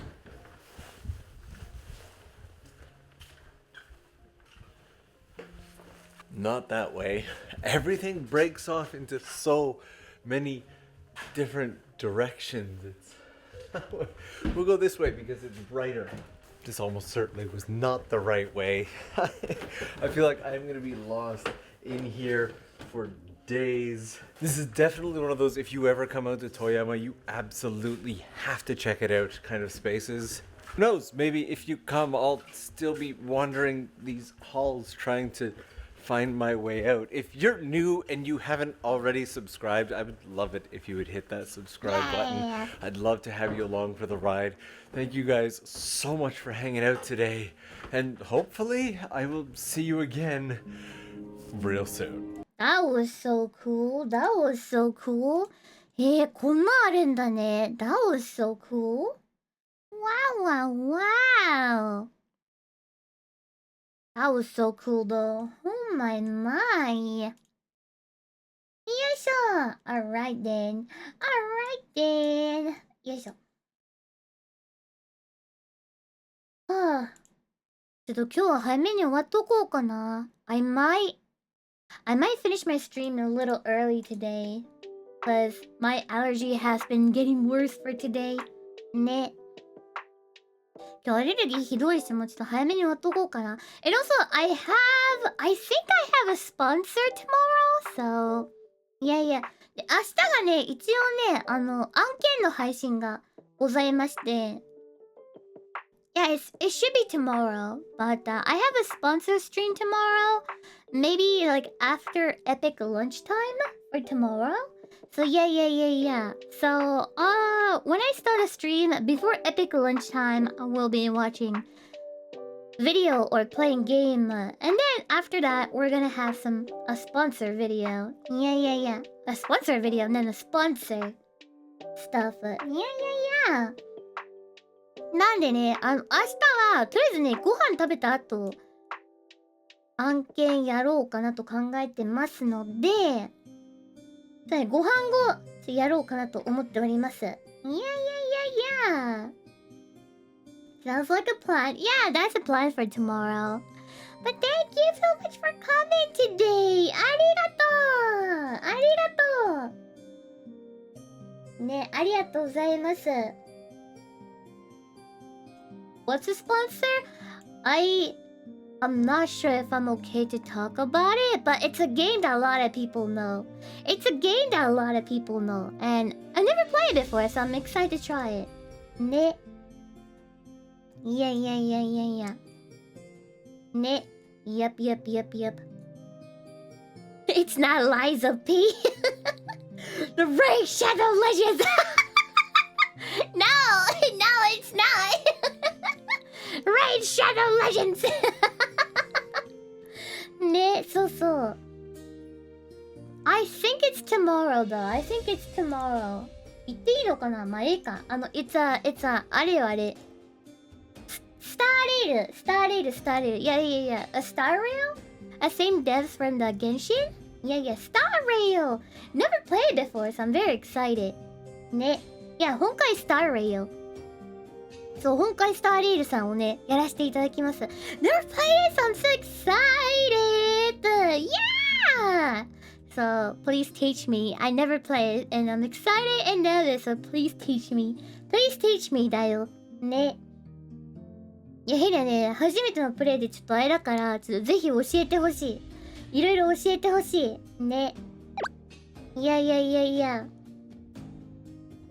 Not that way. Everything breaks off into so many different directions. We'll go this way because it's brighter. This almost certainly was not the right way. I feel like I'm gonna be lost in here for days. This is definitely one of those, if you ever come out to Toyama, you absolutely have to check it out kind of spaces. Who knows, maybe if you come, I'll still be wandering these halls trying to find my way out. If you're new and you haven't already subscribed, I would love it if you would hit that subscribe button. I'd love to have you along for the ride. Thank you guys so much for hanging out today. And hopefully I will see you again real soon. That was so cool. That was so cool. こんなあるんだね。That was so cool. Wow, wow, wow. That was so cool though. Oh my my. よいしょ. Alright then. Alright then. よいしょ. はあ。ちょっと今日は早めに終わっとこうかな。I might finish my stream a little early today. Because my allergy has been getting worse for today. ね。今日アレルギーひどいし、もうちょっと早めに終わっとこうかな。And also, I think I have a sponsor tomorrow, so... Yeah. で、明日がね、一応ね、案件の配信がございまして。Yeah, it should be tomorrow, but I have a sponsor stream tomorrow. Maybe like after Epic lunchtime for tomorrow. So yeah. So when I start a stream before Epic lunchtime, I will be watching video or playing game, and then after that we're gonna have a sponsor video. Yeah. A sponsor video and then a sponsor stuff. Yeah. なんでね、明日はとりあえずね、ご飯食べた後案件やろうかなと考えてますので、ご飯後やろうかなと思っております。Yeah. Sounds like a plan. Yeah, that's a plan for tomorrow. But thank you so much for coming today. ありがとう。ね、ありがとうございます。What's a sponsor? I'm not sure if I'm okay to talk about it, but it's a game that a lot of people know. And I never played it before, so I'm excited to try it. Ne. Yeah. Ne. Yep. It's not Liza P. The Raid Shadow Legends. No, it's not. Raid Shadow Legends. ね、そう。I think it's tomorrow though. I think it's tomorrow. 言っていいのかな？まあ、いいか。it's a あれよあれ。スターレール。Yeah. A Star Rail? A same devs from the Genshin? Yeah. Star Rail. Never played before, so I'm very excited. ね。いや、本会スターレイル。そう、本会スターレイルさんをね、やらせていただきます。Never played it, so I'm so excited! Yeah! So, please teach me. I never played it, and I'm excited and nervous, so please teach me. Please teach me だよ。ね。いや、ヘリはね、初めてのプレイでちょっとあれだから、ちょっとぜひ教えてほしい。いろいろ教えてほしい。ね。いや。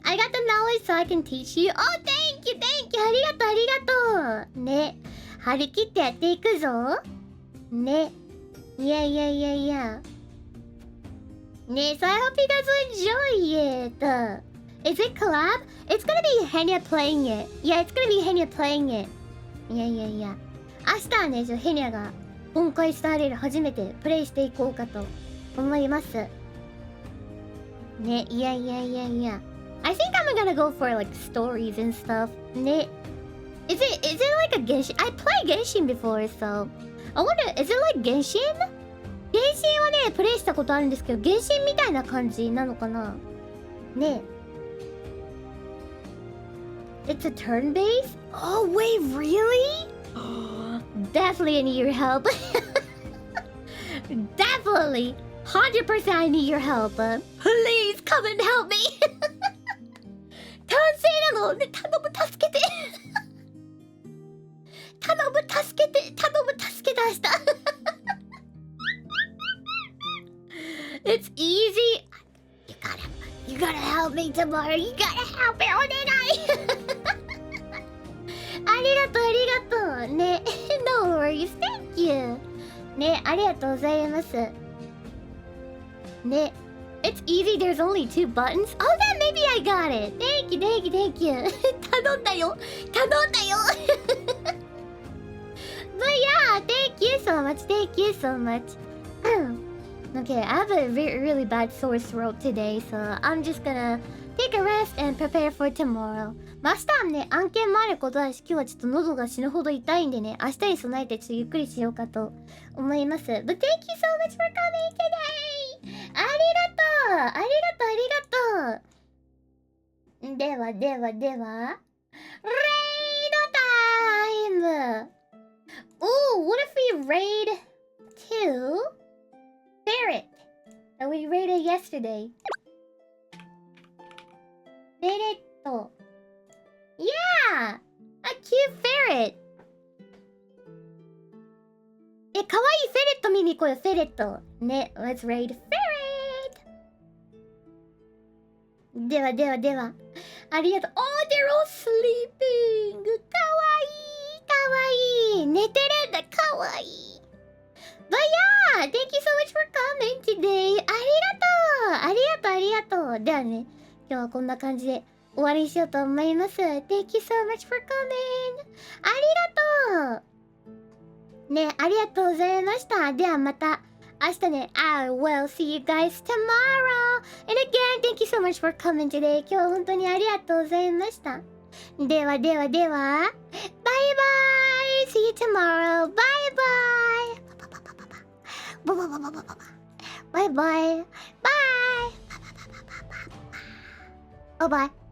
I got the knowledge so I can teach you. Oh, thank you. ありがとう。ね。張り切ってやっていくぞ。ね。いや。ね、so I hope you guys will enjoy it. Is it collab? It's gonna be Henya playing it. Yeah, it's gonna be Henya playing it. いや。明日はね、ヘニャが本会スターレール初めてプレイしていこうかと思います。ね、いや。I think I'm gonna go for like stories and stuff. Ne. Is it like a Genshin? I played Genshin before, so I wonder, is it like Genshin? 原神はね、プレイしたことあるんですけど、原神みたいな感じなのかなね。It's a turn base? Oh wait, really? Definitely I need your help. Definitely. 100% I need your help. Please come and help me. 完成なのね、頼む助けて明日It's easy. You gotta help me tomorrow. You gotta help me お願いありがとうね。No worries. Thank you. ね、ありがとうございます。ね。It's easy, there's only 2 buttons. Oh, then maybe I got it. Thank you, thank you, thank you. 頼んだよ。頼んだよ。But yeah, thank you so much. Thank you so much. Okay, I have a really bad sore throat today, so I'm just gonna take a rest and prepare for tomorrow. 明日はね、案件もあることだし、今日はちょっと喉が死ぬほど痛いんでね、明日に備えてちょっとゆっくりしようかと思います。But thank you so much for coming today! ありがとうありがとうありがとうではではでは、レイドタイム Ooh, what if we raid 2 ferret that we raided yesterday? フェレット Yeah! A cute ferret! かわいいフェレット見に行こうよ、フェレットね、let's raid ferret! ではではでは、ありがとう。Oh, they're all sleeping! かわいいかわいい、寝てるんだ、かわいい。But yeah, thank you so much for coming today. ありがとうありがとうありがとう。ではね、今日はこんな感じで終わりにしようと思います。Thank you so much for coming. ありがとうね、ありがとうございました。ではまた明日ね。I will see you guys tomorrow. And again, thank you so much for coming today. 今日は本当にありがとうございました。ではではでは、バイバイ See you tomorrow. バイバイバイバイバイバイバイバイバイバイ